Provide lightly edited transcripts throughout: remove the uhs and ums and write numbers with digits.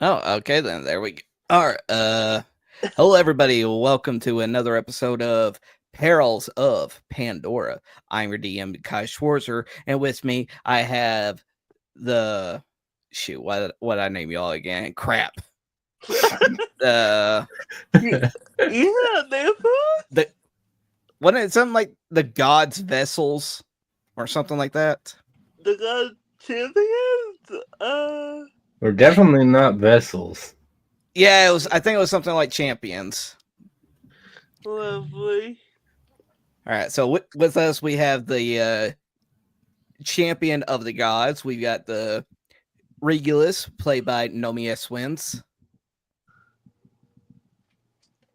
Oh, okay then. There we go. All right. Hello everybody. Welcome to another episode of Perils of Pandora. I'm your DM, Kai Schwarzer, and with me I have the what I name y'all again? Crap. Yeah, therefore. The wasn't it something like the gods' vessels or something like that? The God Champions? We're definitely not vessels. Yeah, it was. I think it was something like champions. Lovely. All right, so with us we have the champion of the gods. We've got the Regulus, played by NomiSWins.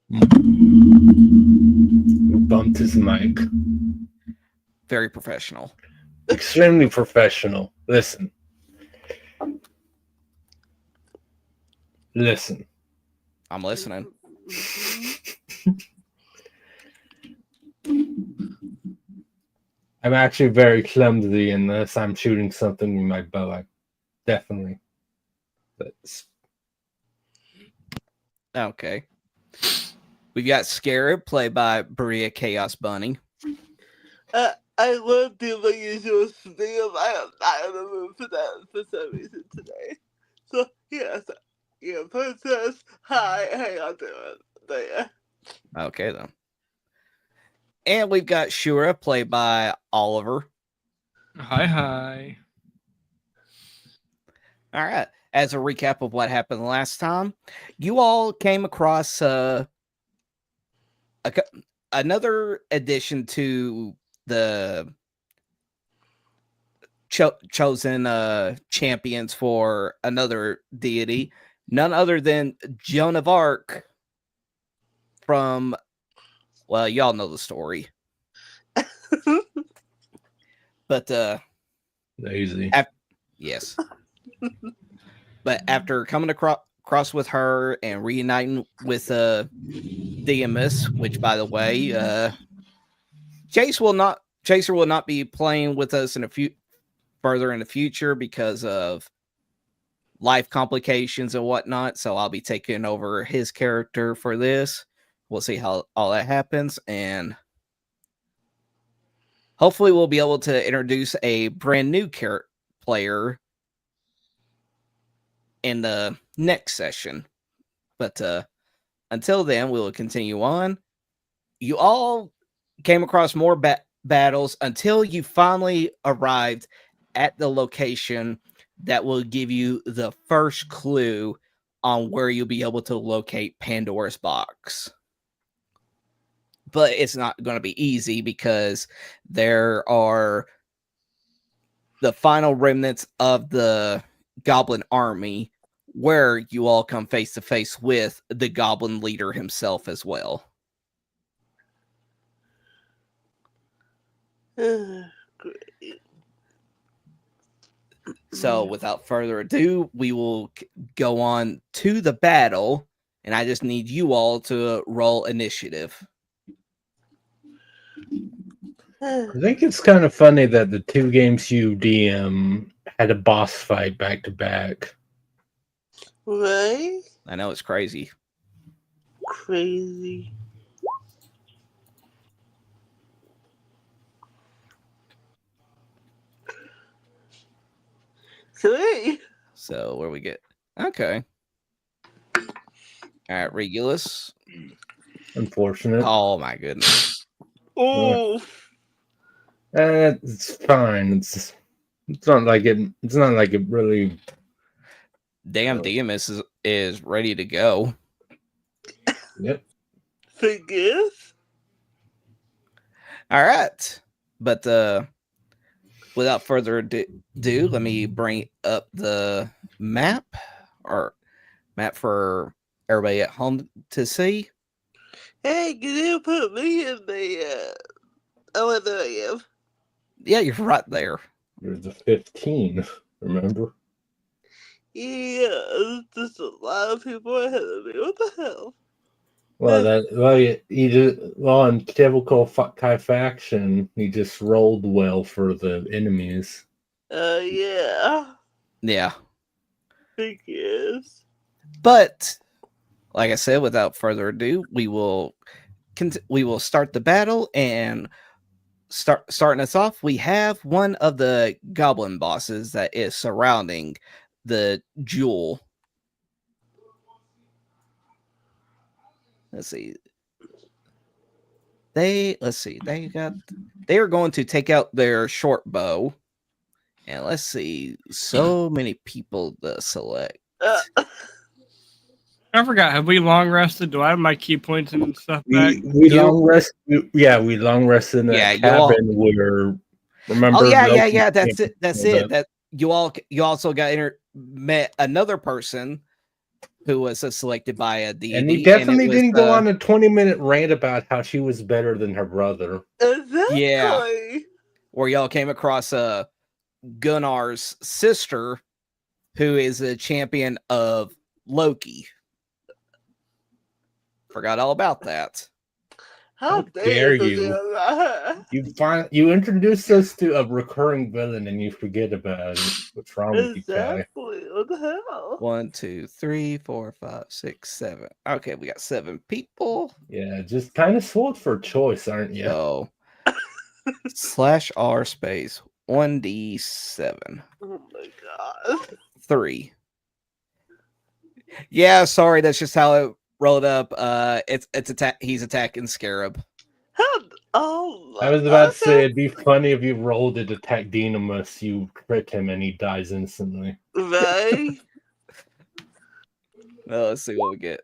We bumped his mic. Very professional. Extremely professional. Listen. I'm listening. I'm actually very clumsy unless I'm shooting something with my bow. I definitely. That's... Okay. We've got Scarab, played by Bayria Chaos Bunny. I love the unusual thing. I am not in the mood for that for some reason today. So, yes. Yeah, Princess. Hi, how y'all doing there? Okay, then. And we've got Surya, played by Oliver. Hi. All right. As a recap of what happened last time, you all came across another addition to the chosen champions for another deity, none other than Joan of Arc from, well, y'all know the story. But Lazy. Yes. But after coming across with her and reuniting with DMS, which by the way, Chaser will not be playing with us in further in the future because of life complications and whatnot. So I'll be taking over his character for this. We'll see how all that happens, and hopefully we'll be able to introduce a brand new player in the next session. But until then, we will continue on. You all came across more battles until you finally arrived at the location that will give you the first clue on where you'll be able to locate Pandora's box. But it's not going to be easy because there are the final remnants of the goblin army where you all come face to face with the goblin leader himself as well. Great. So without further ado, we will go on to the battle, and I just need you all to roll initiative. I think it's kind of funny that the two games you DM had a boss fight back to back. Right? I know it's crazy. Crazy. Sweet. So where we get? Okay. All right, Regulus. Unfortunate. Oh my goodness. Oh. It's fine. It's not like it. It's not like it really. Damn, DMS is ready to go. Yep. Forgive? All right. But without further ado, let me bring up the map for everybody at home to see. Hey, can you put me in the oh, there I am. Yeah, you're right there. There's a 15. Remember? Yeah, there's a lot of people ahead of me. What the hell? In typical Kai faction, he just rolled well for the enemies. Yeah. Yeah. Forgive. But like I said, without further ado, we will start the battle. And starting us off, we have one of the goblin bosses that is surrounding the jewel. Let's see. They are going to take out their short bow. And let's see, so many people to select. I forgot. Have we long rested? Do I have my key points and stuff back? We long rest. We long rested in that cabin where. Remember? Oh yeah. That's it. That you also met another person who was selected by a deity, and he definitely didn't go on a 20-minute rant about how she was better than her brother. Exactly. Yeah, where y'all came across Gunnar's sister, who is a champion of Loki. Forgot all about that. How dare you? You introduced us to a recurring villain and you forget about it. What's wrong with you, guy? Exactly. What the hell? 1, 2, 3, 4, 5, 6, 7. Okay, we got 7 people. Yeah, just kind of sold for choice, aren't you? So /r space 1d7. Oh my god. 3. Yeah, sorry, that's just how it rolled up. He's attacking Scarab. I was about to say it'd be funny if you rolled it attack Dynamis, you crit him and he dies instantly. Right? Well, let's see what we get.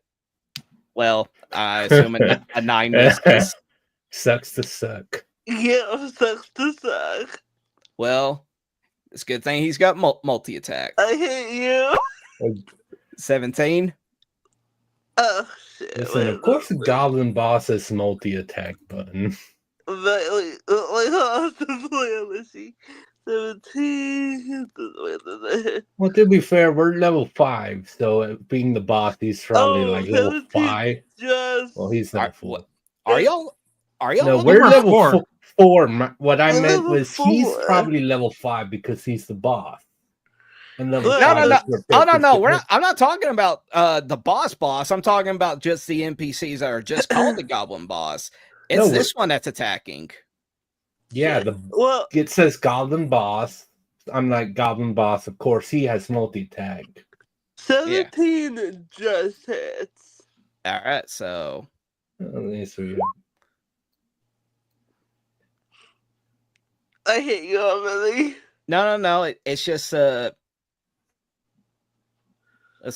Well, I assume a 9 misses. Sucks to suck. Yeah, sucks to suck. Well, it's a good thing he's got multi-attack. I hate you. 17. Oh shit! Listen, of course the goblin boss has multi-attack button. Wait, let's see. 17. Well, to be fair, we're level 5, so being the boss, he's probably like level 5. Well, he's not full. Are y'all? No, we're level 4. What I meant was he's probably level 5 because he's the boss. No. Oh no. I'm not talking about the boss. I'm talking about just the NPCs that are just called the goblin boss. It's this one that's attacking. Yeah, it says goblin boss. I'm like goblin boss. Of course, he has multi-tag. 17 just hits. All right, so. I hate you already. No. It's just let's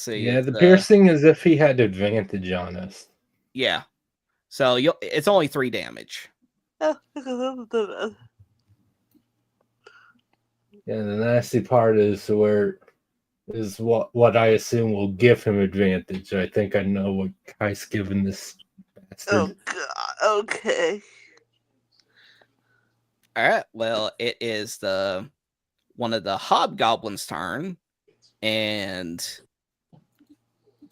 see. Yeah, the piercing is if he had advantage on us. Yeah. So it's only 3 damage. Yeah, the nasty part is what I assume will give him advantage. I think I know what Kai's giving this bastard. Oh god, okay. Alright, well, it is one of the hobgoblins' turn, and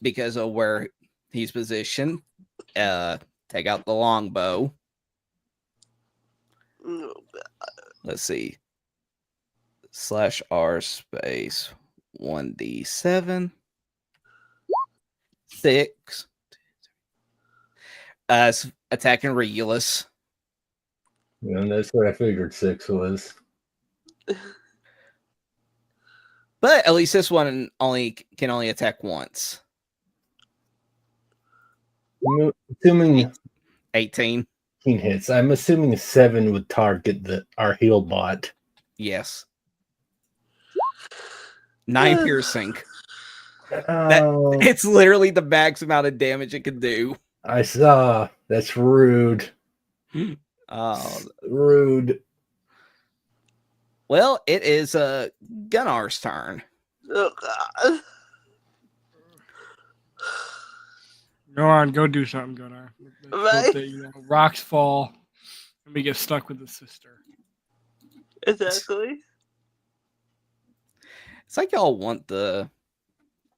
because of where he's positioned, take out the longbow. Oh, God. Let's see. /r space 1d7. 6. Attacking Regulus. Yeah, that's what I figured 6 was. But at least this one can only attack once. Assuming 18 hits. I'm assuming 7 would target our heal bot. Yes. 9 piercing. It's literally the max amount of damage it can do. I saw. That's rude. Rude. Well, it is Gunnar's turn. Oh god. Go on, go do something, Gunnar. Right? Rocks fall, and we get stuck with the sister. Exactly. It's like y'all want the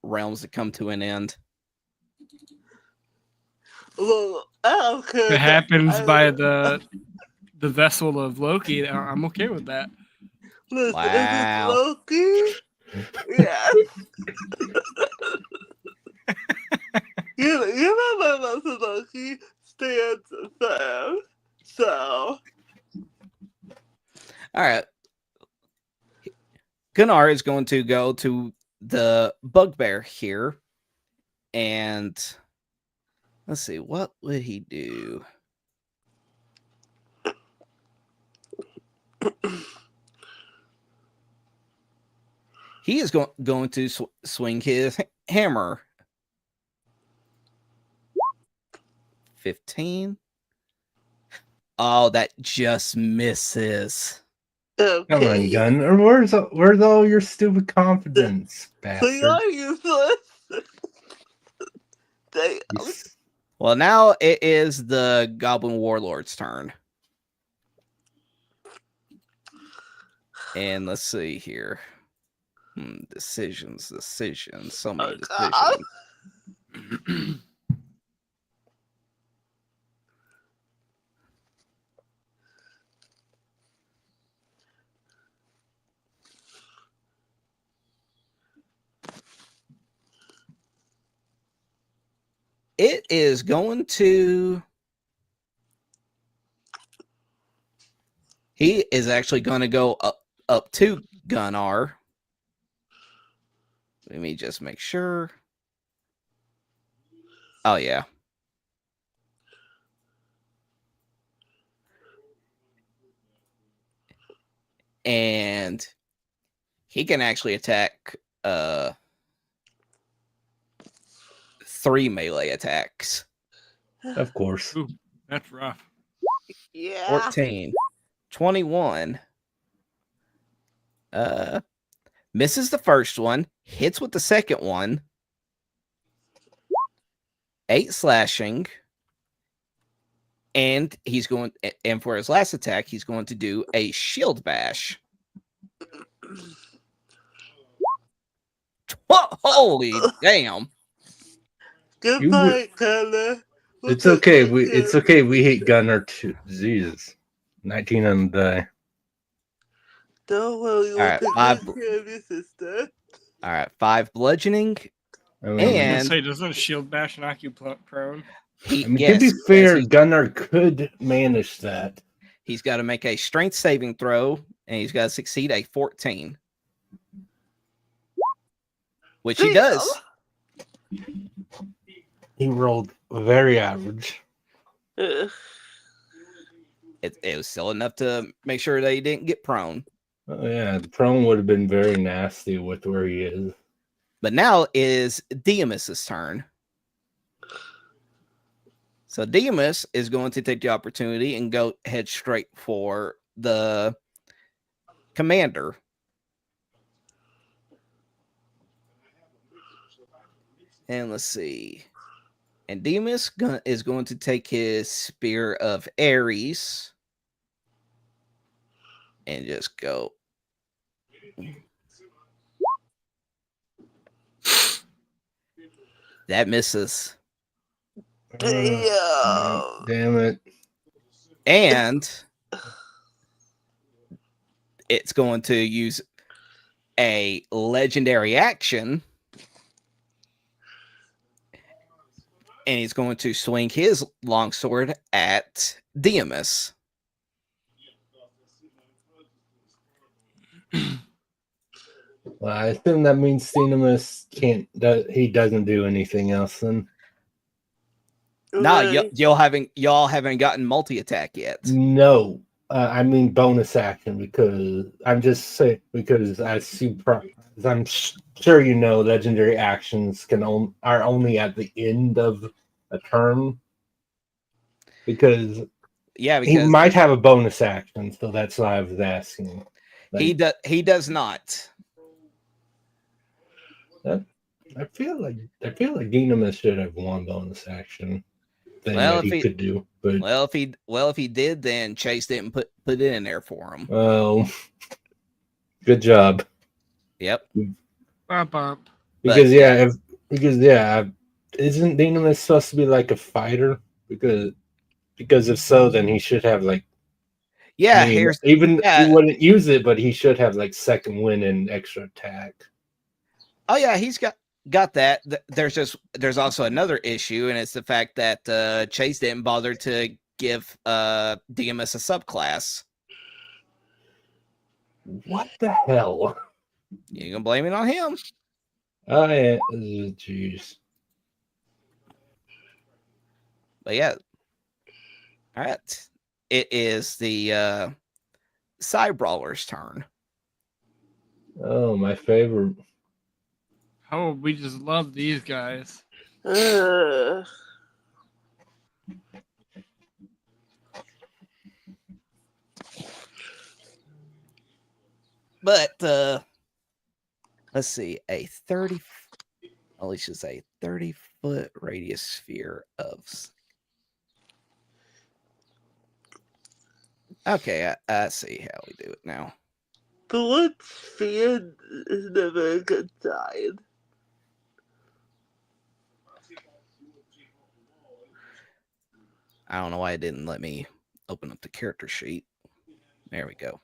realms to come to an end. Well, I don't care. If it happens by the vessel of Loki, I'm okay with that. Listen, wow. Loki? Yes. You know my Loki stands firm. So All right. Gunnar is going to go to the bugbear here. And let's see, what would he do? He is going to swing his hammer. 15. Oh, that just misses. Come on, okay. Gun. Or where's all your stupid confidence, So bastard? you're useless. Damn. Well, now it is the Goblin Warlord's turn. And let's see here. Decisions. So many decisions. It is going to... He is actually going to go up to Gunnar. Let me just make sure. Oh, yeah. And he can actually attack 3 melee attacks. Of course. Ooh, that's rough. Yeah. 14. 21. Misses the first one, hits with the second one. 8 slashing. And for his last attack, he's going to do a shield bash. Holy damn. Goodbye, Tyler. It's okay. It's okay. We hate Gunnar too. Jesus. 19 on the die. Don't worry, we'll Alright, take 5 good care of your sister. All right, 5 bludgeoning. I mean, And- Say, doesn't a shield bash knock you prone? to be fair, Gunnar could manage that. He's got to make a strength saving throw, and he's got to succeed a 14. Which he does. He rolled very average. Ugh. It was still enough to make sure that he didn't get prone. Oh, yeah, the prone would have been very nasty with where he is. But now is Demus's turn. So Demus is going to take the opportunity and go head straight for the commander. And let's see. And Demus is going to take his Spear of Ares and just go. That misses. Damn it. And it's going to use a legendary action. And he's going to swing his longsword at Demus. Well, I assume that means Demus he doesn't do anything else then. No, y'all haven't gotten multi-attack yet. No, I mean bonus action because I'm just saying because I'm sure you know legendary actions are only at the end of a turn because he might have a bonus action, so that's why I was asking. He does not. I feel like Demus should have one bonus action thing that he could do. But if he did, then Chase didn't put it in there for him. Oh, good job. Yep. Bump, bump. Because isn't Demus supposed to be like a fighter? Because if so, then he should have like he wouldn't use it, but he should have like second win and extra attack. Oh yeah, he's got got that. There's also another issue, and it's the fact that Chase didn't bother to give DMS a subclass. What the hell? You can blame it on him. Jeez. But yeah. All right. It is the Side Brawler's turn. Oh, my favorite. Oh, we just love these guys. But let's see, a 30, at least should say 30-foot radius sphere of. Okay, I see how we do it now. The word sphere is never a good sign. I don't know why it didn't let me open up the character sheet. There we go.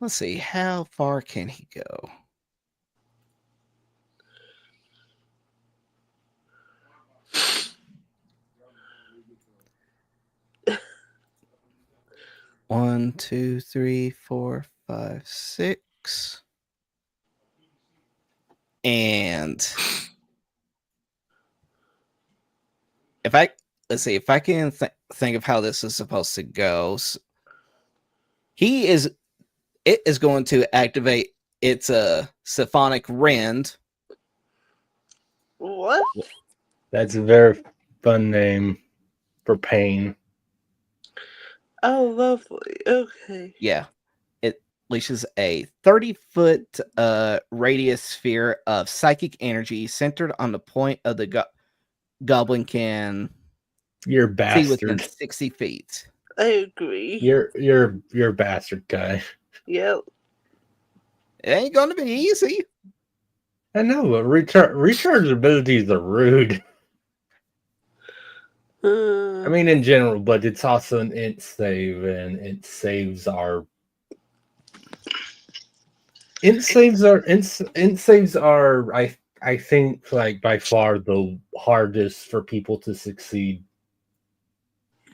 Let's see, how far can he go? One, 2, 3, 4, 5, 6. And let's see if I can think of how this is supposed to go. So it is going to activate its symphonic rend. What? That's a very fun name for pain. Oh, lovely. Okay. Yeah. It leashes a 30-foot radius sphere of psychic energy centered on the point of the goblin can You're a see within bastard. 60 feet. I agree. You're a bastard guy. Yep. It ain't going to be easy. I know, but recharge abilities are rude. I mean, in general, but it's also an int save, and int saves are I think like by far the hardest for people to succeed,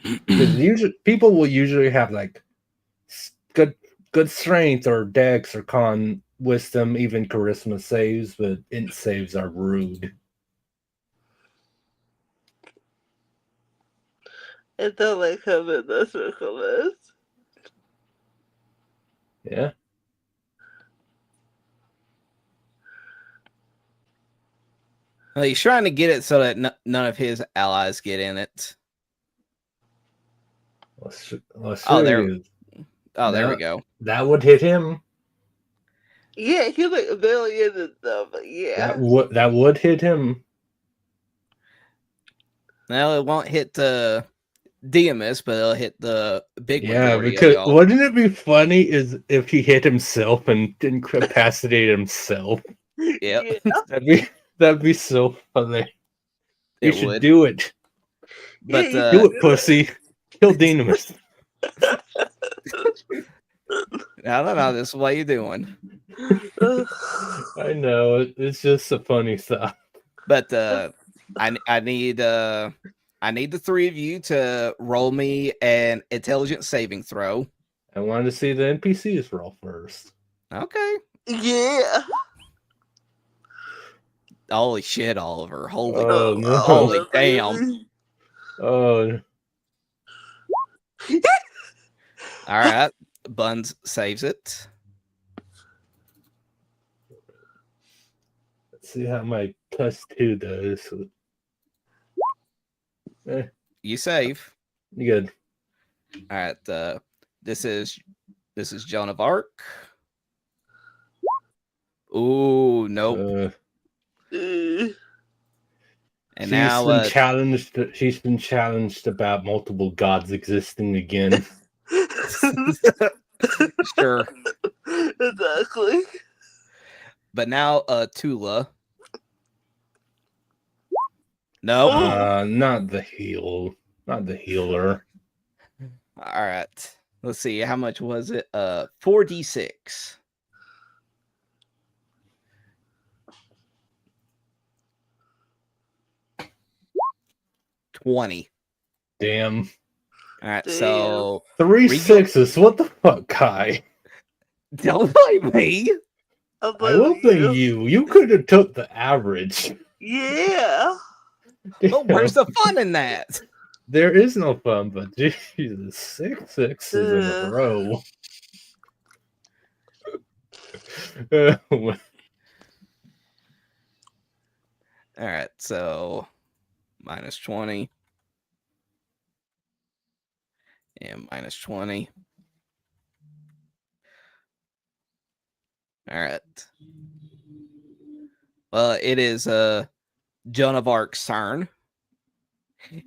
because usually people will usually have like good strength or dex or con wisdom, even charisma saves, but int saves are rude. It don't like having this Regulus. Yeah. Well, he's trying to get it so that none of his allies get in it. Oh, there we go. That would hit him. Yeah, he's like a million and stuff, but yeah. That would hit him. Well, it won't hit the DMS, but it'll hit the big majority because of y'all. wouldn't it be funny is if he hit himself and incapacitate himself? Yep. Yeah. That'd be so funny. You should would. do it. But Yeah, Do it, pussy. Kill Dynamis. No, this is what you're doing. I know, it's just a funny thought. But I need the three of you to roll me an intelligence saving throw. I wanted to see the NPCs roll first. Okay. Yeah. Holy shit, Oliver. Holy no. holy damn. Oh. All right. Buns saves it. Let's see how my +2 does. You save. Good. All right. This is Joan of Arc. Ooh, nope. And she's been challenged about multiple gods existing again. Sure. Exactly. But now Tula. No. Not the healer. All right. Let's see, how much was it? 4d6. $20. Damn. All right, Damn. so 3 Regal- 6s. What the fuck, Kai? don't blame me. I'm I will blaming blame you. You could have took the average. Yeah. Well, where's the fun in that? There is no fun, but Jesus, 6 6s in a Uh. row. All right, so minus 20 and minus 20. All right. Well, it is Joan of Arc's turn.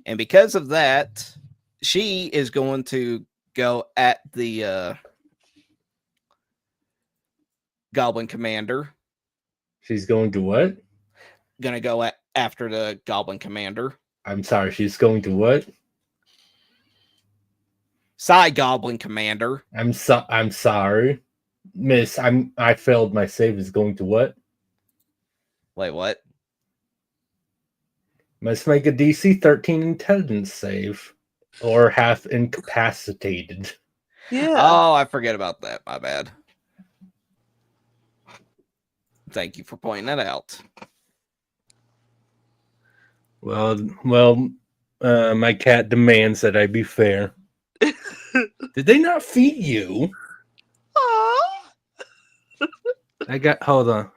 And because of that, she is going to go at the Goblin Commander. She's going to what? Gonna go after the Goblin Commander. I'm sorry, she's going to what? Psy Goblin Commander. I'm sorry. Miss, I failed my save. Is going to what? Wait, what? Must make a DC 13 intelligence save. Or half incapacitated. Yeah. Oh, I forget about that. My bad. Thank you for pointing that out. Well, my cat demands that I be fair. Did they not feed you? Aw. Hold on.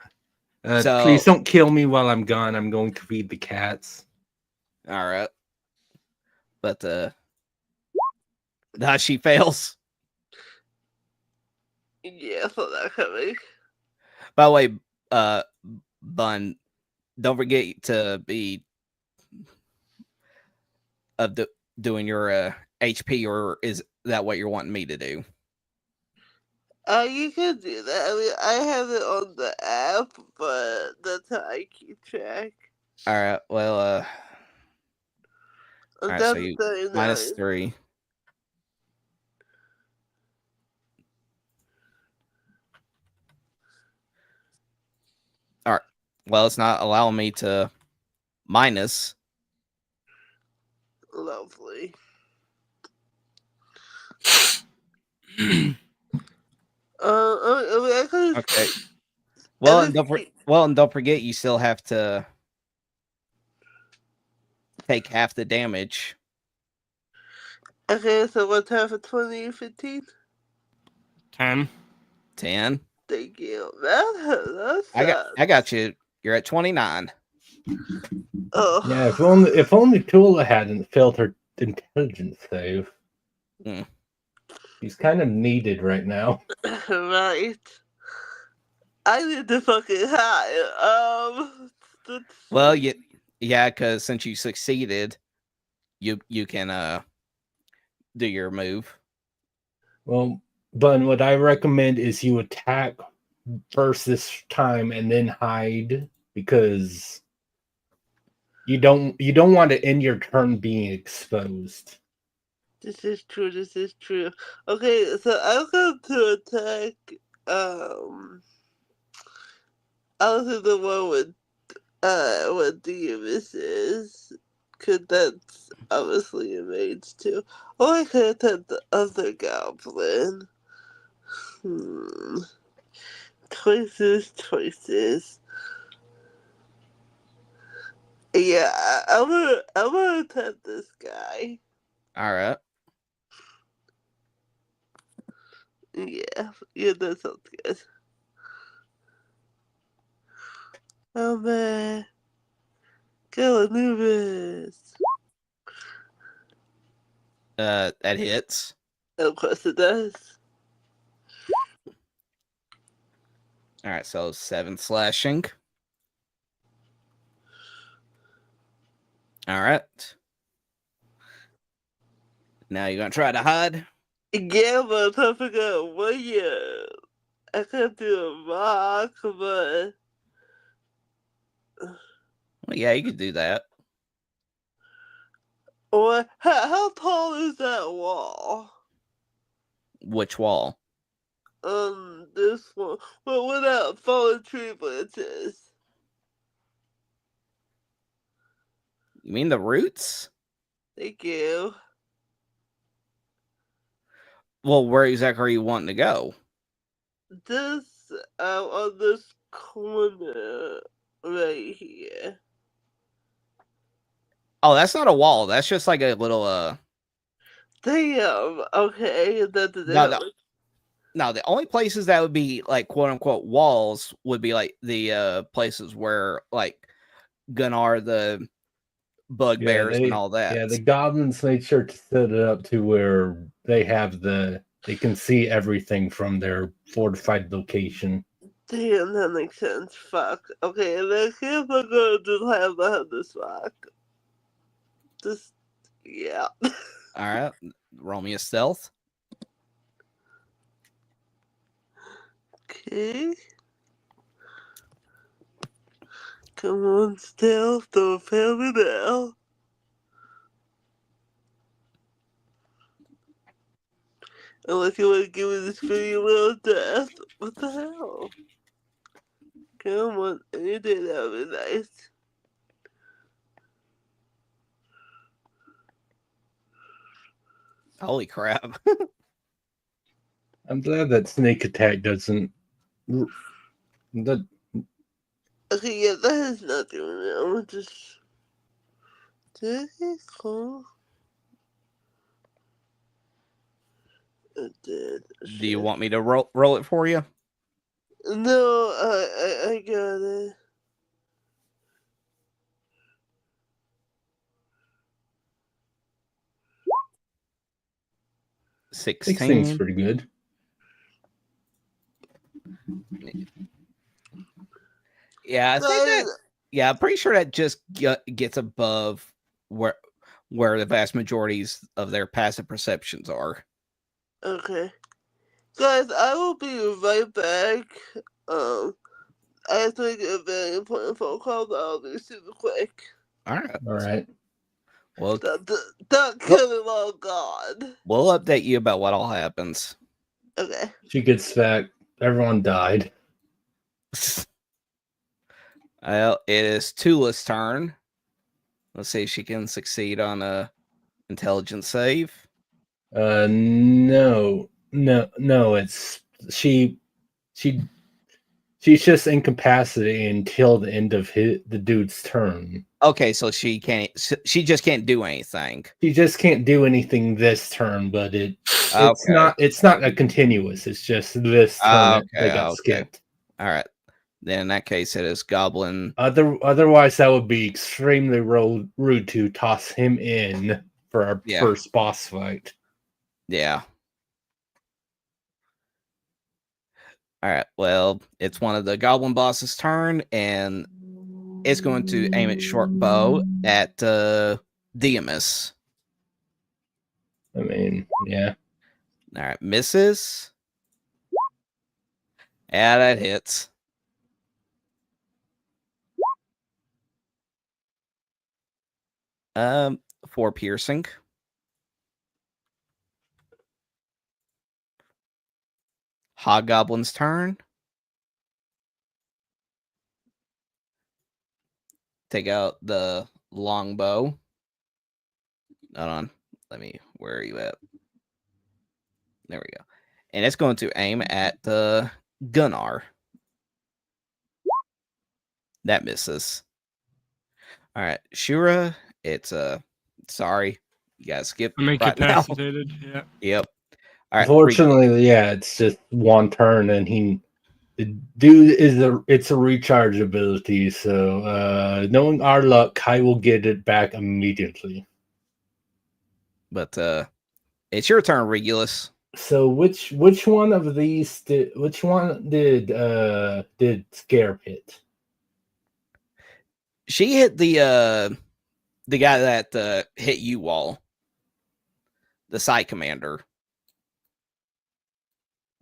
So- Please don't kill me while I'm gone. I'm going to feed the cats. All right. But she fails. Yeah, I saw that coming. By the way, Bun, don't forget to be doing your HP, or is that what you're wanting me to do? You can do that. I mean, I have it on the app, but that's how I keep track. All right. Well, all right, so you minus 3. All right. Well, it's not allowing me to minus. Lovely. I could. Okay. Well, and don't forget, you still have to take half the damage. Okay, so what's half of 20 and 15? 10. 10. Thank you. That's I got you. You're at 29. Oh. Yeah, if only Tula hadn't failed her intelligence save. Hmm. She's kind of needed right now. Right. I need to fucking hide. Well, yeah, because since you succeeded, you can do your move. Well, Bun, what I recommend is you attack first this time and then hide, because you don't want to end your turn being exposed. This is true. Okay, so I'm going to attack, I'll do the one with Demus is, because that's obviously a mage too. Or I could attack the other goblin. Choices. Yeah, I'm gonna attack this guy. All right. Yeah, that sounds good. Oh man, go Anubis. That hits. Of course it does. All right, so 7 slashing. All right. Now you're gonna try to hide. Yeah, but I forgot what I could do a rock, but Well, yeah, you could do that. or how tall is that wall? which wall? This one. But without fallen tree branches. You mean the roots? Thank you. Well, where exactly are you wanting to go? This, on this corner right here. Oh, that's not a wall. That's just like a little Damn. Okay, that didn't No, help. no, the only places that would be like quote unquote walls would be like the places where like Gunnar the bugbears and all that. Yeah, the goblins made sure to set it up to where they can see everything from their fortified location. Damn, that makes sense. Fuck. Okay, let's see if I'm gonna just have this rock. Just, yeah. All right, roll me a stealth. Okay. Come on, stealth, don't fail me now. Unless you want to give me this pretty little death. What the hell? Come on, anything that would be nice. Holy crap. I'm glad that snake attack doesn't. That Okay, yeah, that has nothing on it. I'm gonna just. Cool. It did. Do you want me to roll it for you? No, I got it. Sixteen's pretty good. Yeah, I think that. Yeah, I'm pretty sure that just gets above where the vast majorities of their passive perceptions are. Okay. Guys, I will be right back. I have to make a very important phone call, but I'll be super quick. All right. Well, don't kill him, oh god. We'll update you about what all happens. Okay. She gets back. Everyone died. Well, it is Tula's turn. Let's see if she can succeed on a intelligence save. No. It's she's just incapacitated until the end of the dude's turn. Okay, so she just can't do anything. She just can't do anything this turn, but it's not a continuous. It's just this turn they got skipped. All right. Then in that case, it is Goblin. Otherwise, that would be extremely rude to toss him in for our first boss fight. Yeah. All right. Well, it's one of the Goblin boss's turn, and it's going to aim its short bow at Diamus. I mean, yeah. All right. Misses. Yeah, that hits. For piercing. Hobgoblin's turn. Take out the longbow. Hold on. Where are you at? There we go. And it's going to aim at the Gunnar. That misses. All right. Shura, it's sorry. You guys skip. I'm incapacitated. Right yep. All right. Unfortunately, it's just one turn, and the dude it's a recharge ability. So, knowing our luck, Kai will get it back immediately. But it's your turn, Regulus. So, which one of these did Scarab hit? She hit the guy that hit you, Wall. The site commander.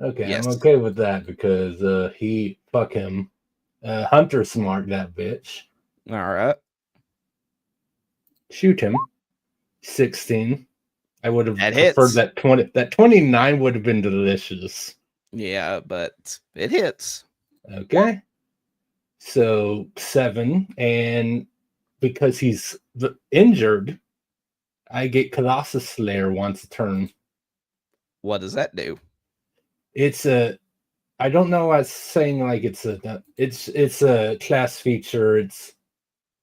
Okay, yes. I'm okay with that because fuck him. Hunter smart that bitch. All right. Shoot him. 16. I would have That preferred hits. that 20. That 29 would have been delicious. Yeah, but it hits. Okay. So 7, and because he's injured, I get Colossus Slayer once a turn. What does that do? It's a, I don't know. I was saying like it's a class feature. It's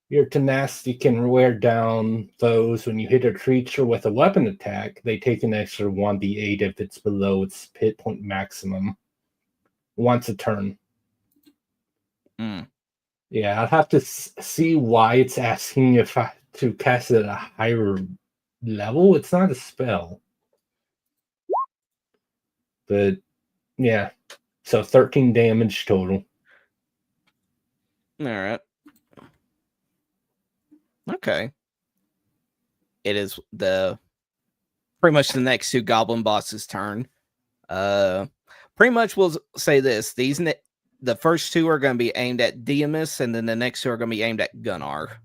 your tenacity can wear down foes when you hit a creature with a weapon attack. They take an extra 1d8 if it's below its hit point maximum once a turn. Mm. Yeah, I'll have to see why it's asking if I to cast it at a higher level. It's not a spell. But yeah. So 13 damage total. All right. Okay. It is pretty much the next 2 goblin bosses' turn. Pretty much we'll say this. The first 2 are going to be aimed at Diamus, and then the next 2 are going to be aimed at Gunnar.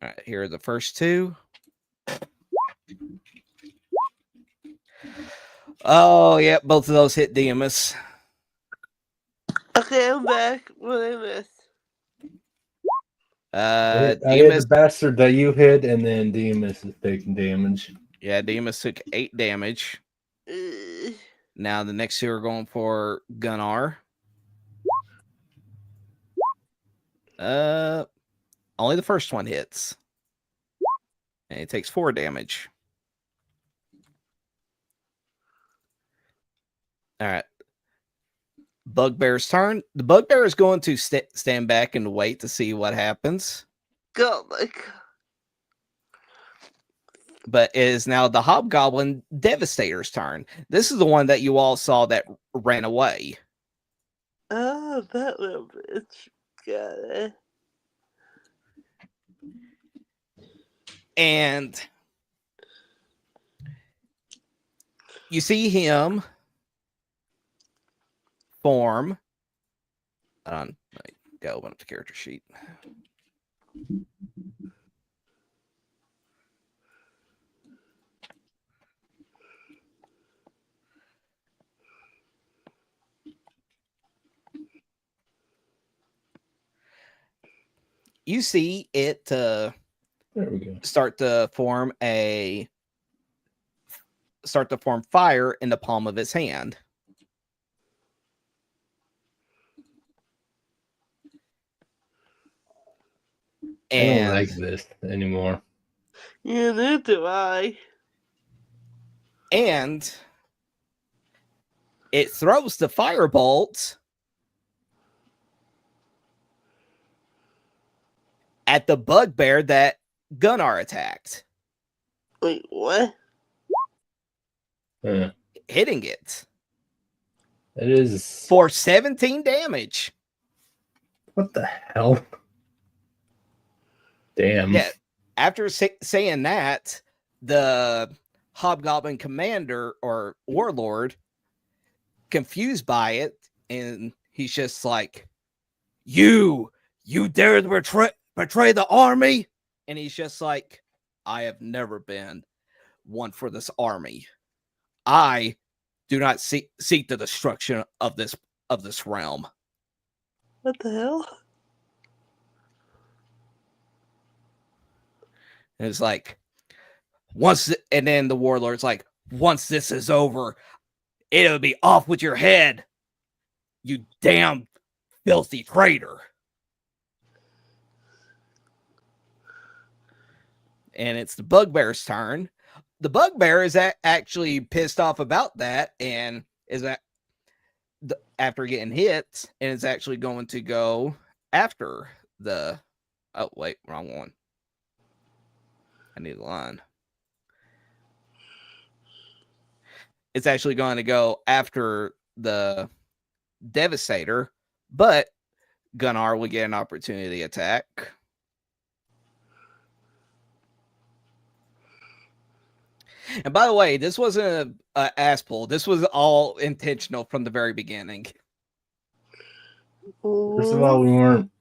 All right, here are the first 2. Oh, yeah, both of those hit Diamus. Okay, I'm back. What I missed? I hit Diamus, the bastard that you hit, and then Diamus is taking damage. yeah, Diamus took 8 damage. Now the next 2 are going for Gunnar. Only the first one hits. And it takes 4 damage. All right. Bugbear's turn. The Bugbear is going to stand back and wait to see what happens. Go, like. But it is now the Hobgoblin Devastator's turn. This is the one that you all saw that ran away. Oh, that little bitch. Got it. And you see him form. Let me go open up the character sheet. You see it There we go. start to form fire in the palm of his hand. And I don't like this anymore. Yeah, neither do I. And it throws the firebolt at the bugbear that Gunnar attacked. Wait, what? Hitting it. It is. For 17 damage. What the hell? Damn. Yeah. After saying that, the Hobgoblin commander or warlord, confused by it, and he's just like, You dare to betray the army? And he's just like, I have never been one for this army. I do not seek the destruction of this realm. What the hell? And it's like, and then the warlord's like, once this is over, it'll be off with your head, you damn filthy traitor. And it's the bugbear's turn. The bugbear is actually pissed off about that, and is after getting hit, and is actually going to go after the. Oh wait, wrong one. I need a line. It's actually going to go after the Devastator, but Gunnar will get an opportunity attack. And by the way, this wasn't an ass pull. This was all intentional from the very beginning. First of all, we weren't.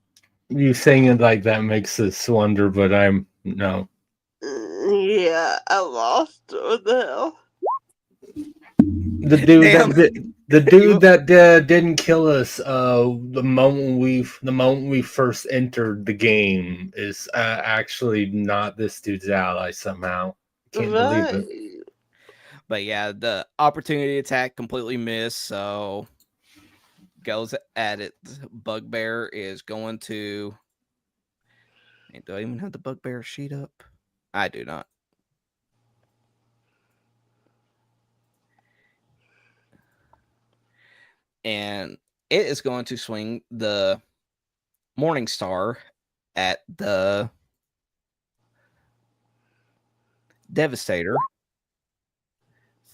You saying it like that makes us wonder, but no. Yeah, Yeah, I lost. What the hell? The dude Damn. that didn't kill us the moment we first entered the game is actually not this dude's ally somehow. Can't believe it. Right. But yeah, the opportunity attack completely missed, so goes at it. Bugbear is going to. Do I even have the Bugbear sheet up? I do not. And it is going to swing the Morning Star at the Devastator.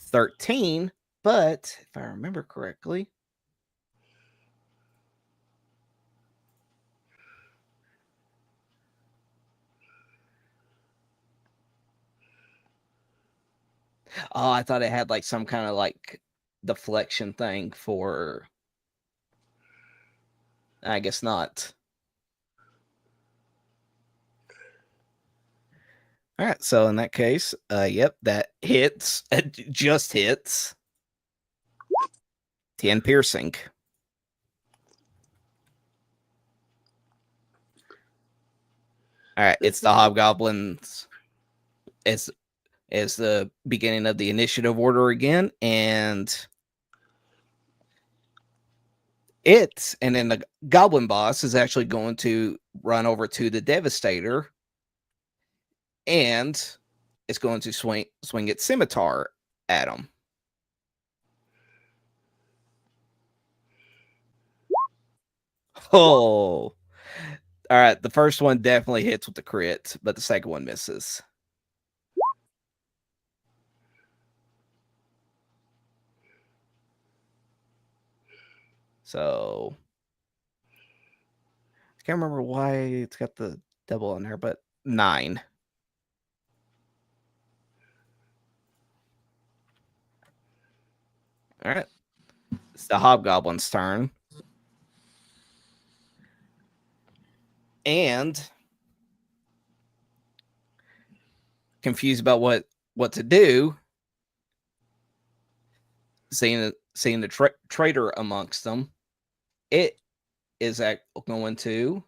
13, but if I remember correctly, oh, I thought it had like some kind of like deflection thing for. I guess not. All right, so in that case, yep, that hits. Just hits. 10 piercing. All right, it's the hobgoblins. It's the beginning of the initiative order again, and then the goblin boss is actually going to run over to the Devastator, and it's going to swing its scimitar at him. Oh, all right. The first one definitely hits with the crit, but the second one misses. So I can't remember why it's got the double on there, but 9. All right. It's the hobgoblin's turn. And confused about what to do, seeing the traitor amongst them, it is going to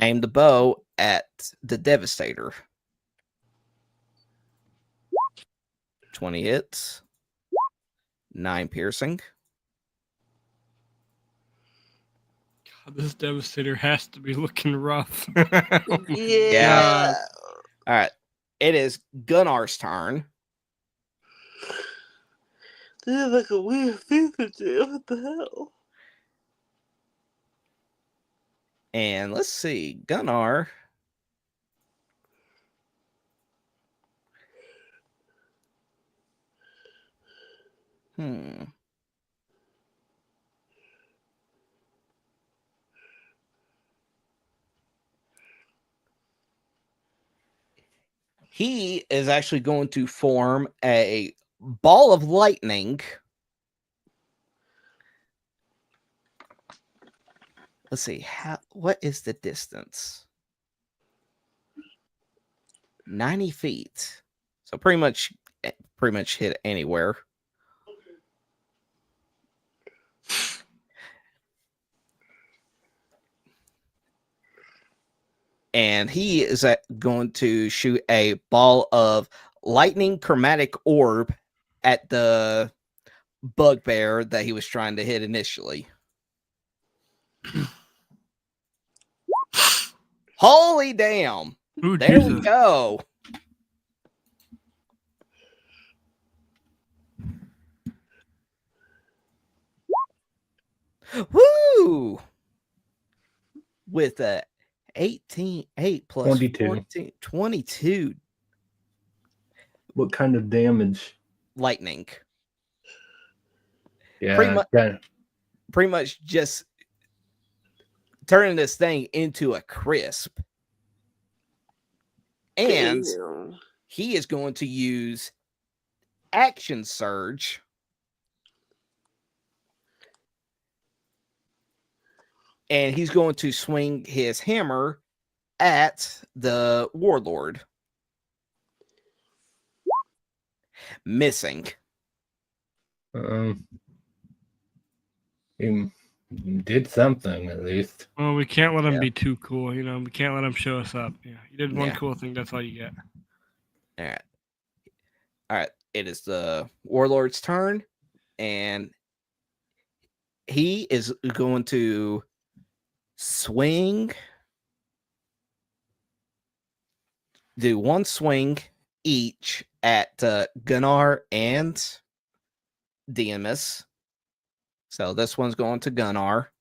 aim the bow at the Devastator. 20 hits, 9 piercing. God, this Devastator has to be looking rough. Yeah. All right. It is Gunnar's turn. This is like a weird thing to do. What the hell? And let's see. Gunnar. He is actually going to form a ball of lightning. Let's see. What is the distance? 90 feet. So pretty much hit anywhere. And he is going to shoot a ball of lightning chromatic orb at the bugbear that he was trying to hit initially. Holy damn. Ooh, There Jesus. we go. Woo! With a 8 plus 22. 14, 22 What kind of damage? lightning. Yeah, Pretty much just turning this thing into a crisp. And Damn. he is going to use Action Surge. And he's going to swing his hammer at the Warlord. missing. He did something at least. Well, we can't let him Yeah. be too cool. You know, we can't let him show us up. Yeah, you did one Yeah. cool thing. That's all you get. All right. All right. It is the warlord's turn, and he is going to swing. Do one swing each at Gunnar and Demus. So this one's going to Gunnar.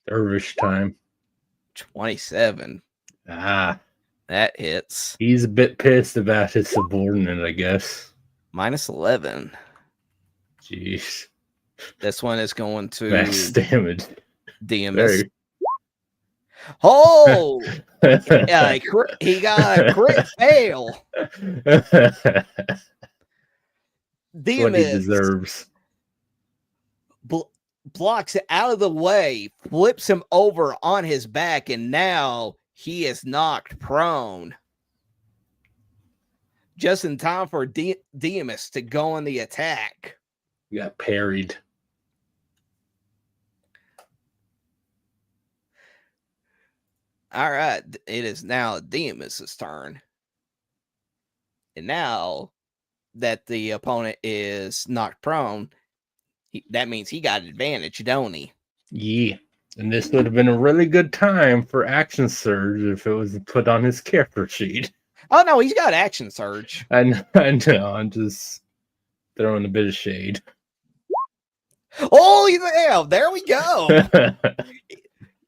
Dervish time. 27. Ah, That hits. he's a bit pissed about his subordinate, I guess. Minus 11. Jeez. This one is going to Max damage. Demus. Very. Oh! Yeah, he got a crit fail. That's what he Demus deserves. blocks it out of the way, flips him over on his back, and now he is knocked prone. Just in time for Demus to go on the attack. You got parried. All right, it is now Demus's turn. And now that the opponent is knocked prone, that means he got advantage, don't he? Yeah. And this would have been a really good time for action surge if it was put on his character sheet. Oh, no, he's got action surge. I know, I'm just throwing a bit of shade. Oh, yeah, there we go.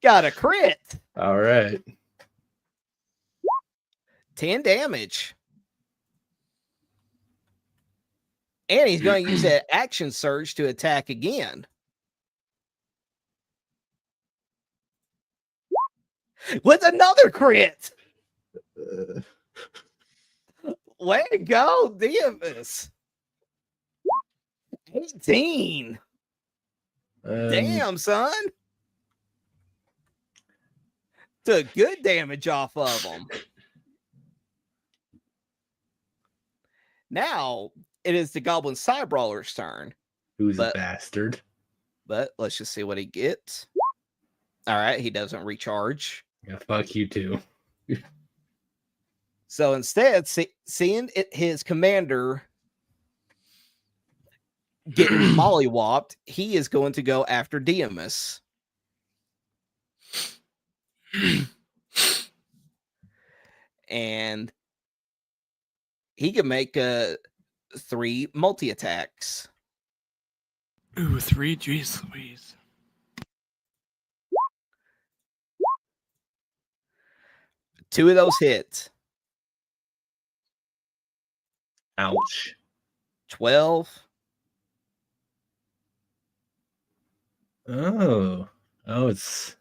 Got a crit. All right. 10 damage. And he's going to use that action surge to attack again. With another crit. Way to go, Demus. 18. Damn, son. Took good damage off of him. Now it is the Goblin Side Brawler's turn. Who's a bastard? But let's just see what he gets. All right, he doesn't recharge. Yeah, fuck you too. So instead, seeing his commander getting mollywopped, he is going to go after Demus. And he can make 3 multi-attacks. Ooh, 3? Jeez Louise. Two of those hits. Ouch. 12. Oh, it's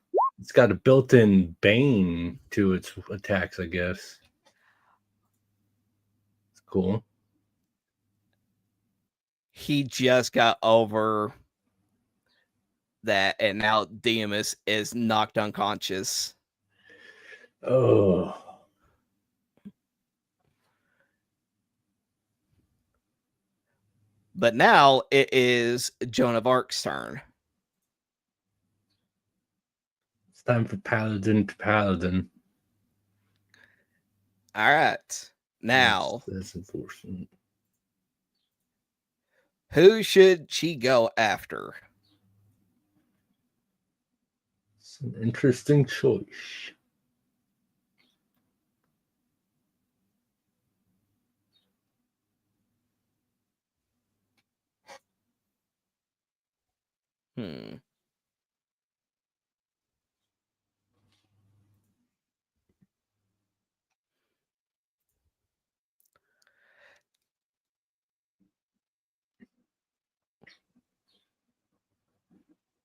got a built-in bane to its attacks, I guess. It's cool. He just got over that, and now Demus is knocked unconscious. Oh. But now it is Joan of Arc's turn. It's time for Paladin to Paladin. All right. Now, that's unfortunate. Who should she go after? It's an interesting choice.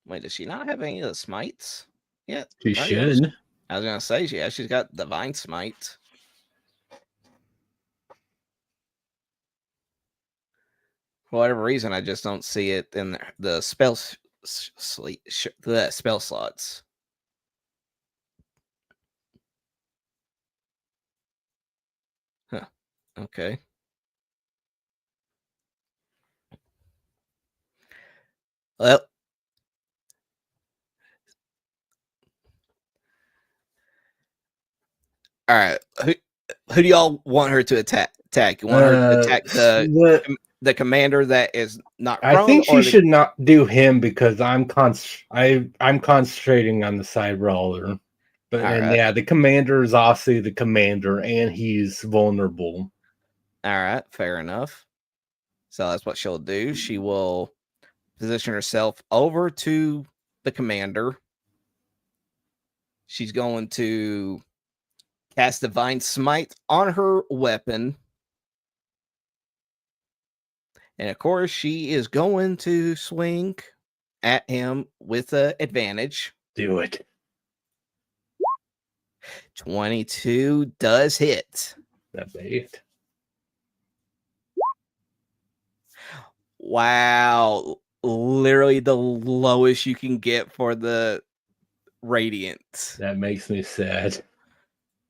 Wait, does she not have any of the smites yet? She should. I was gonna say, she's got Divine Smite. For whatever reason, I just don't see it in the spell spell slots. Huh. Okay. Well, all right. Who do y'all want her to attack? You want her to attack the commander that is not prone? I think she or should not do him because I'm concentrating on the side roller. But All and right. yeah, the commander is also the commander, and he's vulnerable. All right, fair enough. So that's what she'll do. She will position herself over to the commander. She's going to cast Divine Smite on her weapon. And of course, she is going to swing at him with advantage. Do it. 22 does hit. That bait. Wow. Literally the lowest you can get for the Radiant. That makes me sad.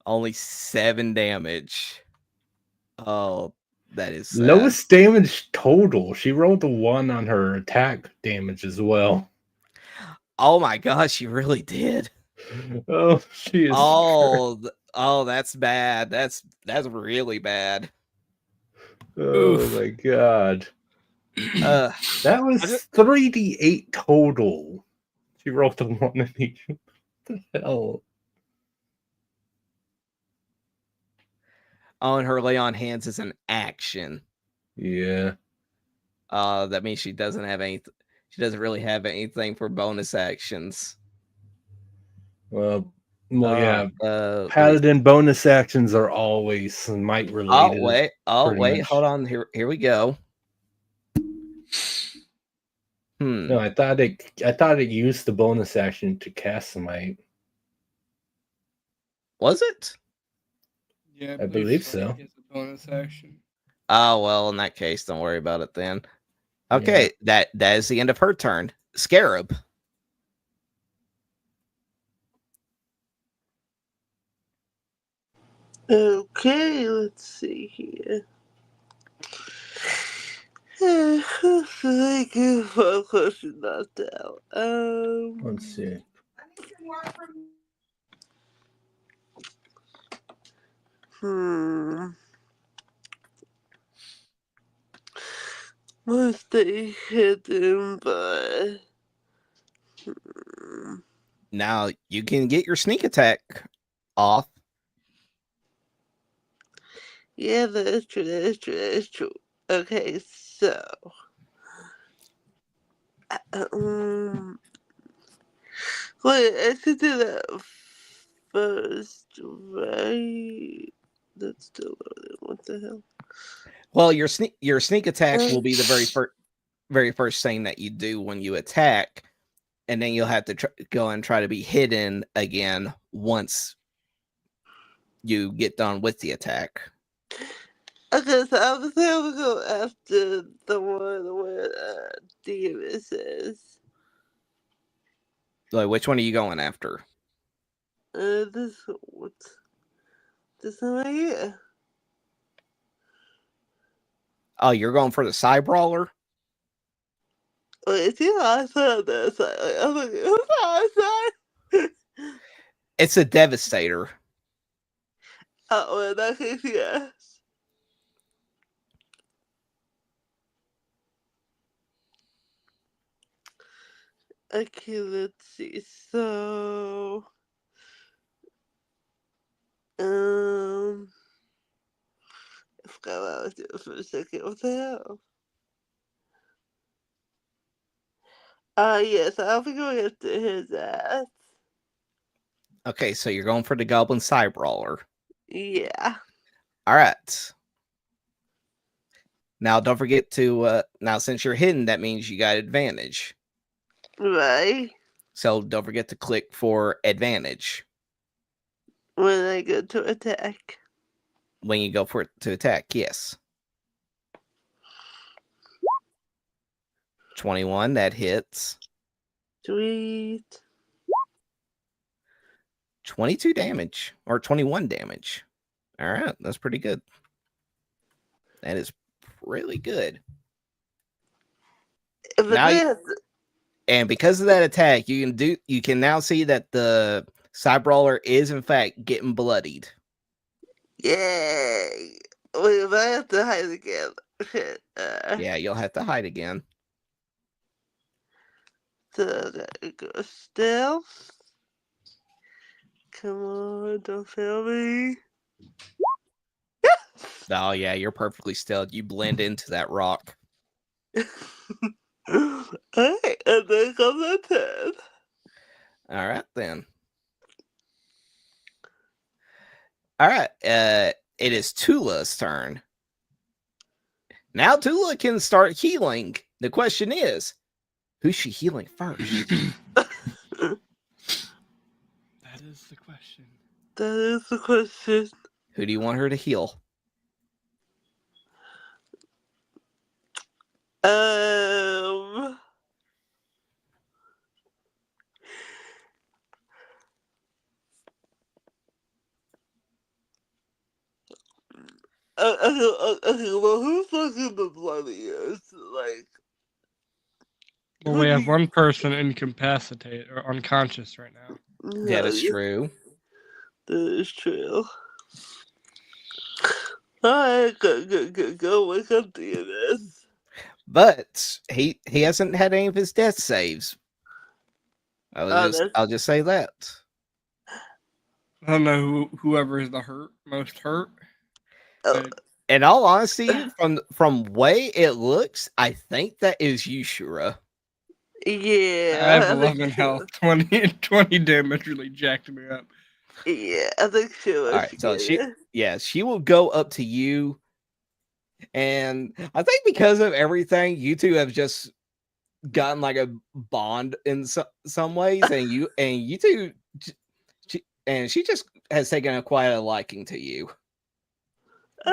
Only 7 damage. Oh, that is sad. Lowest damage total. She rolled a 1 on her attack damage as well. Oh my gosh, she really did. Oh, she is. Oh, that's bad. That's really bad. Oh my god. That was 3d8 total. She rolled a 1 in each. What the hell? Oh, and her lay on hands is an action. Yeah. That means she doesn't have any. She doesn't really have anything for bonus actions. Well, yeah. Wait. Paladin bonus actions are always might related. Wait. Hold on. Here we go. No, I thought it used the bonus action to cast Smite. Was it? Yeah, I believe so. It's a bonus action. Oh well, in that case, don't worry about it then. Okay, that is the end of her turn. Scarab. Okay, let's see here. I give my question knocked out. Let's see. Let's stay hidden, but Now you can get your sneak attack off. yeah, that's true. Okay, so wait, I should do that first, right? That's still loaded. What the hell? Well, your sneak attack will be the very first thing that you do when you attack, and then you'll have to go and try to be hidden again once you get done with the attack. Okay, so I was able to go after the one where Demas is. Like, which one are you going after? This one right here. Oh, you're going for the side brawler? Wait, see how I said that side? Like, I'm like, who's the other side? It's a Devastator. Oh, well, in that case, yes. Okay, let's see. So, I forgot what I was doing for a second. What the hell? Yes, I'll be going after his ass. Okay, so you're going for the Goblin Side Brawler. Yeah. All right. Now, don't forget to, now since you're hidden, that means you got advantage. Right. So don't forget to click for advantage. When I go to attack. When you go for it to attack, yes. 21, that hits. Sweet. 22 damage, or 21 damage. All right, that's pretty good. That is really good. But Now this, And because of that attack, you can now see that the side brawler is in fact getting bloodied. Yay! Wait, I have to hide again. Shit. Yeah, you'll have to hide again. So I gotta go stealth. Come on, don't fail me. Oh yeah, you're perfectly still. You blend into that rock. Alright, and then comes the turn. All right then. All right. It is Tula's turn. Now Tula can start healing. The question is, who's she healing first? That is the question. That is the question. Who do you want her to heal? Okay, well, who's looking the bloodiest? Like, Well, we have one person incapacitated or unconscious right now. That is true. That is true. Alright, go wake up DNS. But he hasn't had any of his death saves. I'll just say that. I don't know whoever is the most hurt. But In all honesty, from way it looks, I think that is you, Shura. Yeah. I have 11 health, 20 damage really jacked me up. Yeah, I think Shura. All right, so she will go up to you, and I think because of everything, you two have just gotten like a bond in some ways, and you two, she just has taken quite a liking to you.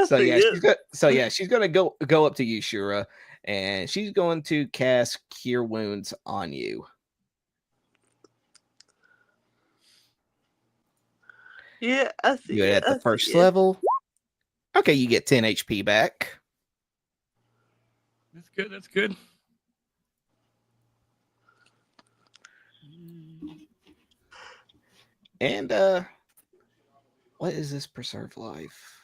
So yeah, she's gonna go up to you, Shura, and she's going to cast Cure Wounds on you. Yeah, I see. You're at the first level. Okay, you get 10 HP back. That's good. That's good. And what is this preserve life?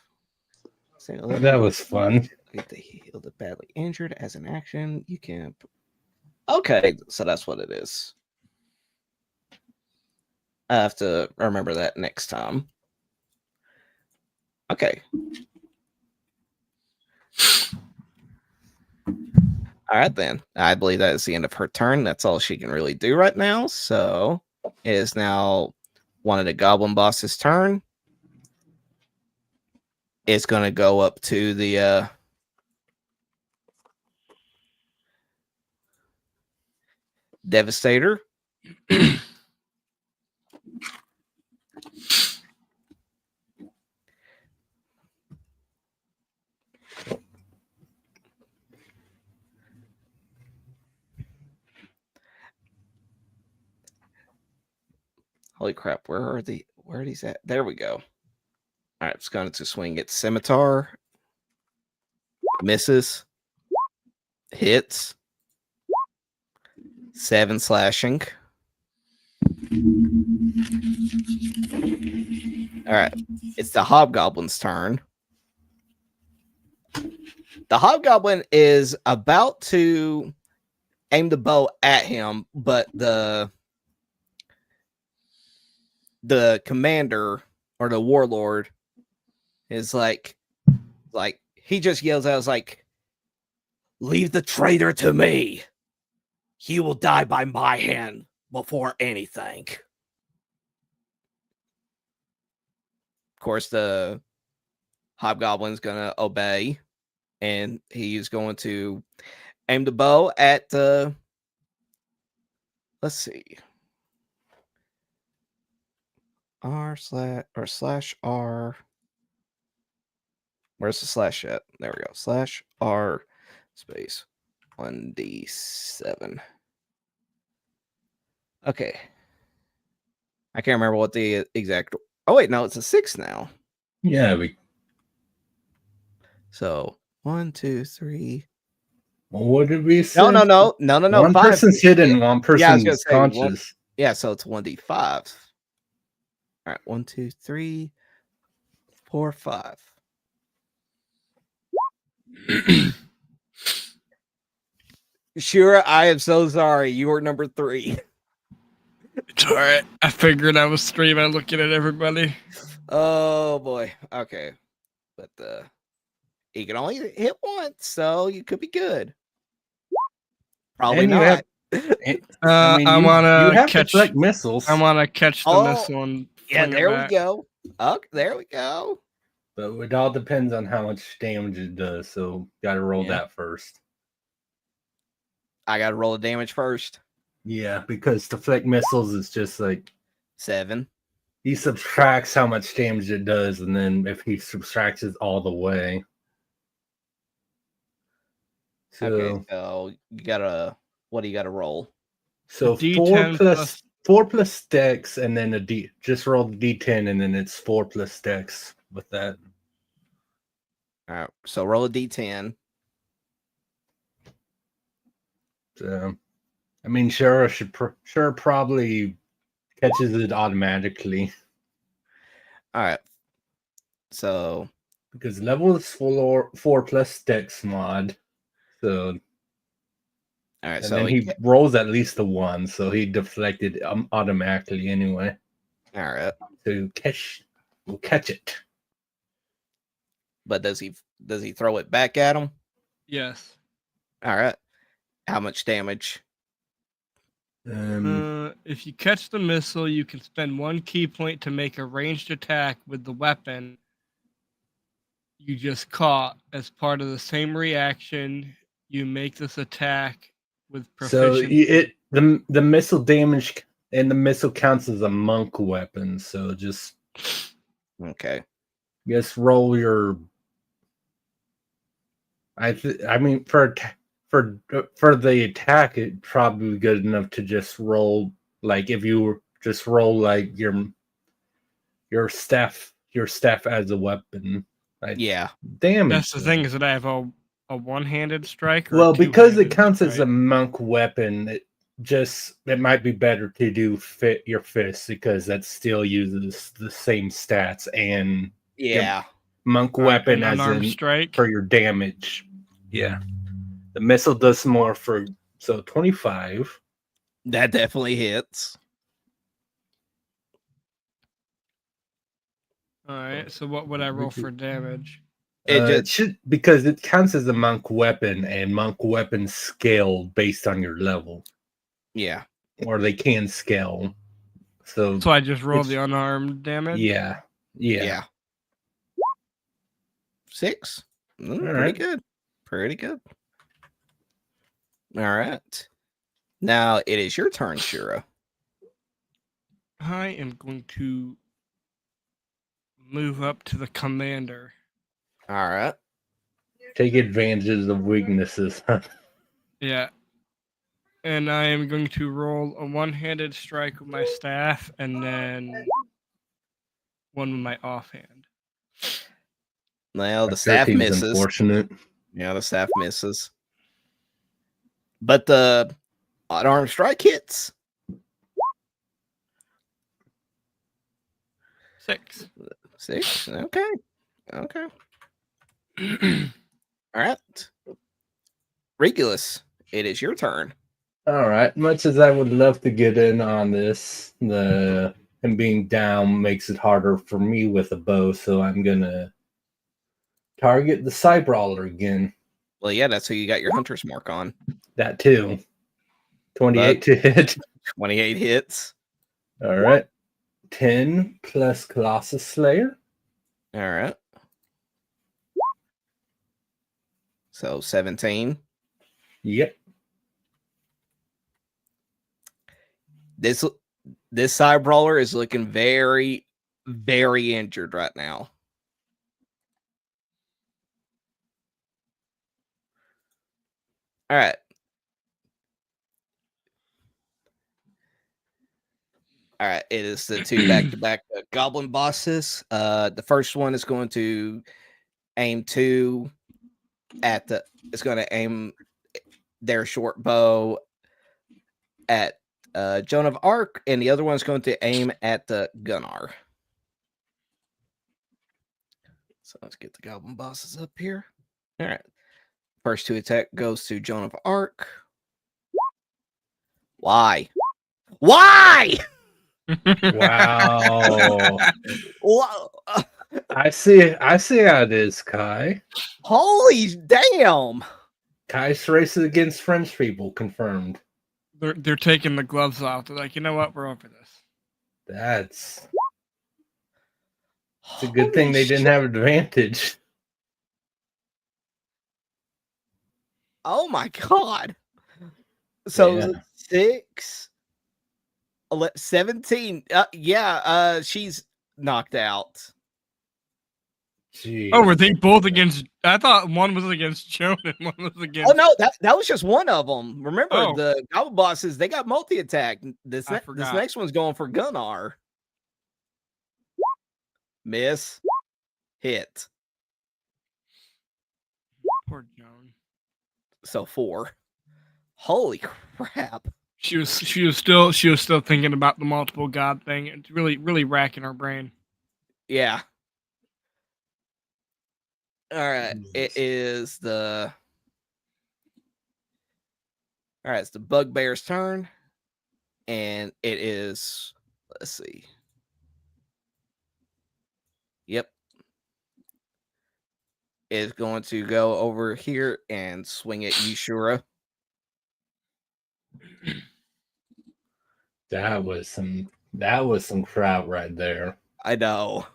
That was fun. Get to heal the badly injured as an action. You can. Okay, so that's what it is. I have to remember that next time. Okay. All right, then. I believe that is the end of her turn. That's all she can really do right now. So it is now one of the goblin boss's turn. It's going to go up to the Devastator. Holy crap, where are these at? There we go. All right, it's going to swing its scimitar. Misses. Hits. 7 slashing. All right, it's the Hobgoblin's turn. The Hobgoblin is about to aim the bow at him, but the commander or the warlord is like he just yells out, like, "Leave the traitor to me. He will die by my hand before anything." Of course, the Hobgoblin's gonna obey, and he's going to aim the bow at the. Let's see. /R. Where's the slash at? There we go. /R space 1d7. Okay. I can't remember what the exact. Oh wait, no, it's a 6 now. Yeah, So 1, 2, 3, What did we say? No. One 5. person's hidden, one Yeah, I was gonna person's say one- conscious. Yeah, so it's 1d5. All right, 1, 2, 3, 4, 5. Sure, I am so sorry. You are number 3. It's all right. I figured I was 3 by looking at everybody. Oh boy. Okay, but you can only hit once, so you could be good. Probably And you not. I you want to have catch. deflect missiles, I want to catch the Oh, missile and Yeah, fling it there we back. go. Okay, there we go. but it all depends on how much damage it does. So gotta roll Yeah. that first. I got to roll the damage first. Yeah, because deflect missiles is just like 7. he subtracts how much damage it does, and then if he subtracts it all the way. So, Okay, so you gotta. What do you gotta roll? so The 4 D10 plus 4 plus dex, and then a D. Just roll the D10, and then it's 4 plus dex with that. All right, so roll a d10. So, I mean, Shara should sure probably catches it automatically All right, so because level is 4 plus dex mod. So, all right, and so then he rolls at least a 1, so he deflected automatically anyway. all right, So we'll catch it. but does he throw it back at him? Yes. All right, how much damage? If you catch the missile, you can spend 1 key point to make a ranged attack with the weapon you just caught. As part of the same reaction, you make this attack with So proficiency. the missile damage and the missile counts as a monk weapon. So just Okay, roll your. I mean for the attack, it's probably good enough to just roll like if you just roll like your staff as a weapon. yeah, Damage. That's the thing is that I have a one-handed strike. Or Well, a because it two-handed counts as a strike. monk weapon, it might be better to do fit your fist because that still uses the same stats and yeah. monk All right, weapon an as unarmed in strike. for your damage. Yeah, the missile does more for 25. That definitely hits. All right, so what would I roll for damage? It It should because it counts as a monk weapon, and monk weapons scale based on your level, yeah. or they can scale. So So I just roll it's- the unarmed damage. yeah. Yeah. 6. Pretty right. good. Pretty good. All right. Now it is your turn, Shura. I am going to move up to the commander. All right. Take advantage of weaknesses. Yeah. And I am going to roll a one-handed strike with my staff and then one with my offhand. Well, the That staff 13's misses. unfortunate. Yeah, the staff misses. But the unarmed strike hits. 6. 6. Okay. All right. Regulus, it is your turn. All right. Much as I would love to get in on this, him being down makes it harder for me with a bow, so I'm gonna target the Cybrawler again. Well, yeah, that's who you got your hunter's mark on. That too. 28 to hit. 28 hits. All right. 10 plus Colossus Slayer. All right. So 17. Yep. This side brawler is looking very, very injured right now. All right. All right. It is the 2 back-to-back goblin bosses. The first one is going to aim 2 at the. It's going to aim their short bow at Joan of Arc, and the other one's going to aim at the Gunnar. So let's get the goblin bosses up here. All right. First 2 attack goes to Joan of Arc. Why? Why? Wow. Whoa. I see how it is, Kai. Holy damn. Kai's races against French people confirmed. They're taking the gloves off. They're like, you know what? We're over this. It's a good thing they didn't have advantage. Oh my god. So Yeah. 6, 17. She's knocked out. Jeez. Oh, were they both against? I thought one was against Joan and one was against. Oh no, that was just one of them. Remember, Oh. the goblin bosses, they got multi-attack. This forgot. next one's going for Gunnar. Miss. Hit. Poor Joan. So 4. Holy crap. She was still thinking about the multiple god thing. It's really racking her brain. Yeah. All right. It Jesus. is the. All right. It's the bugbear's turn. And it is. Let's see. Yep. Is going to go over here and swing at you, Shura. That was some crap right there. I know.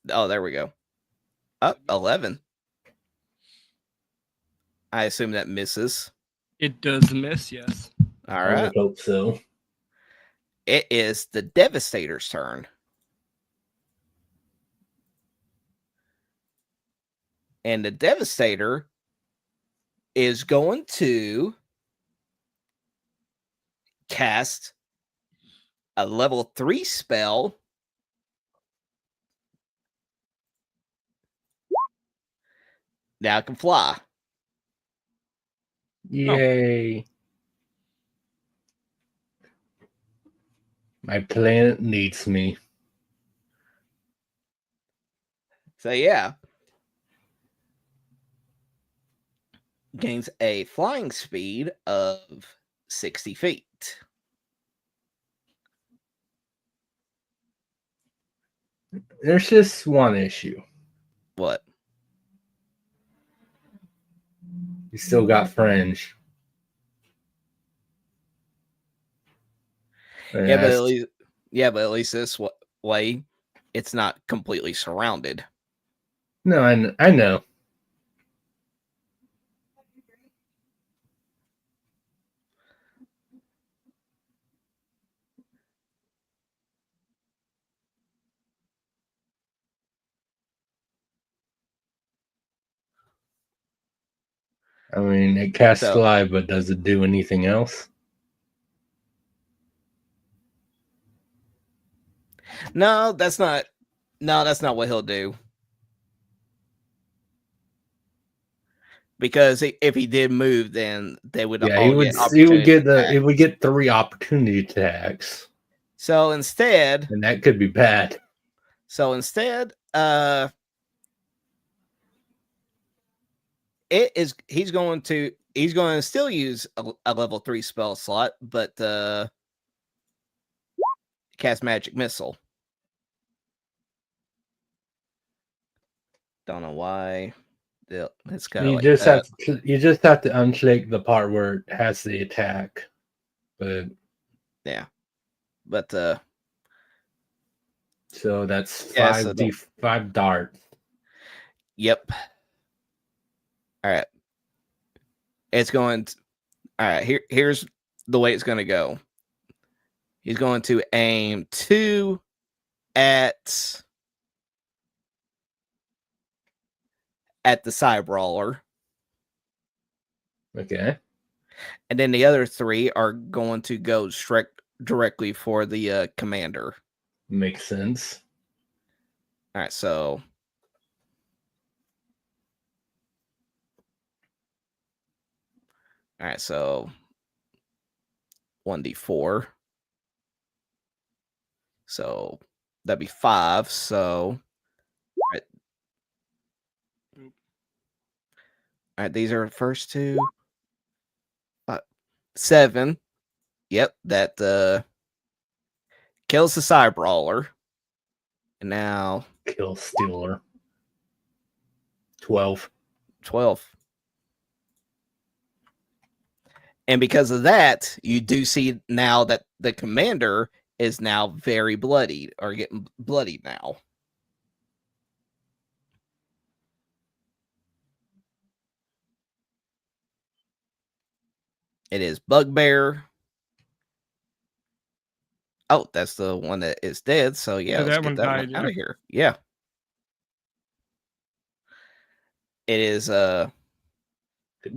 Oh, there we go. Up 11. I assume that misses. It does miss, yes. All I right. would hope so. It is the Devastator's turn. And the Devastator is going to cast a level 3 spell. Now it can fly. Yay. My planet needs me. So yeah. Gains a flying speed of 60 feet. There's just one issue. What? You still got fringe. Yeah, but at least this way, it's not completely surrounded. No, I know. I mean, it casts So- fly, but does it do anything else? No, that's not what he'll do. Because if he did move, then they would Yeah, all he get would get 3 opportunity attacks, So instead, and that could be bad. he's going to still use a level 3 spell slot, but cast magic missile. Don't know why. It's kind of You like just have to unclick the part where it has the attack. But yeah, but so that's Yeah, 5 darts. yep. All right. It's going to, all right, here's the way it's going to go. He's going to aim 2 at the side brawler. Okay. And then the other 3 are going to go directly for the commander. Makes sense. All right, so All right, so 1d4. So that'd be 5. So all right, these are first two. 7. Yep, that kills the side brawler. And now Kill Stealer. 12. 12. And because of that, you do see now that the commander is now very bloodied, or getting bloodied now. It is Bugbear. Oh, that's the one that is dead. So yeah, Yeah, let's that get one that died, one out yeah. of here. Yeah. It is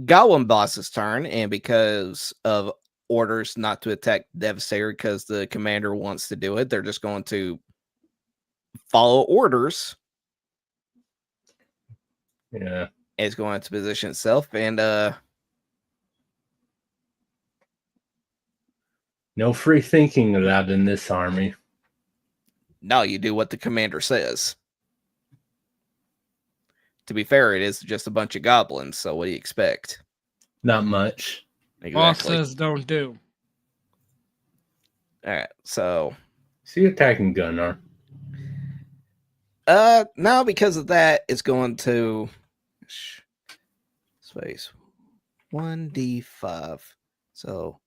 Goblin boss's turn, and because of orders not to attack Devastator because the commander wants to do it, they're just going to follow orders. Yeah. It's going to position itself, and no free thinking allowed in this army. no, you do what the commander says. To be fair, it is just a bunch of goblins, so what do you expect? Not much. Boss Exactly. says don't do. All right, so See attacking Gunnar. now because of that, it's going to space 1d5. So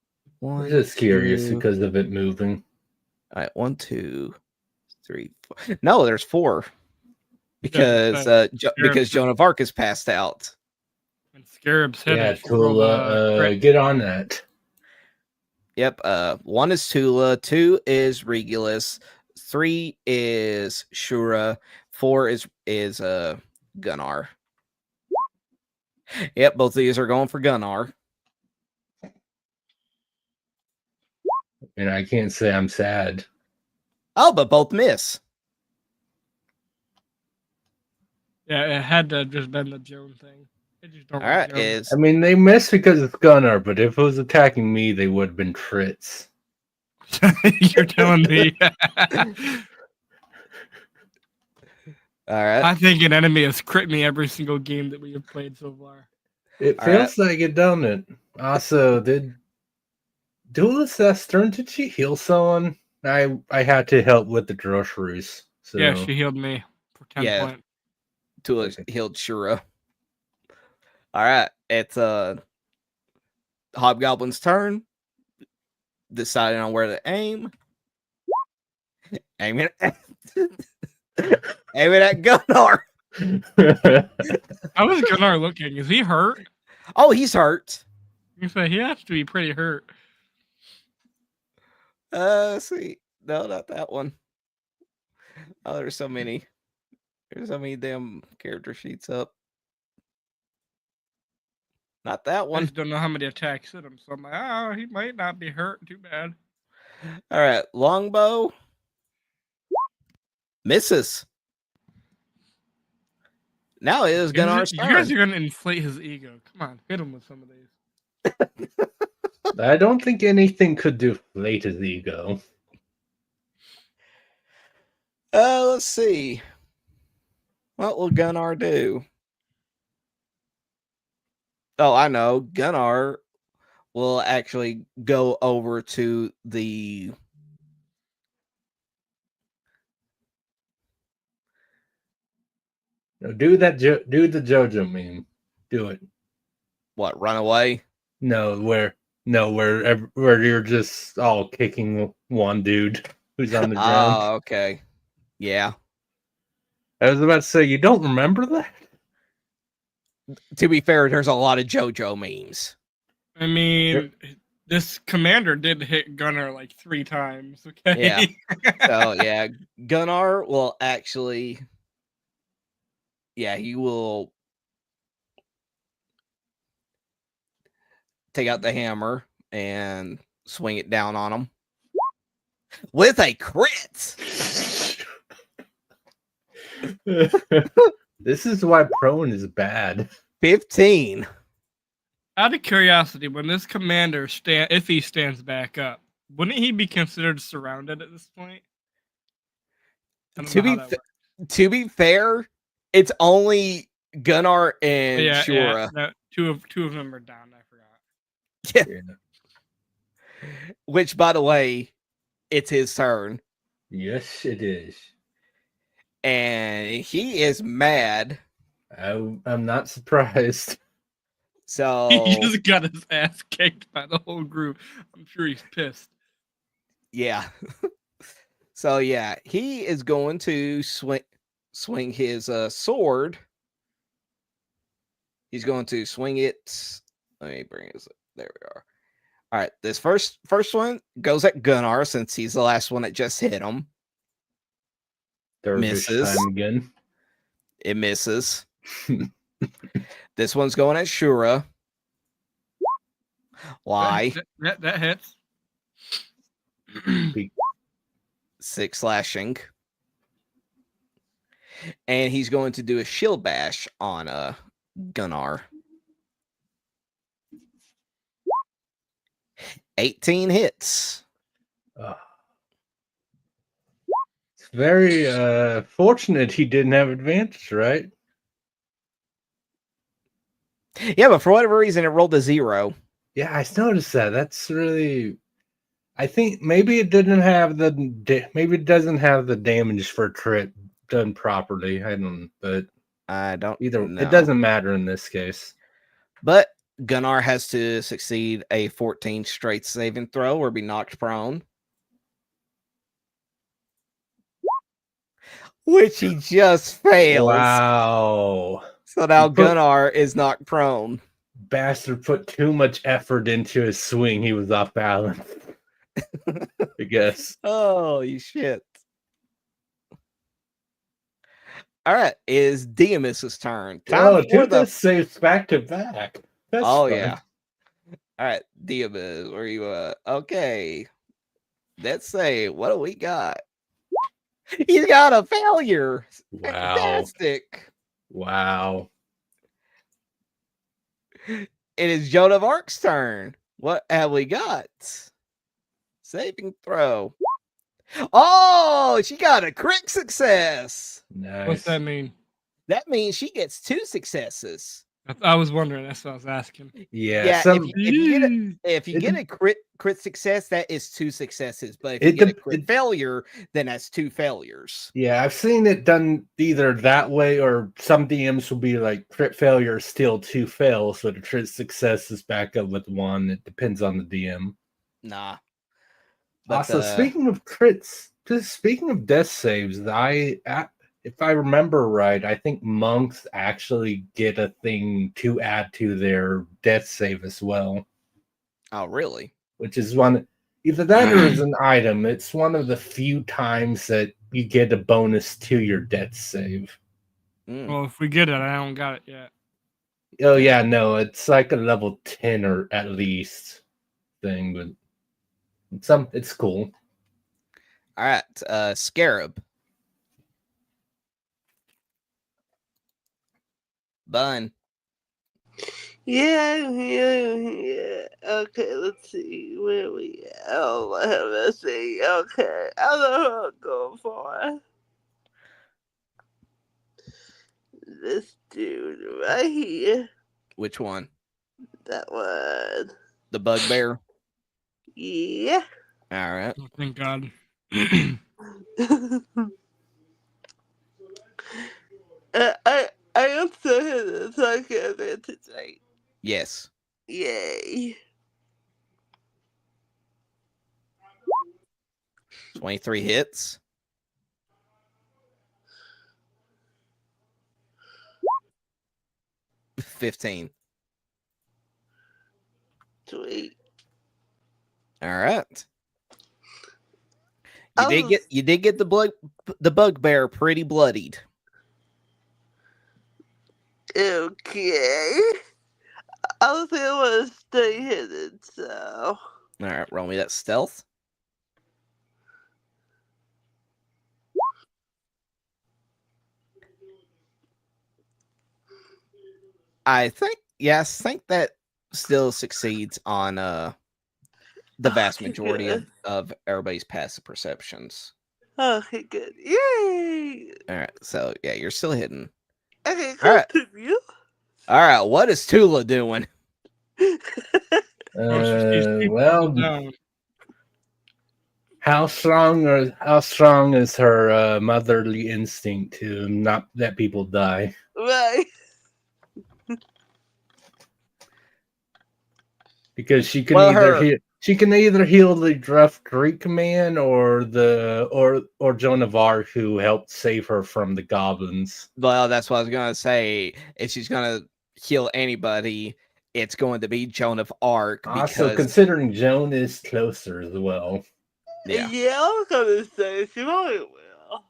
I'm 1. just curious 2, because of it moving. all right, 1, 2, 3, 4. No, there's 4 because because Joan of Arc is passed out. And Scarab's hit Yeah, it. She rolled a Tula, crit. get on that. Yep. 1 is Tula, 2 is Regulus, 3 is Shura, 4 is Gunnar. Yep, both of these are going for Gunnar. And I can't say I'm sad. Oh, but both miss. Yeah, it had to have just been the Joan thing. They just don't All like right, Joan. is I mean, they missed because it's Gunnar, but if it was attacking me, they would have been crits. You're telling me. all right. I think an enemy has crit me every single game that we have played so far. It All feels like it, don't it? Also, did Duelist turn? Did she heal someone? I had to help with the groceries. So Yeah, she healed me for 10 Yeah. points. Tula healed Shura. All right, it's Hobgoblin's turn. Deciding on where to aim. Aiming at Gunnar. How is Gunnar looking? Is he hurt? Oh, he's hurt. You say he has to be pretty hurt. Let's see. No, not that one. Oh, there's so many. There's so many damn character sheets up. Not that I one. just don't know how many attacks hit him. So I'm like, oh, he might not be hurt too bad. All right, longbow. Misses. Now it is Gunnar's You turn. guys are going to inflate his ego. Come on, hit him with some of these. I don't think anything could deflate his ego. Let's see. What will Gunnar do? Oh, I know. Gunnar will actually go over to the No, do the JoJo meme. Do it. what? Run away? No, where you're just all kicking one dude who's on the ground. Oh, okay. Yeah. I was about to say, you don't remember that? To be fair, there's a lot of JoJo memes. I mean, this commander did hit Gunnar like 3 times. Okay. Yeah. So yeah, Gunnar will actually. Yeah, he will take out the hammer and swing it down on him with a crit. This is why prone is bad. 15. Out of curiosity, when this commander if he stands back up, wouldn't he be considered surrounded at this point? I don't know how that works. To be fair, it's only Gunnar and Shura. No, two of them are down. I forgot. Yeah. Which, by the way, it's his turn. Yes, it is. And he is mad. I'm not surprised. So he just got his ass kicked by the whole group. I'm sure he's pissed. Yeah. So yeah, he is going to swing his sword. He's going to swing it. Let me bring it. There we are. All right, this first one goes at Gunnar since he's the last one that just hit him. Misses. Time again. It misses. This one's going at Shura. Why? That hits. 6 slashing. And he's going to do a shield bash on Gunnar. 18 hits. It's very fortunate he didn't have advantage, right? Yeah, but for whatever reason, it rolled a 0. Yeah, I noticed that. That's really. I think maybe it didn't have maybe it doesn't have the damage for crit done properly. I don't either. know. It doesn't matter in this case. But Gunnar has to succeed a 14 straight saving throw or be knocked prone. Which he just fails. Wow. So now Gunnar is knocked prone. Bastard put too much effort into his swing. He was off balance. I guess. Holy shit. All right, is Diamis's turn. Time for the saves back to back. That's fun. Yeah. All right, Diamis, where you okay. Let's say, what do we got? He's got a failure. Wow. Fantastic. Wow. It is Joan of Arc's turn. What have we got? Saving throw. Oh, she got a crit success. Nice. What's that mean? That means she gets 2 successes. I was wondering. That's what I was asking. Yeah. If you get a crit success, that is 2 successes. But if you get a crit failure, then that's 2 failures. Yeah, I've seen it done either that way or some DMs will be like crit failure still 2 fails, so the crit success is back up with 1. It depends on the DM. Nah. But, also, speaking of crits, speaking of death saves, if I remember right, I think monks actually get a thing to add to their death save as well. Oh, really? Which is one, either that or as an item. It's one of the few times that you get a bonus to your death save. Well, if we get it, I don't got it yet. Oh, yeah, no, it's like a level 10 or at least thing, but it's cool. All right, Scarab. Bun. Yeah. Okay, let's see where we at. Oh, let's see. Okay, I don't know what I'm going for. This dude right here. Which one? That one. The bugbear? Yeah. All right. Oh, thank God. I am still hidden, so I get advantage, right? Yes. Yay. 23 hits. $15. Sweet. All right. You did get the bugbear pretty bloodied. Okay. I was able to stay hidden, so. All right, roll me that stealth. I think that still succeeds on the vast Okay, majority good. of everybody's passive perceptions. Okay, good. Yay! All right, so yeah, you're still hidden. Okay, All right, continue. all right. What is Tula doing? Oh, she sees people Well, down. how strong is her motherly instinct to not let people die? Right. Because she can Well, she can either heal the rough Greek man or Joan of Arc, who helped save her from the goblins. Well, that's what I was gonna say. If she's gonna heal anybody, it's going to be Joan of Arc Also, because considering Joan is closer as well. yeah. Yeah, I was gonna say she probably will.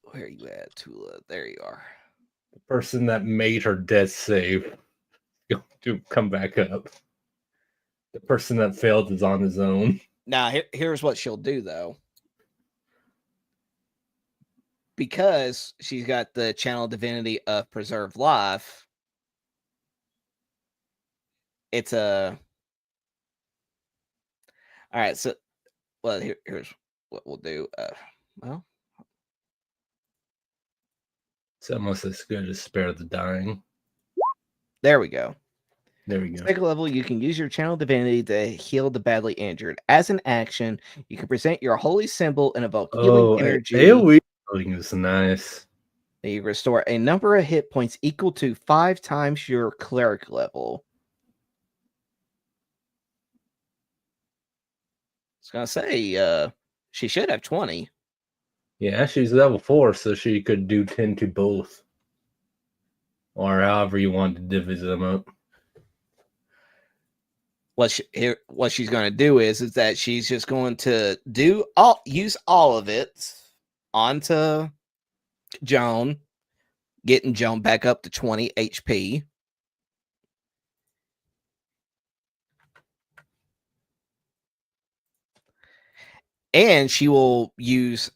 Where are you at, Tula? There you are. The person that made her death save to come back up. The person that failed is on his own. Now, here's what she'll do though. Because she's got the channel divinity of preserve life, it's a all right. So, well, here's what we'll do. Well, It's almost as good as spare the dying. there we go. There we go. Second level, you can use your channel divinity to heal the badly injured. As an action, you can present your holy symbol and evoke healing energy. AoE healing is nice. You restore a number of hit points equal to 5 times your cleric level. I was gonna say, she should have 20. Yeah, she's level 4, so she could do 10 to both. Or however you want to divvy them up. What she's going to do is that she's just going to use all of it onto Joan, getting Joan back up to 20 HP. And she will use,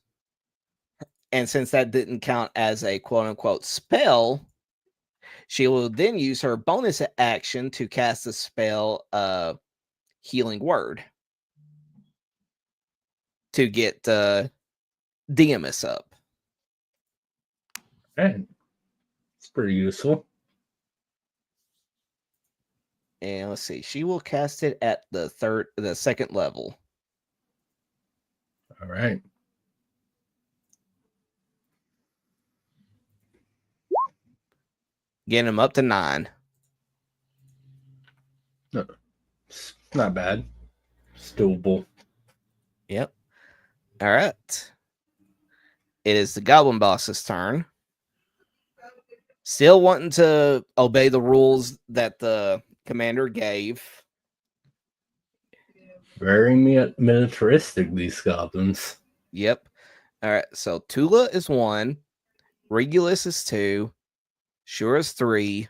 and since that didn't count as a quote unquote spell, she will then use her bonus action to cast the spell Healing Word to get Diamus up. And it's pretty useful. And let's see, she will cast it at the second level. All right. Getting him up to 9. No, it's not bad. It's doable. Yep. All right. It is the Goblin Boss's turn. Still wanting to obey the rules that the commander gave. Very militaristic, these goblins. Yep. All right. So Tula is 1. Regulus is 2. Shura is 3.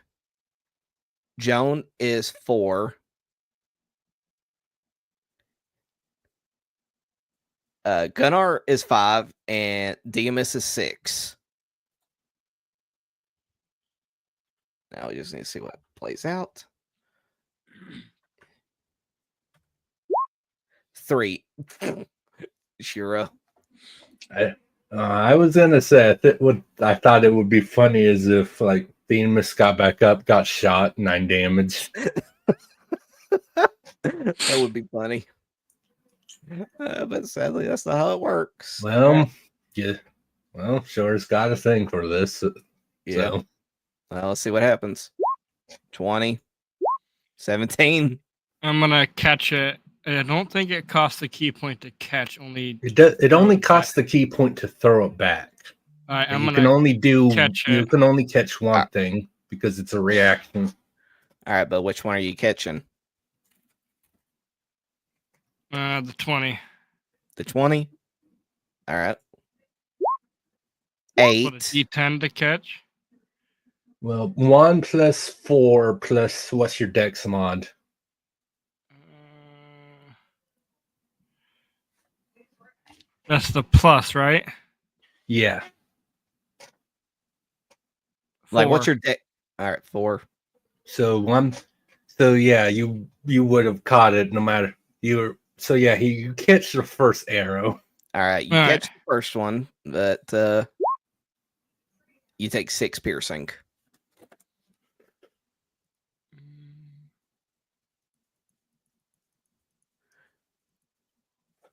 Joan is 4. Gunnar is 5. And Diamus is 6. Now we just need to see what plays out. 3. Shura. I was gonna say I thought it would be funny as if like Themis got back up, got shot, 9 damage. That would be funny. But sadly, that's not how it works. Well, yeah. Well, Shore's got a thing for this. Yeah. So. Well, let's see what happens. 20. 17. I'm gonna catch it. I don't think it costs a key point to catch. Only It only costs the key point to throw it back. all right, You can only catch one thing because it's a reaction. All right, but which one are you catching? The 20. The 20? All right. 8. What, a D10 to catch? Well, 1 plus 4 plus what's your dex mod? That's the plus, right? Yeah. Like, 4. what's your dex? All right, 4. So yeah, you would have caught it no matter you were. So yeah, you catch the first arrow. All right, you All catch right. the first one, but you take 6 piercing.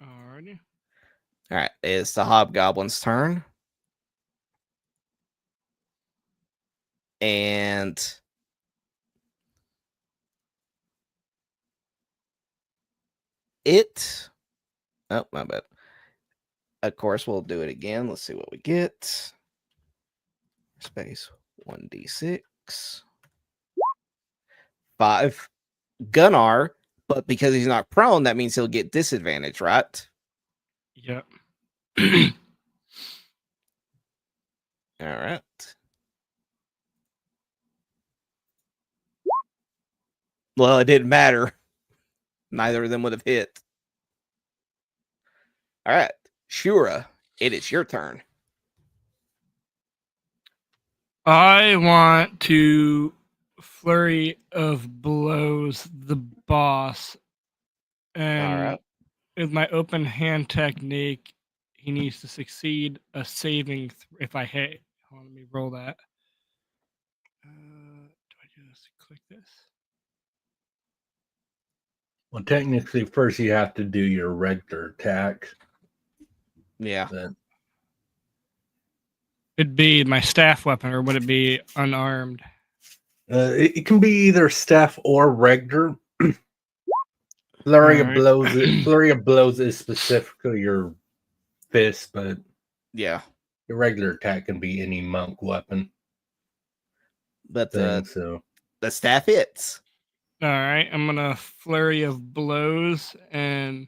Alrighty. All right, it's the hobgoblin's turn. And it... Oh, my bad. Of course, we'll do it again. Let's see what we get. Space 1d6. 5. Gunnar, but because he's not prone, that means he'll get disadvantage, right? Yep. All right. Well, it didn't matter. Neither of them would have hit. All right. Shura, it is your turn. I want to flurry of blows the boss, and All right. with my open hand technique, he needs to succeed a saving if I hit. Hold on, let me roll that. Do I just click this? Well, technically, first you have to do your regular attack. Yeah. Then It'd be my staff weapon, or would it be unarmed? it can be either staff or regular. Flurry of Alright. blows is specifically your fist, but Yeah. your regular attack can be any monk weapon But thing. So the staff hits. All right, I'm gonna flurry of blows, and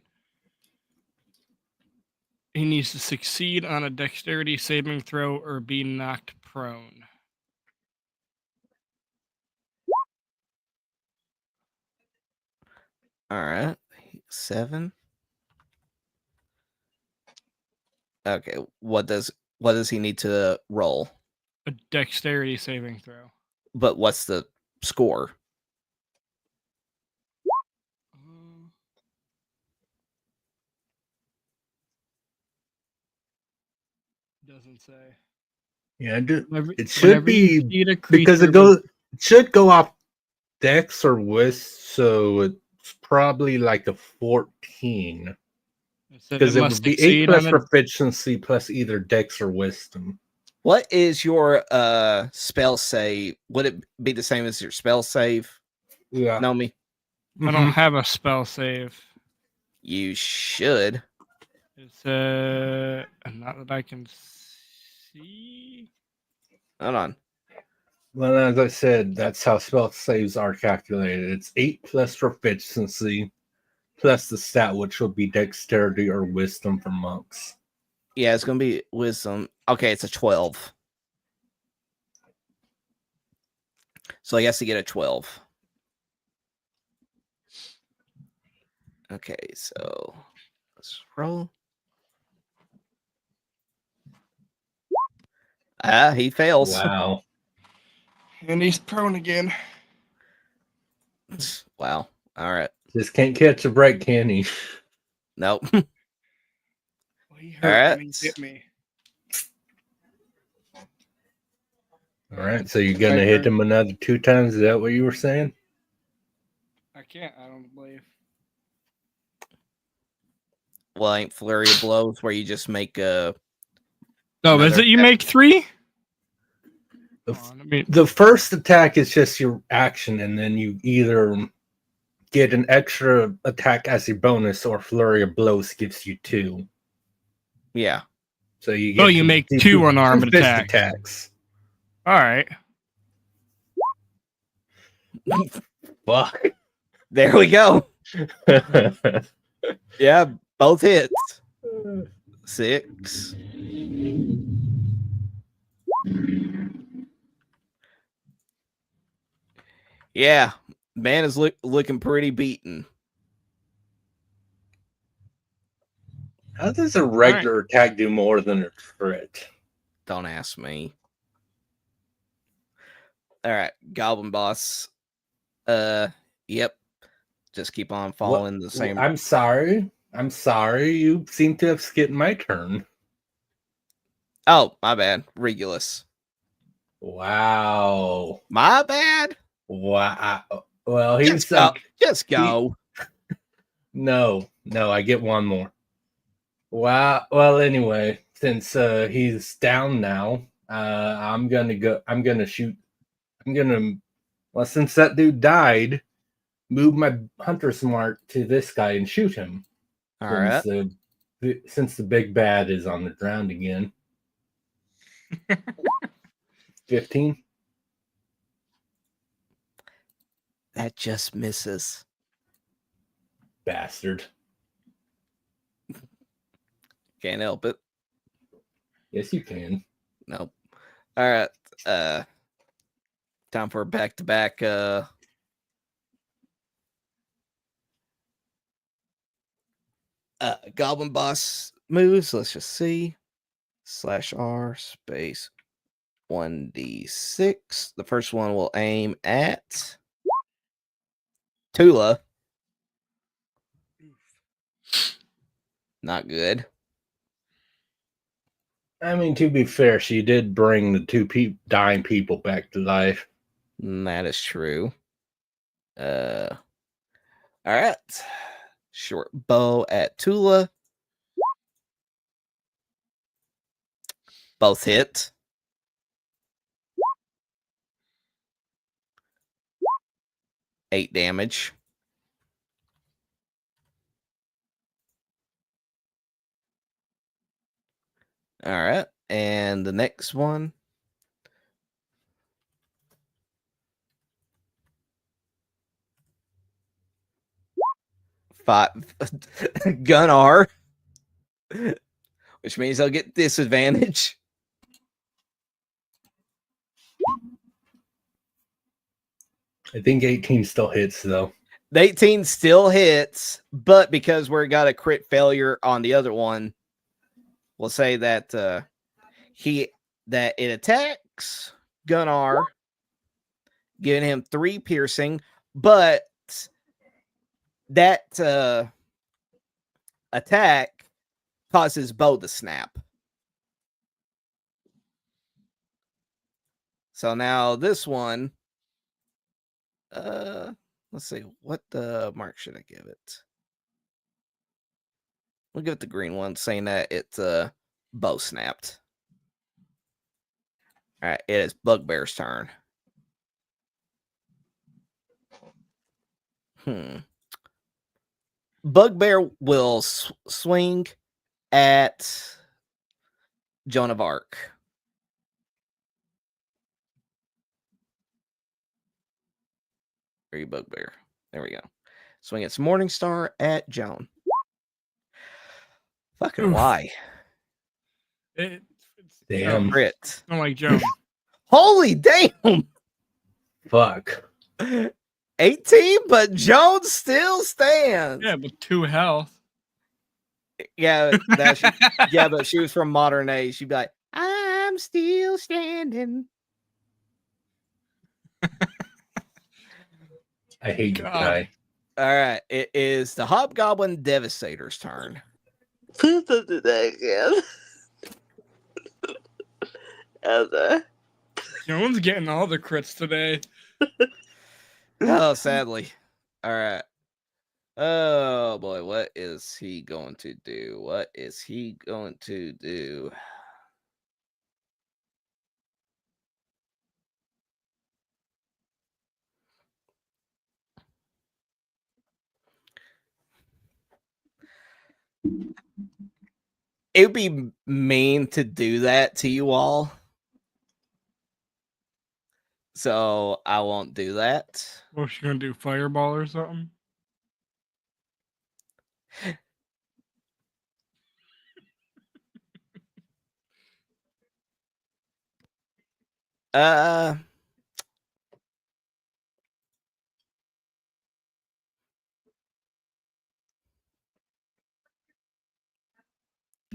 he needs to succeed on a dexterity saving throw or be knocked prone. All right. 7. Okay. What does he need to roll? A dexterity saving throw. But what's the score? Doesn't say. yeah, it should Whenever you be feed a because creature it should go off dex or whist, so it's probably like a 14 because it it must would be 8 succeed plus on a proficiency plus either dex or wisdom. What is your spell save? Would it be the same as your spell save? Yeah, Nomi? I don't have a spell save. You should. It's not that I can see. Hold on. Well, as I said, that's how spell saves are calculated. It's 8 plus proficiency plus the stat, which would be dexterity or wisdom for monks. Yeah, it's gonna be wisdom. Okay, it's a 12. So he has to get a 12. Okay, so let's roll. He fails. Wow. And he's prone again. Wow. All right. Just can't catch a break, can he? Nope. Well, he hurt Alright. when he hit me. All right, so you're going to hit him another 2 times? Is that what you were saying? I can't, I don't believe. Well, ain't flurry of blows where you just make a. No, is it you make 3? The first attack is just your action, and then you either get an extra attack as your bonus, or flurry of blows gives you 2. Yeah. So you get you make 2 unarmed attacks. All right. Fuck. There we go. Yeah, both hits. 6. Yeah, man is looking pretty beaten. How does a regular attack do more than a crit? Don't ask me. All right, Goblin Boss. Yep. Just keep on following the same. I'm sorry. You seem to have skipped my turn. Oh, my bad. Regulus. Wow. My bad. Wow. Well, he's just go. No, I get one more. Wow. Well, anyway, since he's down now, I'm gonna shoot. Well, since that dude died, move my hunter's mark to this guy and shoot him. All right. Since the big bad is on the ground again. 15. That just misses. Bastard. Can't help it. Yes, you can. Nope. All right. Time for a back-to-back. Goblin Boss moves. Let's just see. /R space 1d6. The first one will aim at Tula. Not good. I mean, to be fair, she did bring the two dying people back to life. That is true. All right. Short bow at Tula. Both hit. Eight damage. All right. And the next one. Gunnar. Which means I'll get disadvantage. I think 18 still hits, though. The 18 still hits, but because we got a crit failure on the other one, we'll say that it attacks Gunnar, giving him 3 piercing, but that attack causes bow to snap. So now this one, let's see, what mark should I give it? We'll give it the green one, saying that it's bow snapped. All right, it is Bugbear's turn. Bugbear will swing at Joan of Arc. Where are you, Bugbear? There we go. Swing its Morningstar at Joan. Fucking why? Damn. Crit. I don't like Joan. Holy damn! Fuck. 18, but Joan still stands. Yeah, with 2 health. Yeah, but she was from modern age. She'd be like, I'm still standing. I hate you, guy. All right, it is the Hobgoblin Devastator's turn. Please don't do that again. Ever. Joan's getting all the crits today. Oh, sadly. All right. Oh boy, what is he going to do? It would be mean to do that to you all. So I won't do that. What's she gonna do? Fireball or something?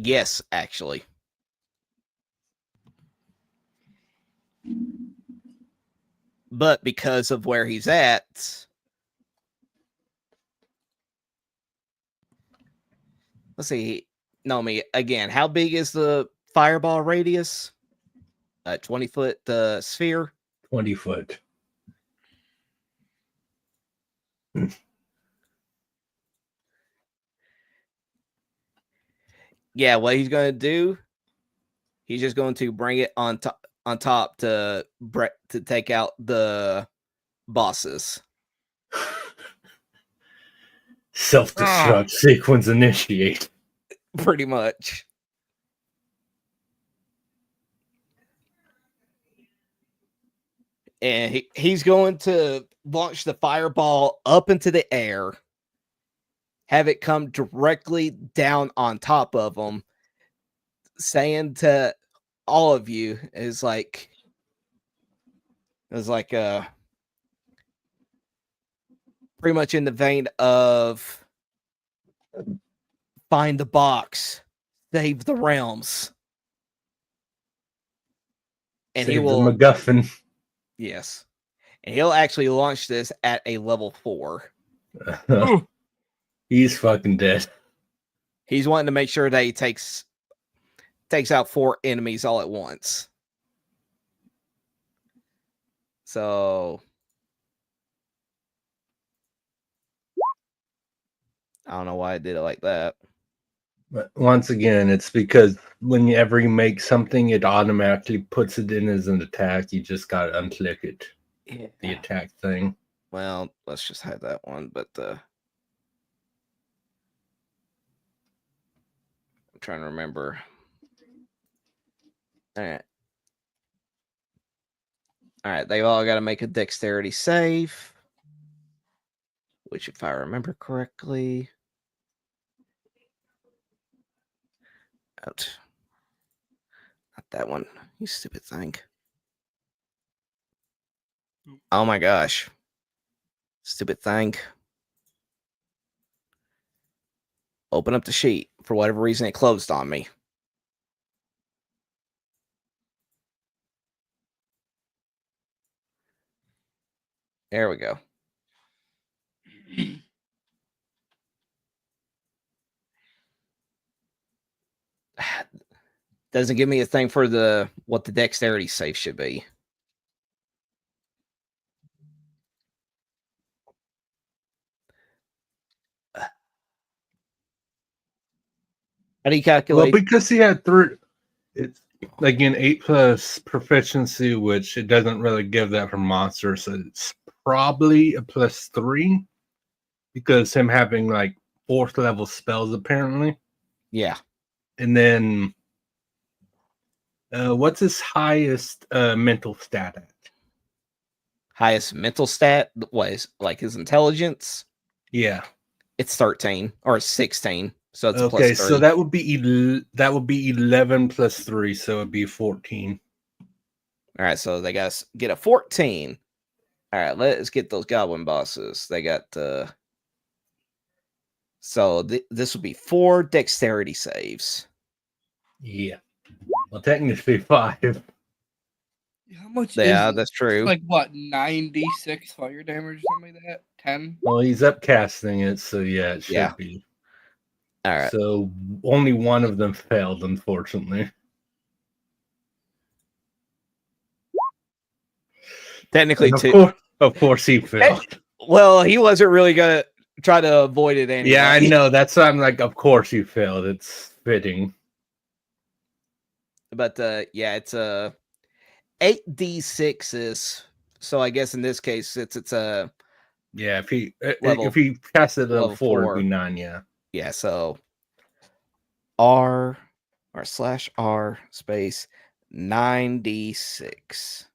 Yes, actually. – But because of where he's at, let's see. Nomi, again, how big is the fireball radius? 20-foot sphere? 20 foot. Yeah, what he's going to do, he's just going to bring it on top to take out the bosses. Self-destruct sequence initiate. Pretty much. And he's going to launch the fireball up into the air, have it come directly down on top of them, saying to all of you is like pretty much in the vein of find the box, save the realms. And Save he will the MacGuffin. Yes. And he'll actually launch this at a level 4. He's fucking dead. He's wanting to make sure that he takes out 4 enemies all at once. So I don't know why I did it like that. But once again, it's because whenever you make something, it automatically puts it in as an attack. You just gotta unclick it. Yeah. The attack thing. Well, let's just have that one, but I'm trying to remember. All right, they've all got to make a dexterity save, which, if I remember correctly, not that one. You stupid thing. Oh my gosh. Stupid thing. Open up the sheet. For whatever reason, it closed on me. There we go. Doesn't give me a thing for what the dexterity save should be. How do you calculate? Well, because he had 3, it's like an 8 plus proficiency, which it doesn't really give that for monsters. So it's probably a +3 because him having like 4th level spells apparently. Yeah. And then what's his highest mental stat at? Highest mental stat was like his intelligence. Yeah. It's 13 or 16. So it's okay. a +3. So that would be 11 plus 3, so it'd be 14. All right, so they got to get a 14. All right, let's get those goblin bosses. They got so this would be 4 dexterity saves. Yeah. Well, technically 5. How much Yeah, is that's it? true. It's like what, 96 fire damage or something like that? 10? Well, he's upcasting it, so yeah, it should be. All right. So only one of them failed, unfortunately. Technically, of course, he failed. Well, he wasn't really gonna try to avoid it anyway. Yeah, I know. That's why I'm like, of course you failed. It's fitting. But yeah, it's 8d6s. So I guess in this case, it's a yeah. If he level, if he passed it level at 4, 4, it'd be 9. Yeah. Yeah. So R or /R space 9d6,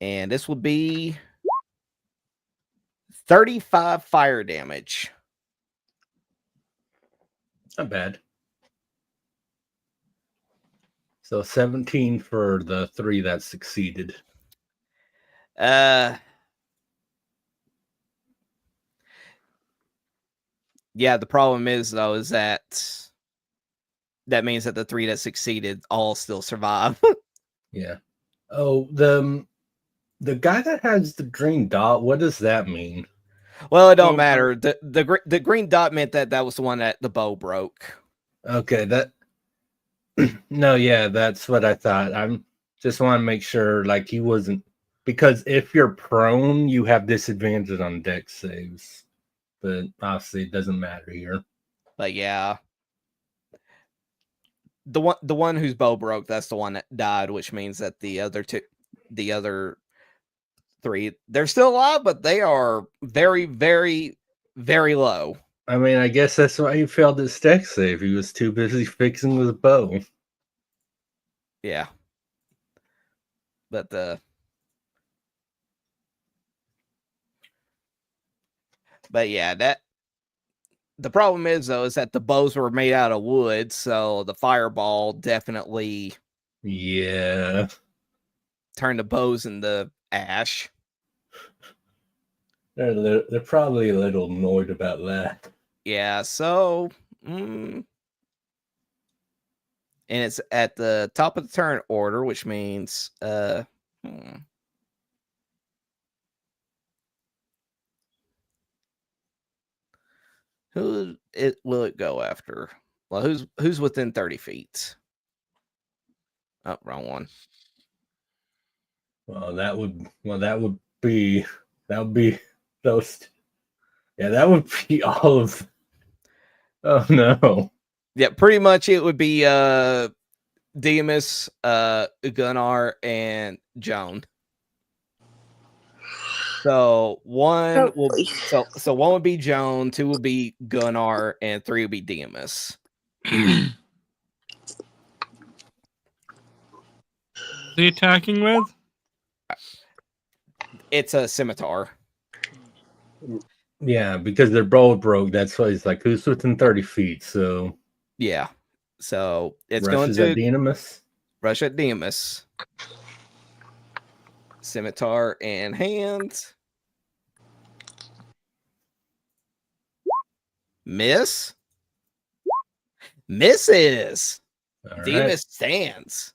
and this will be 35 fire damage. Not bad. So 17 for the 3 that succeeded. Yeah, the problem is though is that means that the 3 that succeeded all still survive. Yeah. Oh, the guy that has the green dot. What does that mean? Well, it don't Bow matter. The green dot meant that was the one that the bow broke. Okay, that. No, yeah, that's what I thought. I'm just want to make sure, like, he wasn't, because if you're prone, you have disadvantage on dex saves, but obviously it doesn't matter here. But yeah, the one whose bow broke, that's the one that died, which means that the other three, they're still alive, but they are very, very, very low. I mean, I guess that's why he failed his dex save. He was too busy fixing his bow. Yeah. But yeah, the problem is though is that the bows were made out of wood, so the fireball definitely Yeah. turned the bows into ash. They're probably a little annoyed about that. Yeah, so and it's at the top of the turn order, which means who will it go after? Well, who's within 30 feet? Oh, wrong one. That would be those. Yeah, that would be all of. Oh no. Yeah, pretty much it would be Demas, Gunnar, and Joan. So one will so one would be Joan, two would be Gunnar, and three would be Demas. Who's he attacking with? It's a scimitar. Yeah, because they're both broke. That's why he's like, who's within 30 feet? So Yeah. So it's rushes going at to Dynamis. rush at Demas. Scimitar in hand. Miss. Misses. All right. Demas stands.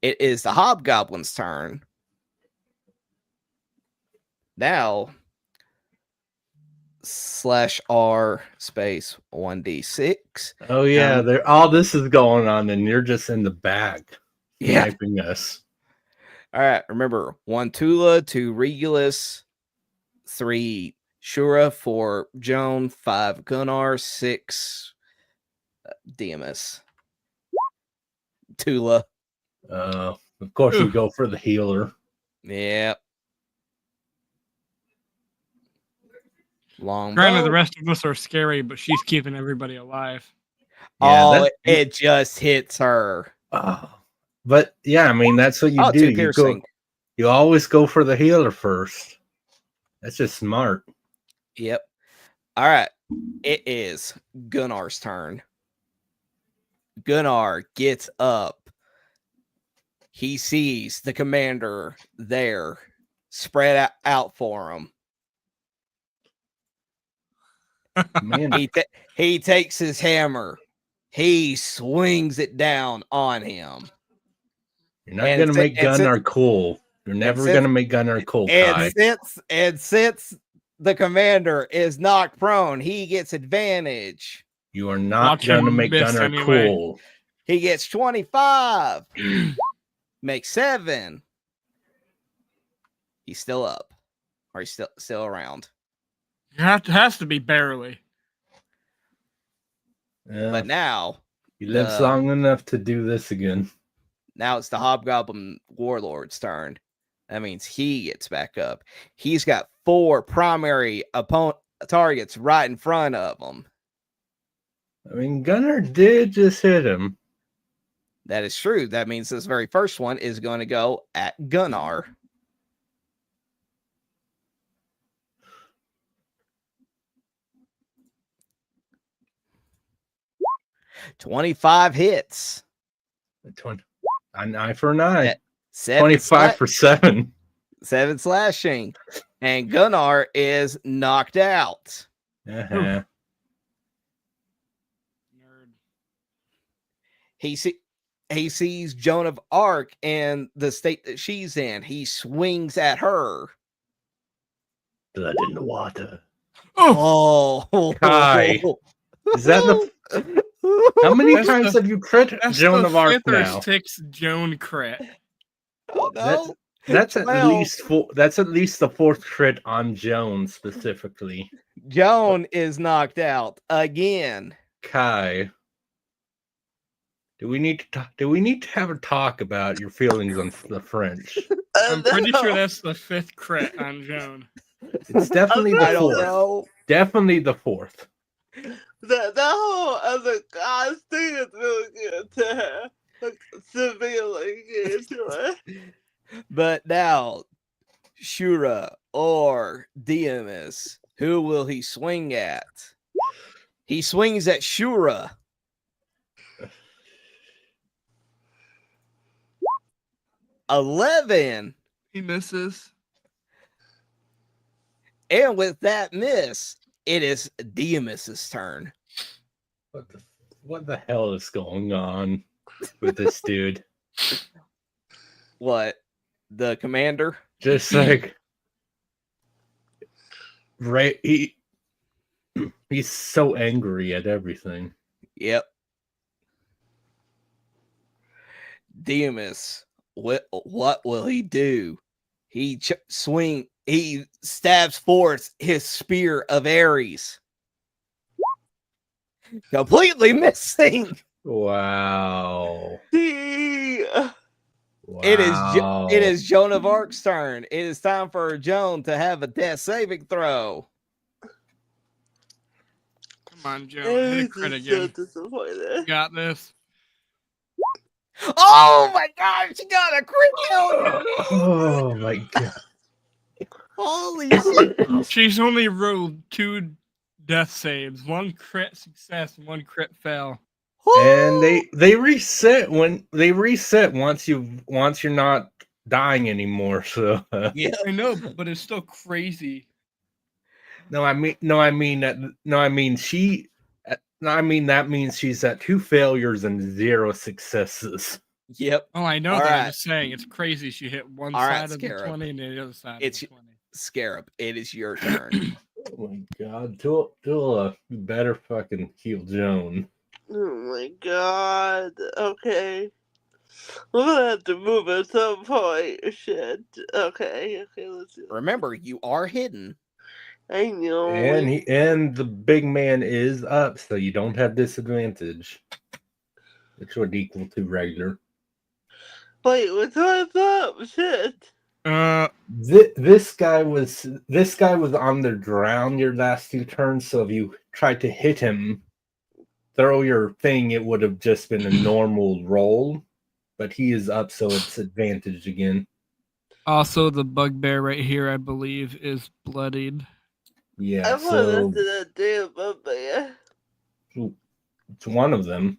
It is the Hobgoblin's turn. Now, /R space 1d6. Oh yeah, all this is going on, and you're just in the back sniping us. All right. Remember, 1 Tula, 2 Regulus, 3 Shura, 4 Joan, 5 Gunnar, 6 Demas. Tula. Of course, you go for the healer. Yep. Long Granted, bow. the rest of us are scary, but she's keeping everybody alive. Yeah, it just hits her. But yeah, I mean that's what you do. You always go for the healer first. That's just smart. Yep. All right. It is Gunnar's turn. Gunnar gets up. He sees the commander there, spread out for him. Man. He takes his hammer. He swings it down on him. You're not going to make Gunnar cool. You're never going to make Gunnar cool, Kai. Since the commander is knocked prone, he gets advantage. You are not going to make Gunnar cool. He gets 25. Makes 7. He's still up. Or he's still around. Has to be barely. Yeah. But now he lives long enough to do this again. Now it's the Hobgoblin Warlord's turn. That means he gets back up. He's got 4 primary targets right in front of him. I mean, Gunnar did just hit him. That is true. That means this very first one is going to go at Gunnar. $25 hits. An eye for an eye. 25 for 7. 7 slashing. And Gunnar is knocked out. Uh-huh. He he sees Joan of Arc and the state that she's in. He swings at her. Blood in the water. Oh, Kai. Is that the? How many That's times the- have you crit That's Joan the of Arc fifth or now? sixth Joan crit. Oh, no. That's at 12. least four. That's at least the fourth crit on Joan specifically. Joan is knocked out again. Kai, do we need to have a talk about your feelings on the French? I'm pretty sure that's the fifth crit on Joan. It's definitely I the don't fourth. know. Definitely the fourth. That whole other guy's thing is really good to her. Like, severely good to her. But now, Shura or Diamus, who will he swing at? He swings at Shura. $11. He misses. And with that miss, it is Diamus's turn. What the hell is going on with this dude? What? The commander? Just like right, he's so angry at everything. Yep. Diamus, what will he do? He he stabs forth his spear of Ares. Completely missing. Wow. It is Joan of Arc's turn. It is time for Joan to have a death saving throw. Come on, Joan. Hit a crit again. So disappointed. Got this. Oh my God, she got a crit failure. Oh my god. Holy shit. She's only rolled 2 death saves. 1 crit success, 1 crit fail. And they reset once you're not dying anymore. So Yeah. I know, but it's still crazy. that means she's at 2 failures and 0 successes. Yep. Oh, I know All that. right. I'm just saying it's crazy. She hit one All right, side of Scarab. the 20 and the other side It's- of the 20. Scarab, it is your turn. Oh my god, Tula, you better fucking heal Joan. Oh my god. Okay. We're gonna have to move at some point. Shit. Okay, let's do it. Remember, you are hidden. I know. And the big man is up, so you don't have disadvantage. Which would equal to regular. Wait, what's up? Shit. This guy was on the ground your last 2 turns, so if you tried to hit him, throw your thing, it would have just been a normal roll. But he is up, so it's advantage again. Also, the bugbear right here, I believe, is bloodied. Yeah, I want so to that damn bugbear. it's one of them.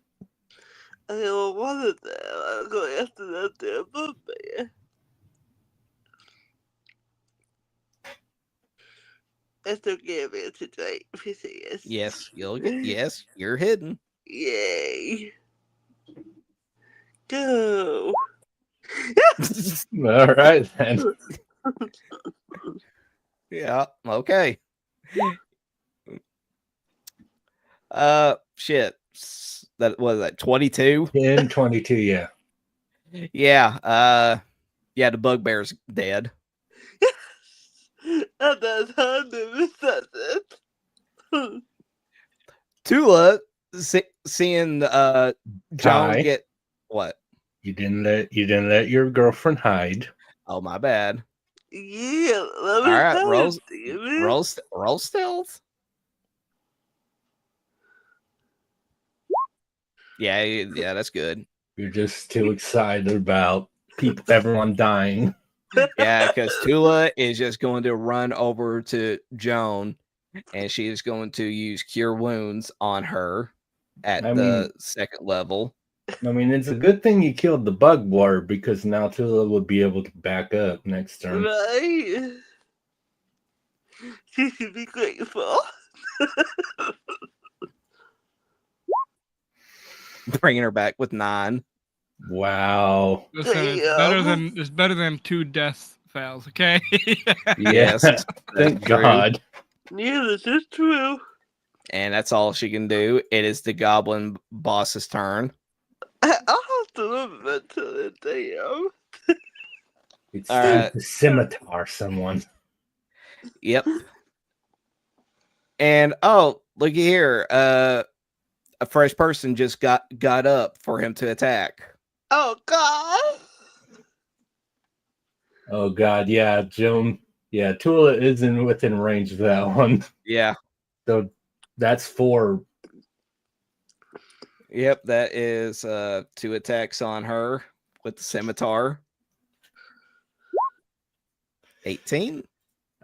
I don't want that. I'm going after that damn bugbear. That's okay, man. Tonight, if you say yes. Yes, yes, you're hidden. Yay. Go. All right then. Yeah, okay. Shit. That was that 22? 10, 22, yeah. Yeah, yeah, the bugbear's dead. And that's how to miss it. Tula seeing Joan Kai. get what? You didn't let your girlfriend hide. Oh, my bad. Yeah, let All me right, tell roll you, roll stealth. Yeah, that's good. You're just too excited about everyone dying. Yeah, because Tula is just going to run over to Joan, and she is going to use Cure Wounds on her at the 2nd level. I mean, it's a good thing you killed the bug ward, because now Tula would be able to back up next turn. right? She should be grateful. Bringing her back with 9. Wow. Listen, it's better than 2 death fails. Okay. Yes, Yeah. Thank true. God. Yeah, this is true. And that's all she can do. It is the goblin boss's turn. I'll have to remember to the damn. It's All time right. to scimitar someone. Yep. And oh, looky here. A fresh person just got up for him to attack. Oh God! Oh God, yeah, Joan. Yeah, Tula isn't within range of that one. Yeah. So that's 4. Yep, that is 2 attacks on her with the scimitar. 18.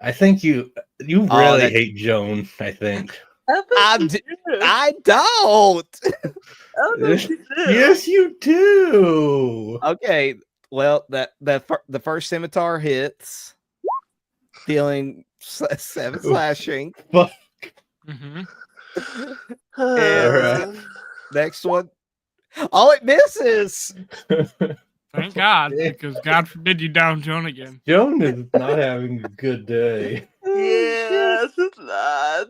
I think you Oh, really that- hate Joan, I think. I don't. Yes, you do. Okay. Well, the first scimitar hits, dealing 7 slashing. Fuck. Mhm. And next one. Oh, it misses. Thank God, because God forbid you down Joan again. Joan is not having a good day. Yes, it's not.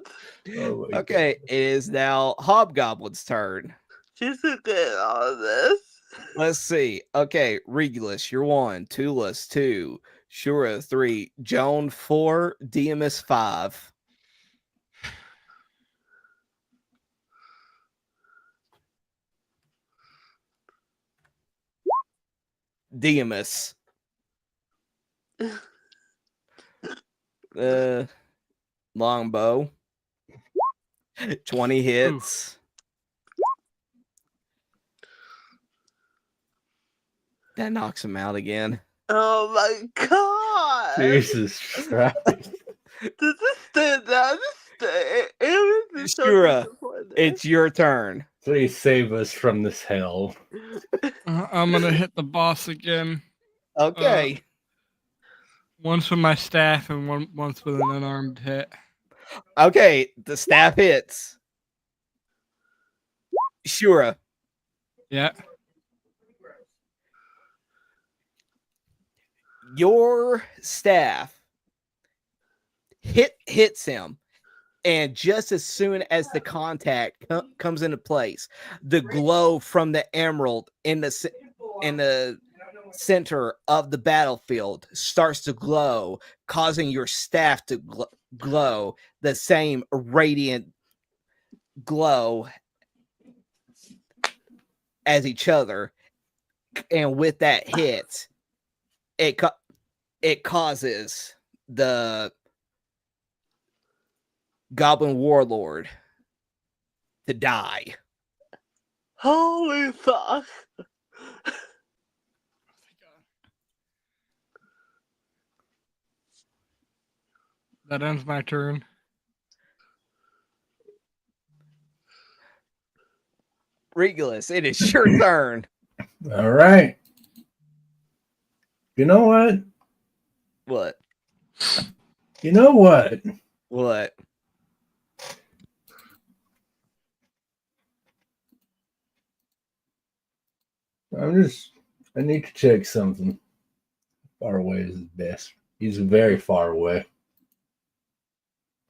Oh my Okay, it is now Hobgoblin's turn. She's a good on this. Let's see. Okay, Regulus, you're 1. Tulas 2. Shura 3. Joan 4. Diamus 5. Diamus. Longbow. 20 hits. That knocks him out again. Oh my God! Jesus Christ. Does this stand down? Shura, it's your turn. Please save us from this hell. I'm gonna hit the boss again. Okay. Once with my staff and once with an unarmed hit. Okay, the staff hits. Shura. Yeah. Your staff hits him, and just as soon as the contact comes into place, the glow from the emerald in the center of the battlefield starts to glow, causing your staff to glow the same radiant glow as each other. And with that hit, it causes the Goblin Warlord to die. Holy fuck! That ends my turn. Regulus, it is your turn. All right. You know what? What? You know what? What? I need to check something. Far away is best. He's very far away.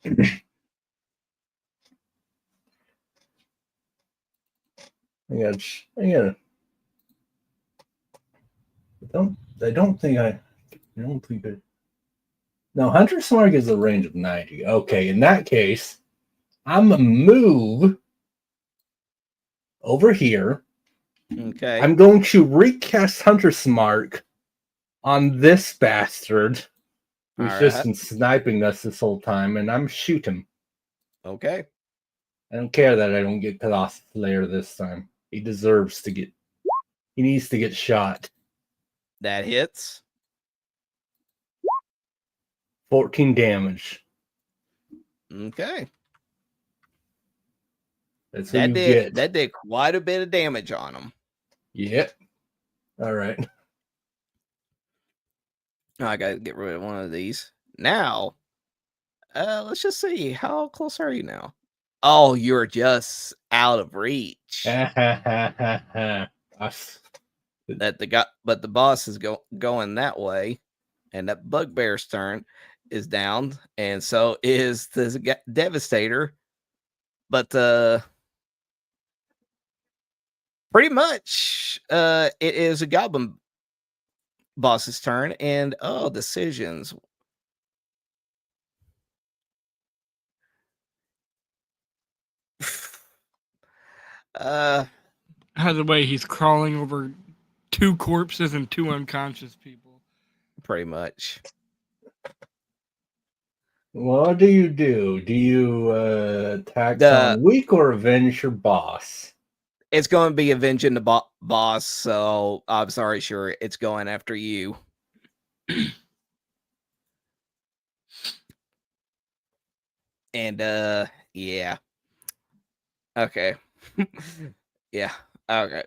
I don't think I no, Hunter's Mark is a range of 90. Okay, in that case, I'm gonna move over here. Okay. I'm going to recast Hunter's Mark on this bastard who's just been sniping us this whole time, and I'm shoot him. Okay. I don't care that I don't get Colossus Slayer this time. He deserves to get. He needs to get shot. That hits. 14 damage. Okay. That's what you get. That did quite a bit of damage on him. Yep. All right. Oh, I gotta get rid of one of these. Now, let's just see. How close are you now? Oh, you're just out of reach. that but the boss is going that way, and that bugbear's turn is down, and so is the Devastator. But pretty much, it is a goblin boss's turn, and decisions. By the way, he's crawling over 2 corpses and 2 unconscious people. Pretty much. What do you do? Do you attack someone weak or avenge your boss? It's going to be avenging the boss, so I'm sorry, sure, it's going after you. And yeah. Okay. Yeah. Okay.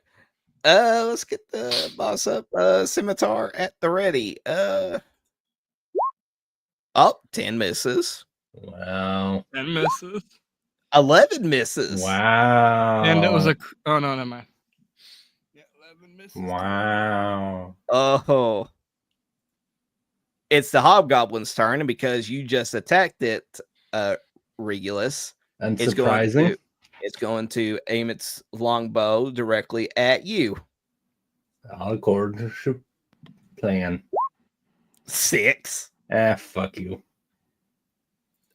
Let's get the boss up. Scimitar at the ready. 10 misses. Wow. 10 misses. 11 misses. Wow. And it was a... Oh, no, never mind. Yeah, 11 misses. Wow. Oh. It's the Hobgoblin's turn, and because you just attacked it, Regulus, Unsurprising. It's going to aim its longbow directly at you. I'll accord plan. 6. Fuck you.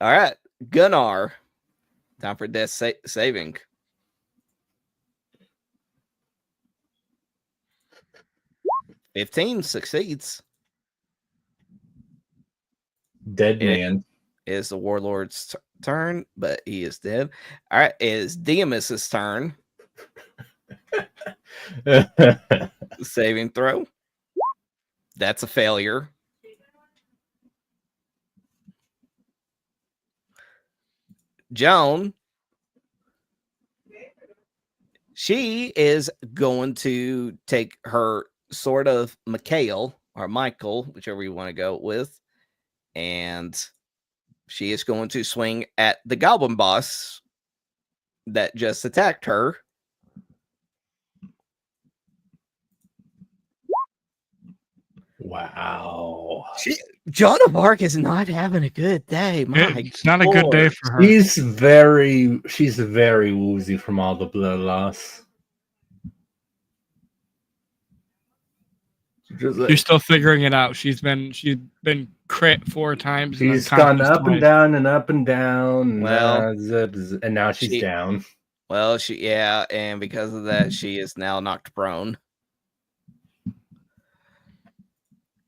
All right, Gunnar. Time for death saving. $15 succeeds. Dead man. Is the warlord's turn, but he is dead. All right, is Diamus's turn. Saving throw. That's a failure. Joan. She is going to take her Sword of Michael, or Michael, whichever you want to go with, and she is going to swing at the goblin boss that just attacked her. Wow. Joan of Arc is not having a good day. It's not a good day for her. She's very woozy from all the blood loss. She's still figuring it out. She's been crit 4 times. She's gone up and down and up and down. Well, and now she's down. Well, and because of that, she is now knocked prone.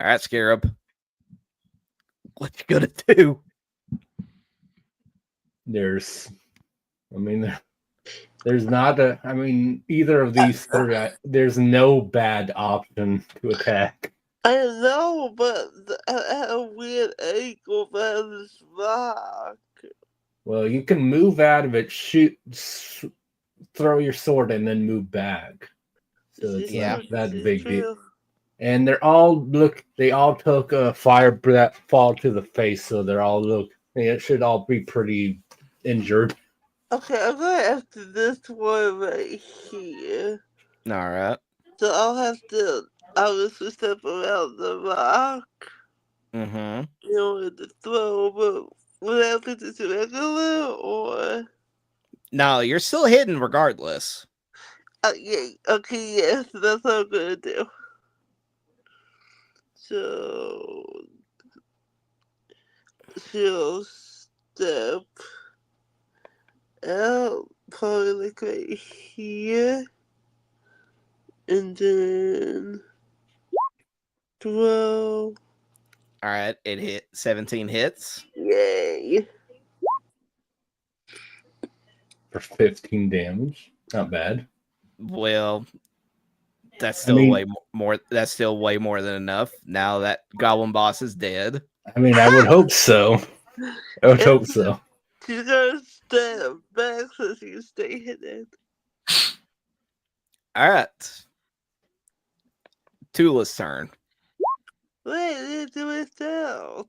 All right, Scarab. What you gonna do? There's not either of these three. There's no bad option to attack. I know, but I had a weird angle by this rock. Well, you can move out of it, throw your sword, and then move back. So it's not that big deal. And they all took a fire that fall to the face, so it should all be pretty injured. Okay, I'm going after this one right here. All right. So I'll have to obviously step around the rock. Mm-hmm. In order to throw, but will I have to do it regular or? No, you're still hidden regardless. Yeah, okay, yes, that's what I'm gonna do. So she'll step out, probably like right here, and then throw. All right, it hit 17 hits. Yay! For 15 damage, not bad. Well, that's still way more. That's still way more than enough. Now that goblin boss is dead. I would hope so. I would hope so. She's gonna step back so she can stay hidden. All right. Tula's turn. Wait, they do it out.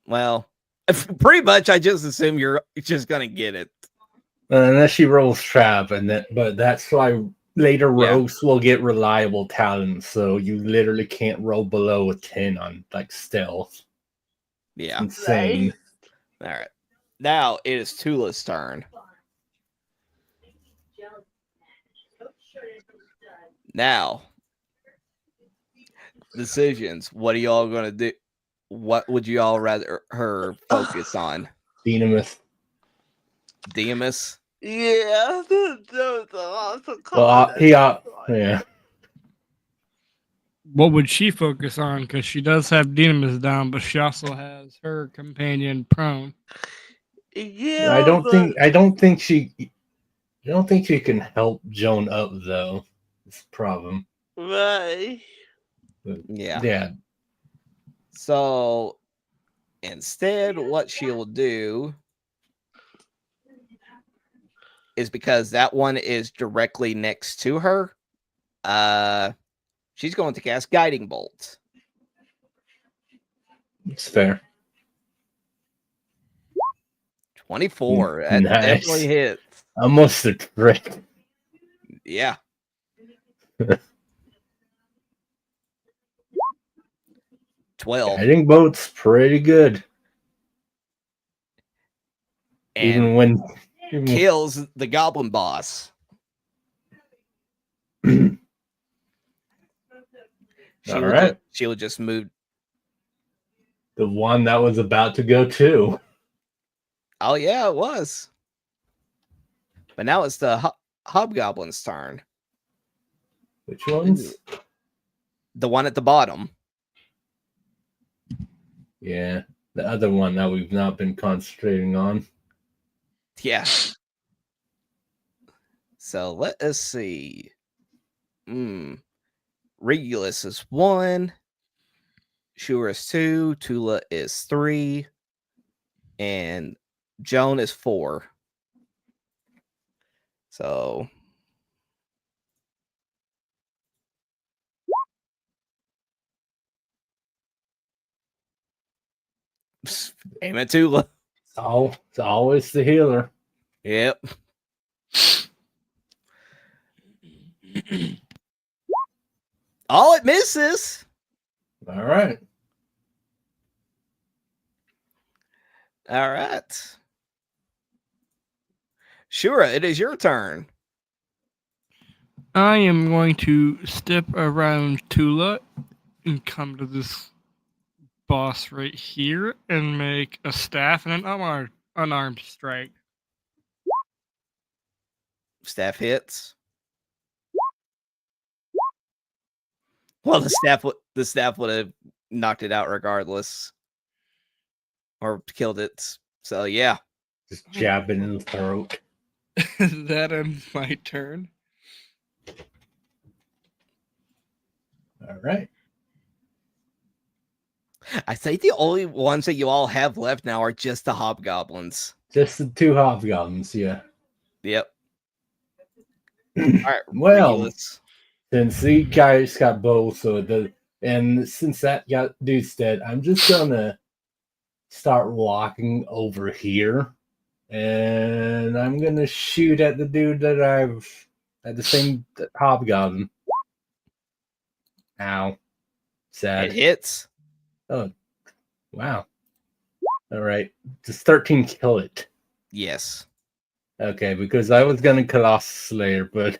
Well, pretty much. I just assume you're just gonna get it. Unless she rolls trap, but that's why later Yeah. rogues will get reliable talents, so you literally can't roll below a 10 on like stealth. Yeah. Insane. All right. Now it is Tula's turn. Now, decisions. What are y'all gonna do? What would you all rather her focus on? Dynamis. Demus? Yeah, there's a lot of Well, yeah. What would she focus on? Because she does have Dynamis down, but she also has her companion prone. Yeah, I don't think she can help Joan up though. It's a problem. Right. Yeah. Yeah. So instead, what she'll do is because that one is directly next to her, she's going to cast Guiding Bolt. It's fair. 24. That Nice. definitely hits. Almost a crit. Yeah. 12. Guiding Bolt's pretty good. And Even when kills the goblin boss. She would just move. The one that was about to go too. Oh yeah, it was. But now it's the hobgoblin's turn. Which ones? The one at the bottom. Yeah, the other one that we've not been concentrating on. Yeah. So let us see. Regulus is 1. Schwarzer is 2. Tula is 3. And Joan is 4. So aim at Tula. It's always the healer. Yep. Oh, it misses. All right. All right. Shura, it is your turn. I am going to step around Tula and come to this boss right here and make a staff and an unarmed strike. Staff hits. Well, the staff would have knocked it out regardless, or killed it. So yeah, Just jab it in the throat. That ends my turn. All right. I think the only ones that you all have left now are just the hobgoblins. Just the 2 hobgoblins, yeah. Yep. All right. Well, Regulus. since the guys got both, and since that dude's dead, I'm just gonna start walking over here, and I'm gonna shoot at the dude that at the same hobgoblin. Ow. Sad. It hits. Oh, wow. All right. Does 13 kill it? Yes. Okay, because I was gonna Colossus Slayer, but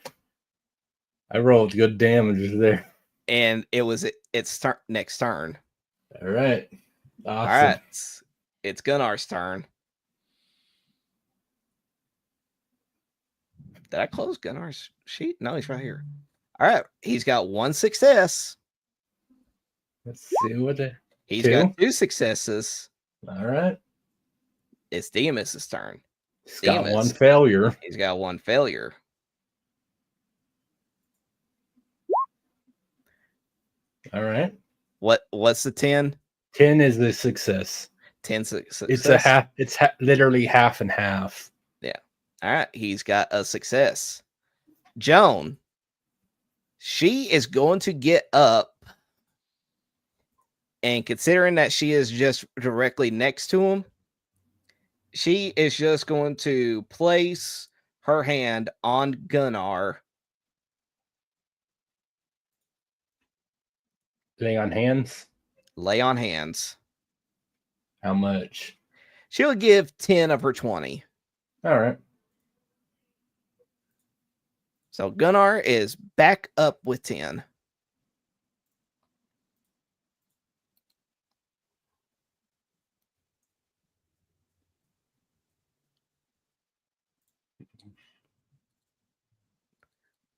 I rolled good damage there. And it was its next turn. All right. Awesome. All right. It's Gunnar's turn. Did I close Gunnar's sheet? No, he's right here. All right. He's got 1 success. Let's see what He's 2? got 2 successes. All right. It's Demus's turn. He's got 1 failure. He's got 1 failure. All right. What's the 10? 10 is the success. 10 success. It's a half. It's literally half and half. Yeah. All right. He's got a success. Joan. She is going to get up. And considering that she is just directly next to him, she is just going to place her hand on Gunnar Lay on hands. Lay on hands. How much? She'll give 10 of her 20. All right. So Gunnar is back up with 10.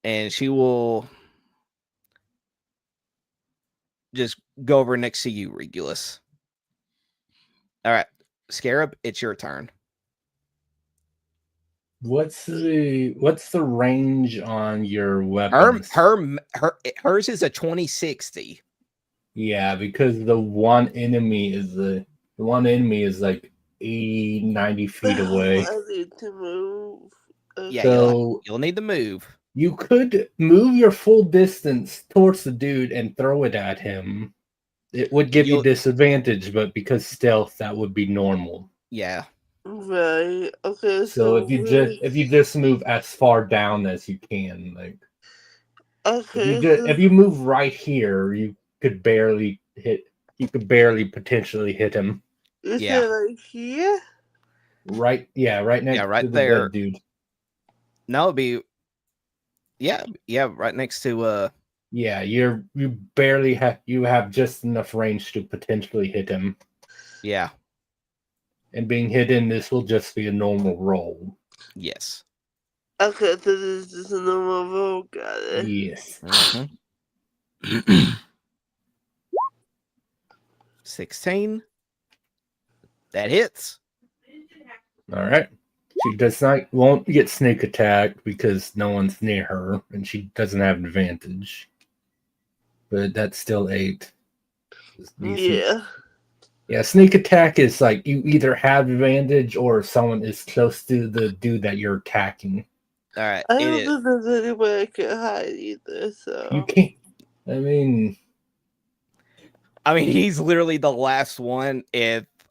And she will just go over next to you, Regulus. All right, Scarab, it's your turn. What's the range on your weapons? Hers is a 2060. Yeah, because the one enemy is like 80, 90 feet away. I need to move. Yeah, So you'll need to move. you could move your full distance towards the dude and throw it at him. It would give you disadvantage, but because stealth, that would be normal. Yeah. Right. Okay. So if you just move as far down as you can, like if you move right here, you could barely potentially hit him. Is Yeah. it right here? Right next right to the there. dead dude. No, it'd be right next to Yeah, you have just enough range to potentially hit him. Yeah. And being hidden, this will just be a normal roll. Yes. Okay, so this is just a normal roll, got it. Yes. 16. That hits. All right. She won't get sneak attack because no one's near her and she doesn't have an advantage. But that's still 8. Yeah. Yeah, sneak attack is like you either have advantage or someone is close to the dude that you're attacking. All right. I don't think there's any way I can hide either, so. You can't. I mean, he's literally the last one.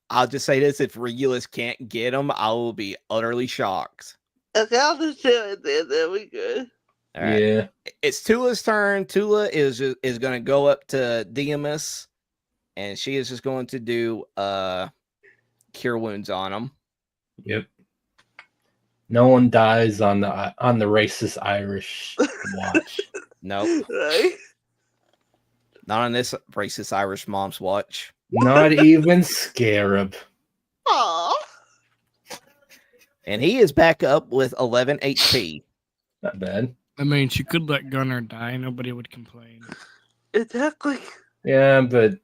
I'll just say this, if Regulus can't get him, I will be utterly shocked. Okay, I'll just chill it there, we good. All right. Yeah. It's Tula's turn. Tula is going to go up to Diamus, and she is just going to do cure wounds on him. Yep. No one dies on the racist Irish watch. Nope. Right? Not on this racist Irish mom's watch. Not even Scarab. Aww. And he is back up with 11 HP. Not bad. She could let Gunnar die. Nobody would complain. Exactly. Yeah, but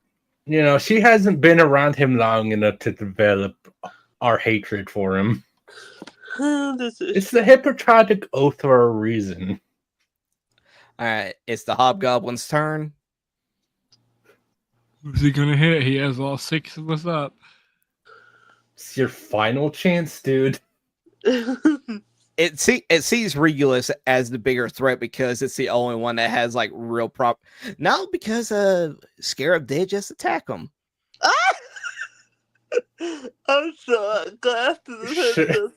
she hasn't been around him long enough to develop our hatred for him. It's the Hippocratic Oath for a reason. All right, it's the Hobgoblin's turn. Who's he gonna hit? He has all 6 of us up. It's your final chance, dude. It sees Regulus as the bigger threat because it's the only one that has like real prop. No, because Scarab did just attack him. I'm so glad to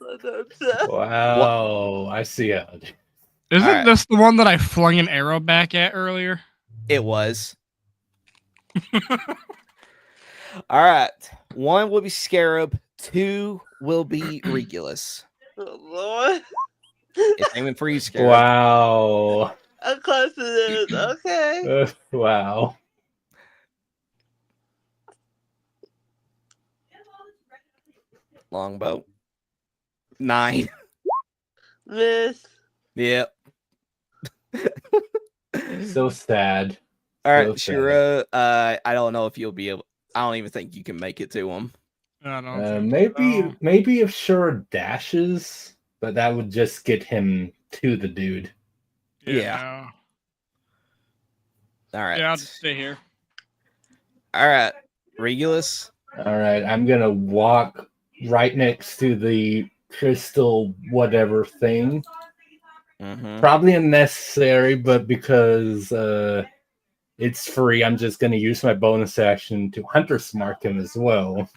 Wow, I see how. Isn't this the one that I flung an arrow back at earlier? It was. All right. 1 will be Scarab. 2 will be Regulus. Oh, Lord. It's aiming for you, Scarab. Wow. I'm close to this. Okay. Wow. Longbow. 9. Miss. Yep. So sad. All right, So Shura. I don't know if you'll be able. I don't even think you can make it to him. I don't Maybe if Shura dashes, but that would just get him to the dude. Yeah. All right. Yeah, I'll just stay here. All right, Regulus. All right, I'm gonna walk right next to the crystal whatever thing. Mm-hmm. Probably unnecessary, but because it's free, I'm just gonna use my bonus action to Hunter's Mark him as well.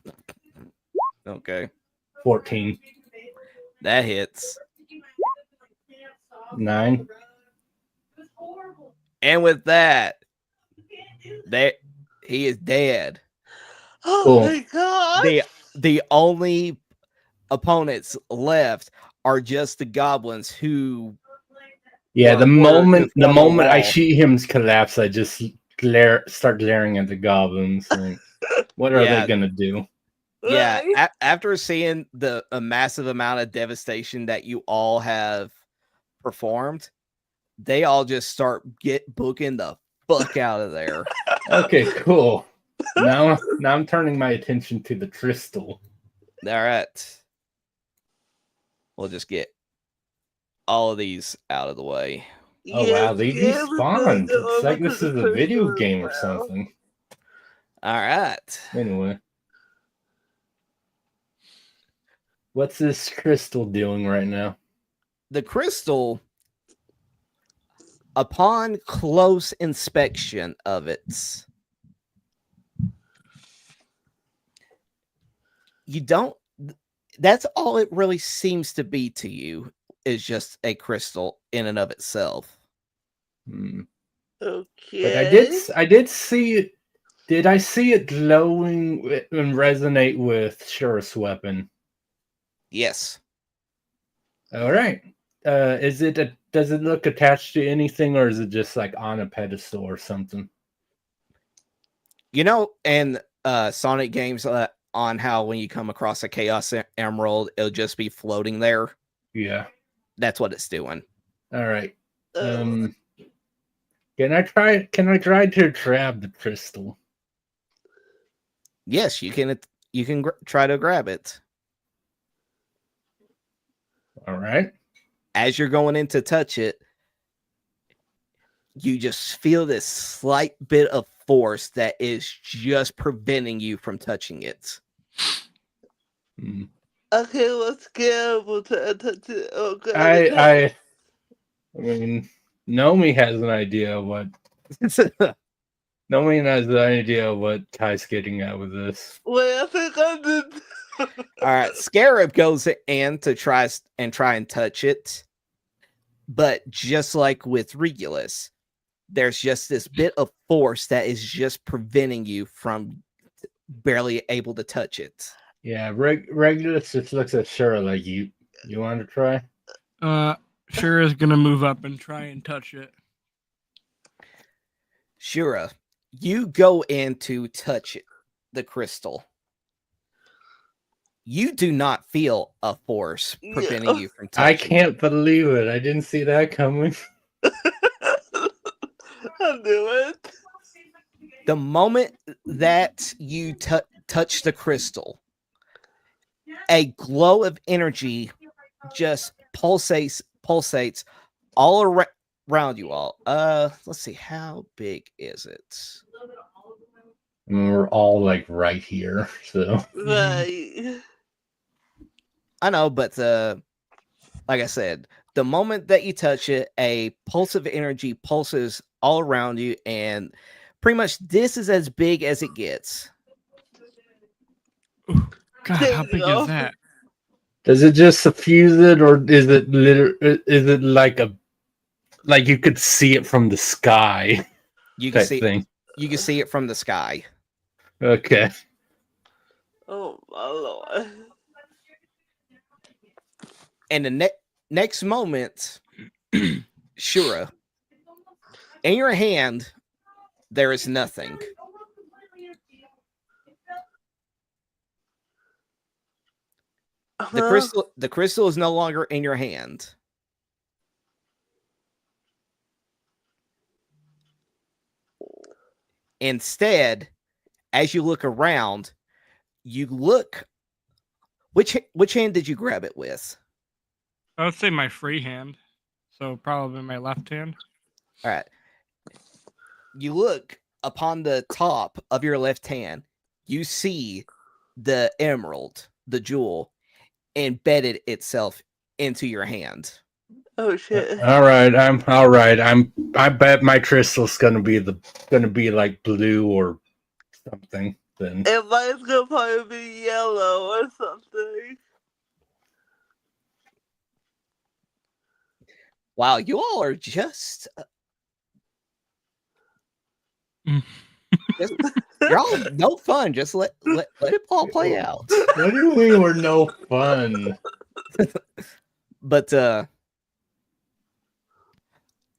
Okay. 14. That hits. 9. And with that, He is dead. Oh Cool. my god! The only opponents left are just the goblins who. Yeah, were the ordered to form a moment I wall. see him collapse, I just start glaring at the goblins. Like, what are they Yeah. gonna do? Yeah, Right? after seeing a massive amount of devastation that you all have performed, they all just start booking the fuck out of there. Okay, cool. Now I'm turning my attention to the crystal. All right, we'll just get all of these out of the way. Oh wow, Yes, they yeah, we're gonna despawned. go It's over like to this the is a video crystal as game or well. something. All right, Anyway. What's this crystal doing right now? the crystal, upon close inspection of it, you don't. That's all it really seems to be to you, is just a crystal in and of itself. Hmm. Okay. But I did see it. Did I see it glowing and resonate with Shur's weapon? Yes. All right. Does it look attached to anything, or is it just like on a pedestal or something? You know, and Sonic games on how when you come across a Chaos Emerald, it'll just be floating there. Yeah. That's what it's doing. All right. Oh. Can I try to grab the crystal? Yes, you can. You can try to grab it. All right. As you're going in to touch it, you just feel this slight bit of force that is just preventing you from touching it. Hmm. Okay, let's get able to touch it. Oh, grab it. I mean, Nomi has an idea of what Nomi has an idea of what Kai's getting at with this. Wait, I think I did. All right, Scarab goes in to try and touch it, but just like with Regulus, there's just this bit of force that is just preventing you from barely able to touch it. Yeah, Regulus just looks at Shura like, you want to try? Sure is gonna move up and try and touch it. Shura, you go in to touch the crystal. You do not feel a force preventing you from touching. I can't believe it. I didn't see that coming. I knew it. The moment that you touch the crystal, a glow of energy just pulsates all around you all. Let's see, how big is it? I mean, we're all like right here, so Right. I know, but like I said, the moment that you touch it, a pulse of energy pulses all around you, and pretty much this is as big as it gets. God, how There big you go. is that? does it just suffuse it, or is it like you could see it from the sky You can type see thing? you can see it from the sky. Okay. Oh my lord. And the next moment, Shura, in your hand, there is nothing. The crystal is no longer in your hand. Instead, as you look around, you look. Which hand did you grab it with? I would say my free hand, so probably my left hand. All right. You look upon the top of your left hand. You see the emerald, the jewel, embedded itself into your hand. Oh shit. All right. I bet my crystal's gonna be like blue or something. Then And mine's gonna probably be yellow or something. Wow, you all are just You're all no fun. Just let it all play out. What do you mean we're no fun? But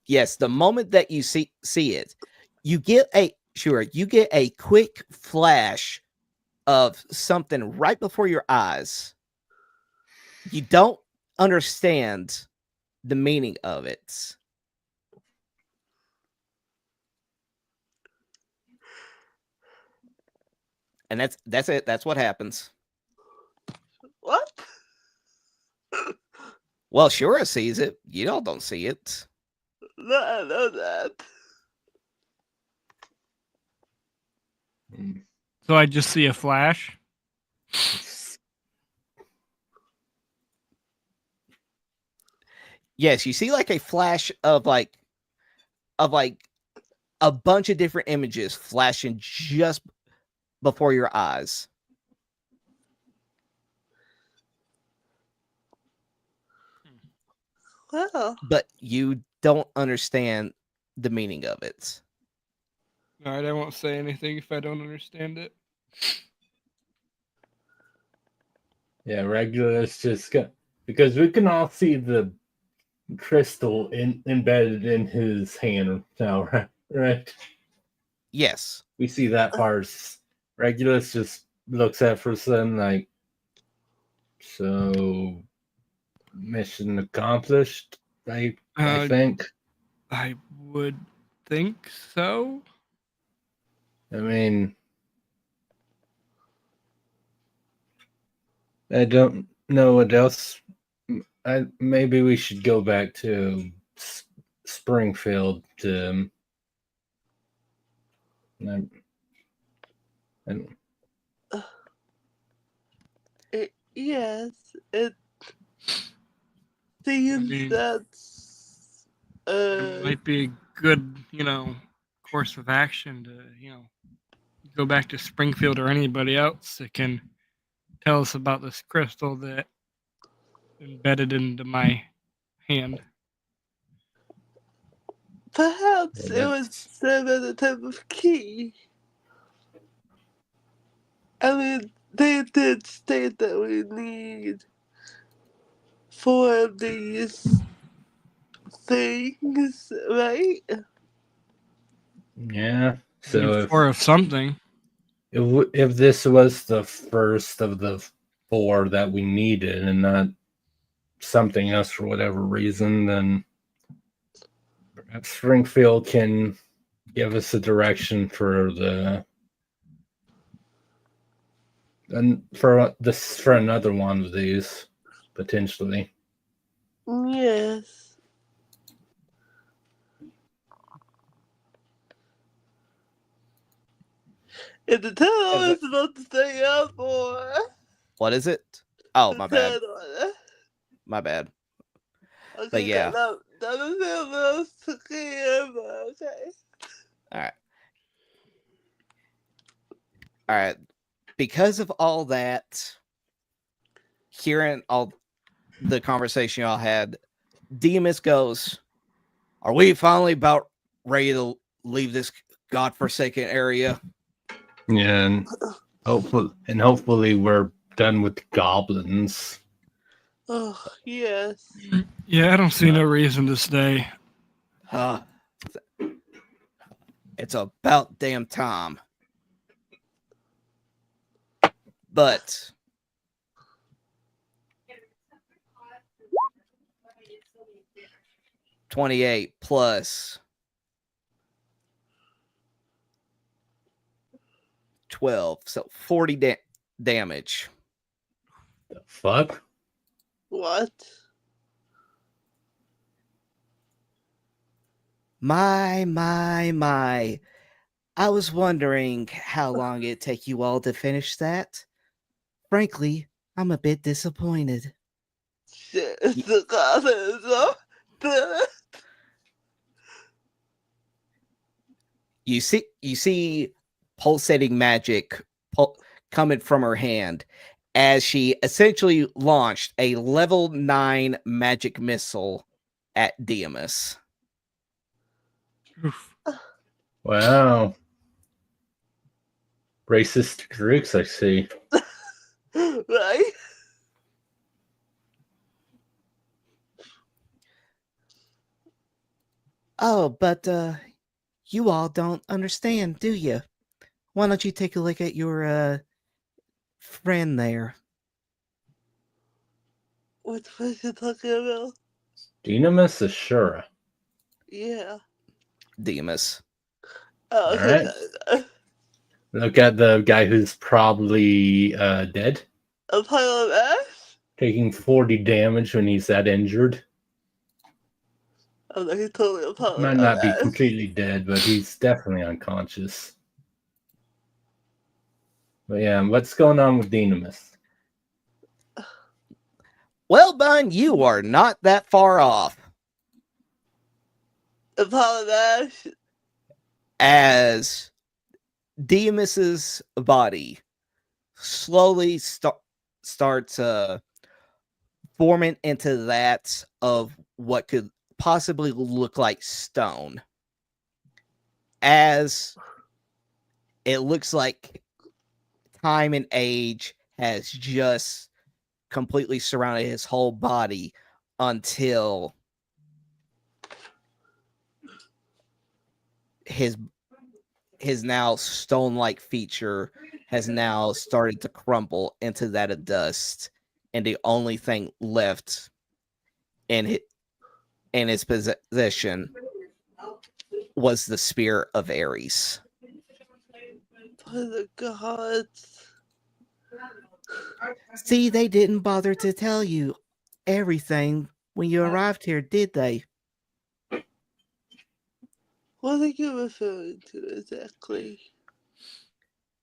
yes, the moment that you see it, you get a quick flash of something right before your eyes. You don't understand the meaning of it. And that's it. That's what happens. What? Well, Shura sees it. You all don't see it. No, I know that. So I just see a flash. Yes, you see like a flash of like a bunch of different images flashing just before your eyes. Well, But you don't understand the meaning of it. All right, I won't say anything if I don't understand it. Yeah, Regulus just got, because we can all see the crystal embedded in his hand now, right? Yes. We see that part. Regulus just looks at for some like, so mission accomplished. I think. I would think so. I mean, I don't know what else. Maybe we should go back to Springfield to. yes, it seems that's It might be a good, course of action to, go back to Springfield or anybody else that can tell us about this crystal that embedded into my hand. perhaps it was some other type of key. I mean, they did state that we need 4 of these things, right? Yeah. So Or of something. If this was the first of the 4 that we needed and not something else for whatever reason, then perhaps Springfield can give us a direction for for another one of these potentially. Yes. And the tunnel is supposed to stay up for. What is it? Oh, my bad. Tunnel. My bad. Okay, But yeah. that doesn't feel most clear, but okay. All right. Because of all that, hearing all the conversation y'all had, Demas goes, "Are we finally about ready to leave this godforsaken area?" Yeah, and hopefully we're done with the goblins. Oh, yes. Yeah, I don't see no reason to stay. It's about damn time. But $28 plus 12, so 40 damage. The fuck? What? My. I was wondering how long it'd take you all to finish that. Frankly, I'm a bit disappointed. Shit, the goblins are You see pulsating magic coming from her hand as she essentially launched a level 9 magic missile at Demas. Wow. Racist Greeks, I see. Right? Oh, but you all don't understand, do you? Why don't you take a look at your friend there? Which was you talking about? Dynamis Ashura. Yeah. Demas. Oh, All right. Look at the guy who's probably dead, A pile of ash? taking 40 damage when he's that injured. Oh, no, he's totally a pile Might of not be ash. completely dead, but he's definitely unconscious. But yeah, what's going on with Dynamis? Well, Bun, you are not that far off. A pile of ash? As Demas's body slowly starts forming into that of what could possibly look like stone. As it looks like time and age has just completely surrounded his whole body until his now stone-like feature has now started to crumble into that of dust, and the only thing left in his possession was the spear of Ares. By the gods. See, they didn't bother to tell you everything when you arrived here, did they? What are you referring to exactly?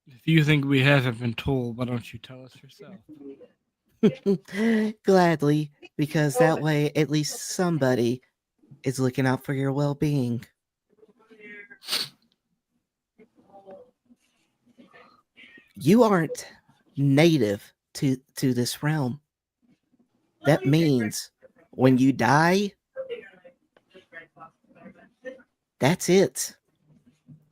If you think we haven't been told, why don't you tell us yourself? Gladly, because that way at least somebody is looking out for your well-being. You aren't native to this realm. That means when you die, that's it.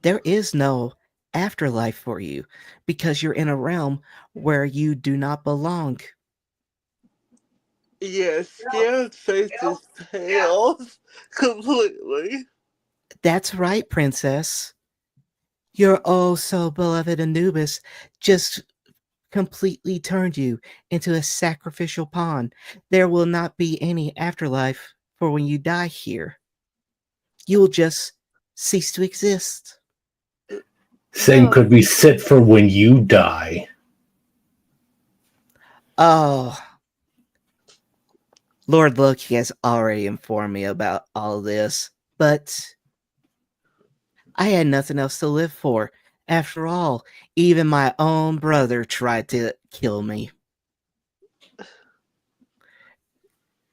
There is no afterlife for you because you're in a realm where you do not belong. Yes, Scarab's face just pales completely. That's right, princess. Your oh so beloved Anubis just completely turned you into a sacrificial pawn. There will not be any afterlife for when you die here. You will just cease to exist. Same No. could be said for when you die. Oh, Lord Loki has already informed me about all this, but I had nothing else to live for. After all, even my own brother tried to kill me.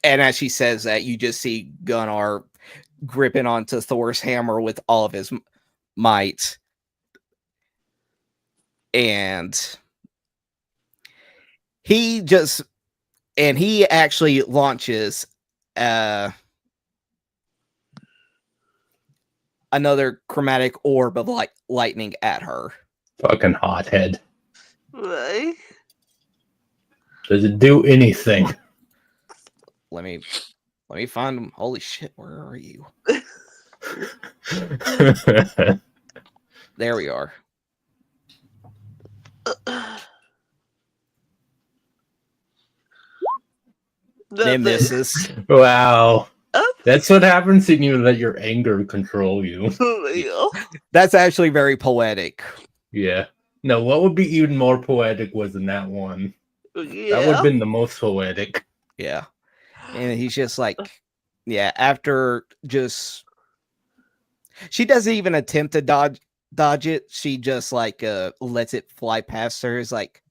And as she says that, you just see Gunnar gripping onto Thor's hammer with all of his might. And he actually launches another chromatic orb of lightning at her. Fucking hothead. Right? Does it do anything? Let me find him. Holy shit, where are you? There we are. Nemesis. Wow. That's what happens when you let your anger control you. For real. That's actually very poetic. Yeah. No, what would be even more poetic was in that one. Yeah. That would have been the most poetic. Yeah. And he's just like, yeah, after just... She doesn't even attempt to dodge it. She just like lets it fly past her. It's like,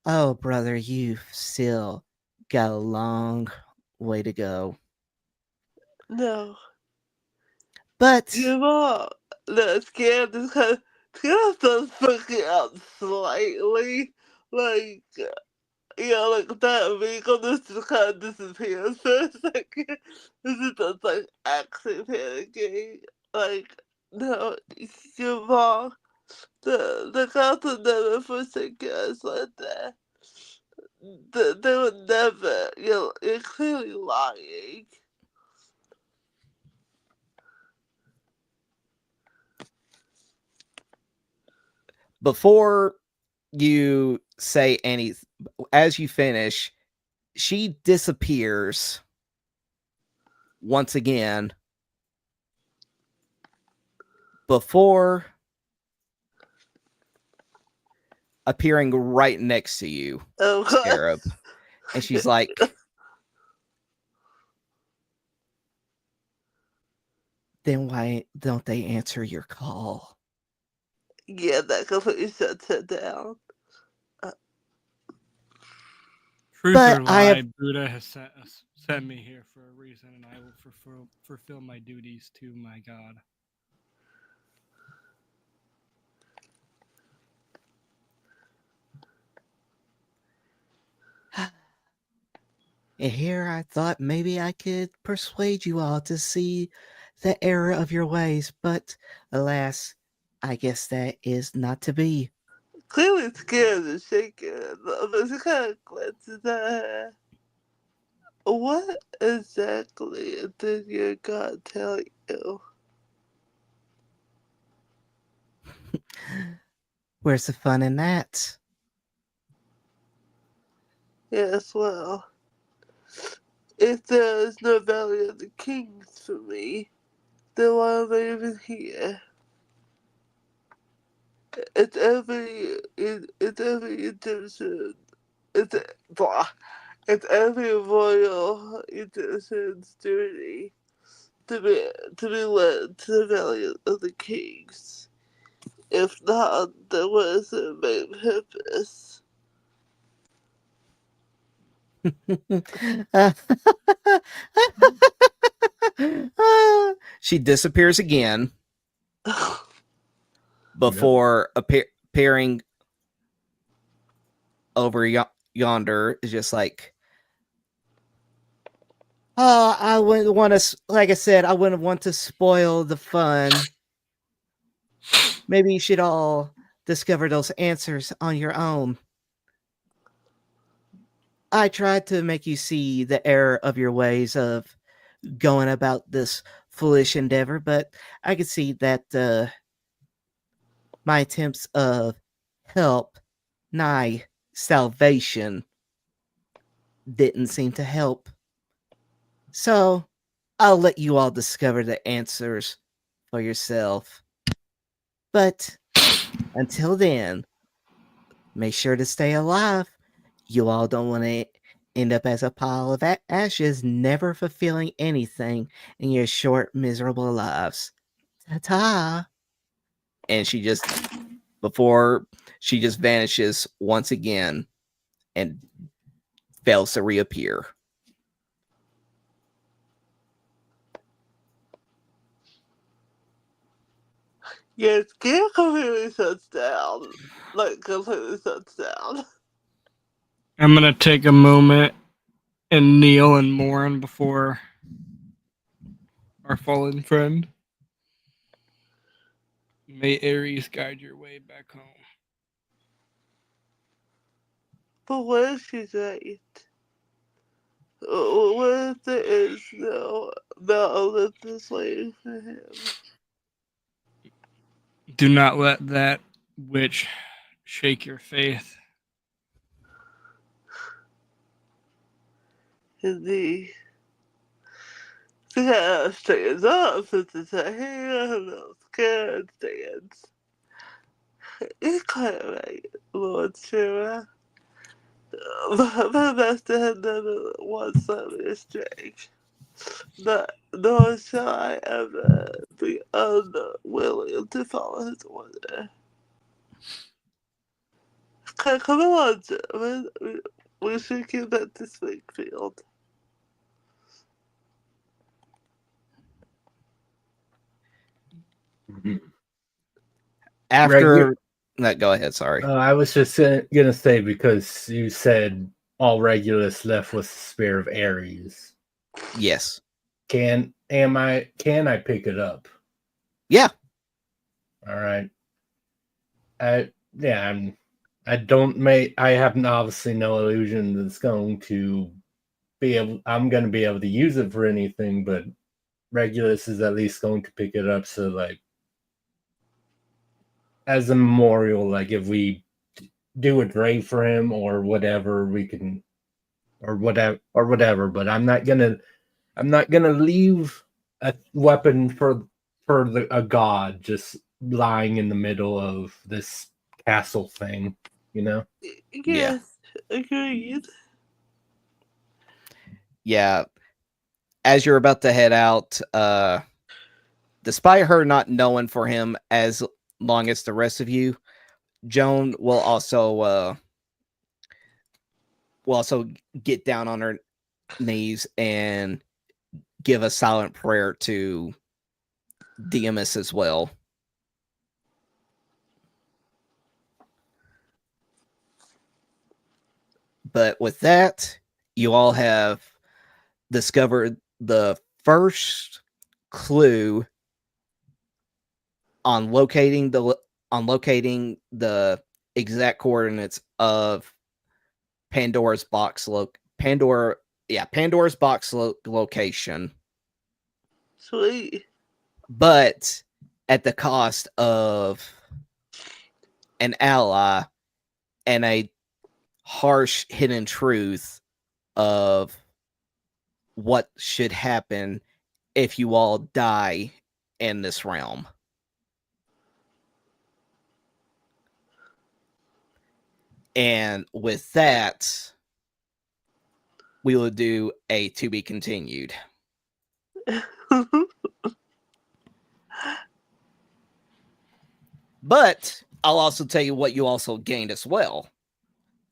oh, brother, you've still got a long way to go. No. But Give up. No, Scarab just kind of starts freaking out slightly. Like, like that vehicle just kind of disappears for a second. This is just like actually panicking. Like, no, you're wrong. the gods would never forsake us like that. They would never. You're clearly lying. Before you say anything, as you finish, she disappears once again before appearing right next to you, Oh, God. Scarab. And she's like, then why don't they answer your call? Yeah, that completely shuts her down. Truth But or I lie, have- Buddha has sent me here for a reason, and I will fulfill my duties to my God. And here I thought maybe I could persuade you all to see the error of your ways, but alas, I guess that is not to be. Clearly scared and shaking, but she kind of glances at her. What exactly did your God tell you? Where's the fun in that? Yes, well, if there is no Valley of the Kings for me, then why am I even here? It's every Egyptian, it's, blah, it's every royal Egyptian's duty to be led to the Valley of the Kings. If not, then what is their main purpose? She disappears again before appearing over yonder. Is just like, oh, I wouldn't want to. Like I said, I wouldn't want to spoil the fun. Maybe you should all discover those answers on your own. I tried to make you see the error of your ways of going about this foolish endeavor, but I could see that my attempts of help, nigh salvation, didn't seem to help. So I'll let you all discover the answers for yourself. But until then, make sure to stay alive. You all don't want to end up as a pile of ashes, never fulfilling anything in your short, miserable lives. Ta-ta! And before she just vanishes once again and fails to reappear. Your skin completely shuts down. Like, completely shuts down. I'm gonna take a moment and kneel and mourn before our fallen friend. May Ares guide your way back home. But what if she's right? What if there is no Olympus waiting for him? Do not let that witch shake your faith. Indeed. Yeah, stands up and says, hey, I'm not scared, stands. You're quite right, Lord Surya. My master had never once let me astray. Nor shall I ever be unwilling to follow his order. Come on, German. We should get back to Springfield. After that, go ahead. Sorry. I was just gonna say, because you said all Regulus left was the spear of Ares. Yes. Can I pick it up? Yeah. All right. I have obviously no illusion that it's going to I'm going to be able to use it for anything, but Regulus is at least going to pick it up. So like, as a memorial, like if we do a grave for him or whatever, we can, or whatever. But I'm not gonna leave a weapon for a god just lying in the middle of this castle thing, you know? Yes, agreed. Yeah. As you're about to head out, despite her not knowing for him as long as the rest of you, Joan will also get down on her knees and give a silent prayer to Didymus as well. But with that, you all have discovered the first clue on locating the exact coordinates of Pandora's box Pandora's box location. Sweet. But at the cost of an ally and a harsh hidden truth of what should happen if you all die in this realm. And with that, we will do a to be continued. But I'll also tell you what you also gained as well.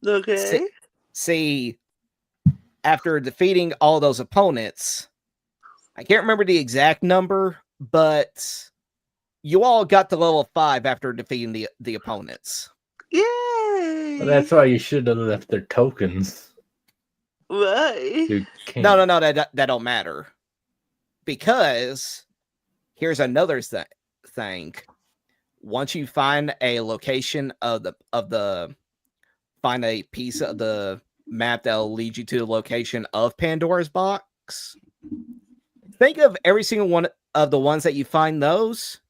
Okay. See, after defeating all those opponents, I can't remember the exact number, but you all got to level 5 after defeating the opponents. Yay! Well, that's why you should have left their tokens. Right. No, that don't matter. Because here's another thing. Once you find a location find a piece of the map that'll lead you to the location of Pandora's box, think of every single one of the ones that you find those.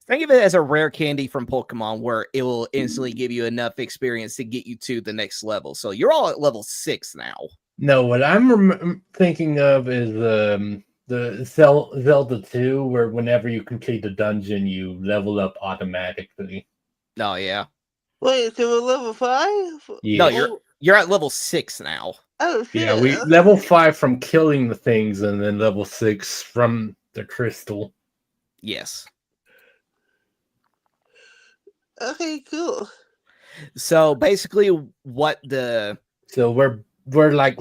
Think of it as a rare candy from Pokemon where it will instantly give you enough experience to get you to the next level. So you're all at level 6 now. No, what I'm thinking of is the Zelda 2, where whenever you complete a dungeon, you level up automatically. Oh, yeah. Wait, so we're level 5? Yeah. No, you're at level 6 now. Oh, shit. Yeah, we level 5 from killing the things, and then level 6 from the crystal. Yes. Okay, cool. So basically So we're like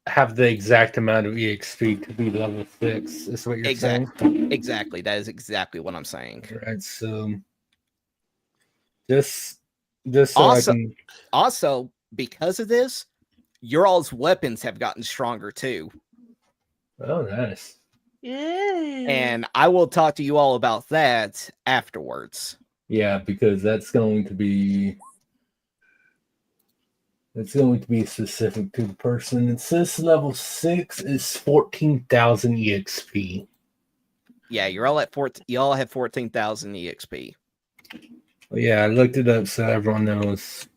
have the exact amount of EXP to be level 6, is what you're saying? Exactly. That is exactly what I'm saying. Right, so just so also, because of this, your all's weapons have gotten stronger too. Oh, nice. Yay. And I will talk to you all about that afterwards. Yeah, because that's going to be specific to the person. It says level 6 is 14,000 EXP. Yeah, you're all at you all have 14,000 EXP. Well, yeah, I looked it up so everyone knows.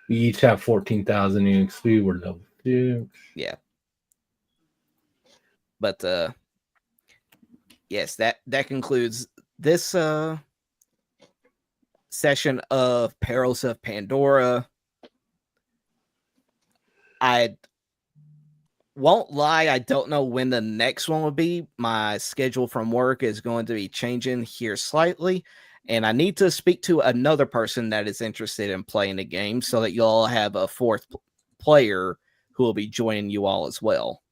We each have 14,000 EXP. We're level 2. Yeah. But yes, that concludes this session of Perils of Pandora. I won't lie, I don't know when the next one will be. My schedule from work is going to be changing here slightly, and I need to speak to another person that is interested in playing the game so that you all have a fourth player who will be joining you all as well.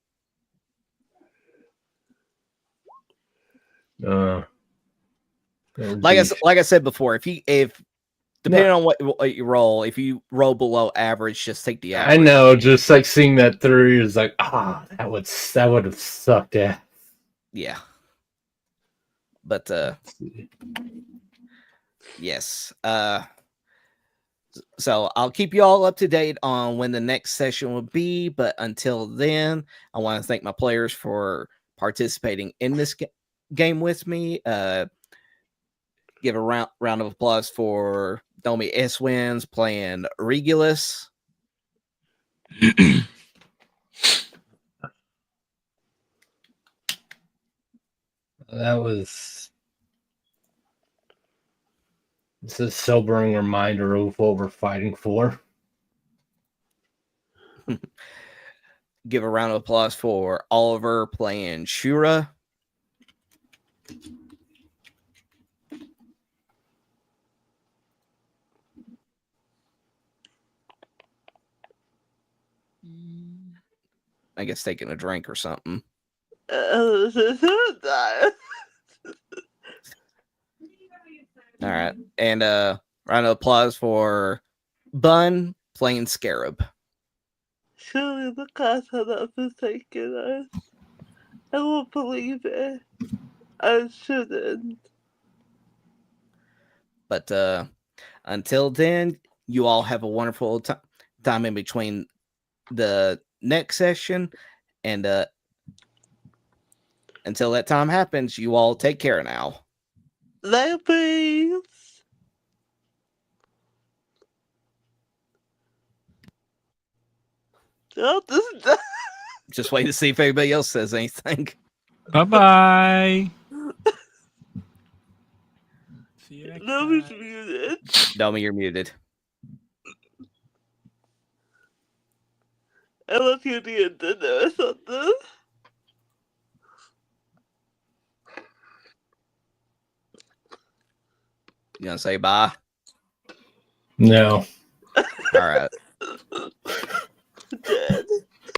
Like I said before, if depending on what you roll, if you roll below average, just take the average. I know, just like seeing that through is like, that would have sucked ass. Yeah. But yes. So I'll keep you all up to date on when the next session will be. But until then, I want to thank my players for participating in this game with me. Give a round of applause for NomiSWins playing Regulus. It's a sobering reminder of what we're fighting for. Give a round of applause for Oliver playing Shura. I guess taking a drink or something. Uh, All right. And round of applause for Bun playing Scarab. Surely the gods have not forsaken us. I won't believe it. I shouldn't. But until then, you all have a wonderful time in between the next session. And until that time happens, you all take care now. Lampies. Oh, this is Just wait to see if anybody else says anything. Bye-bye. See you next Nobody's time. muted. Domi, you're muted. I left you the dinner or something. You gonna say bye? No. All right.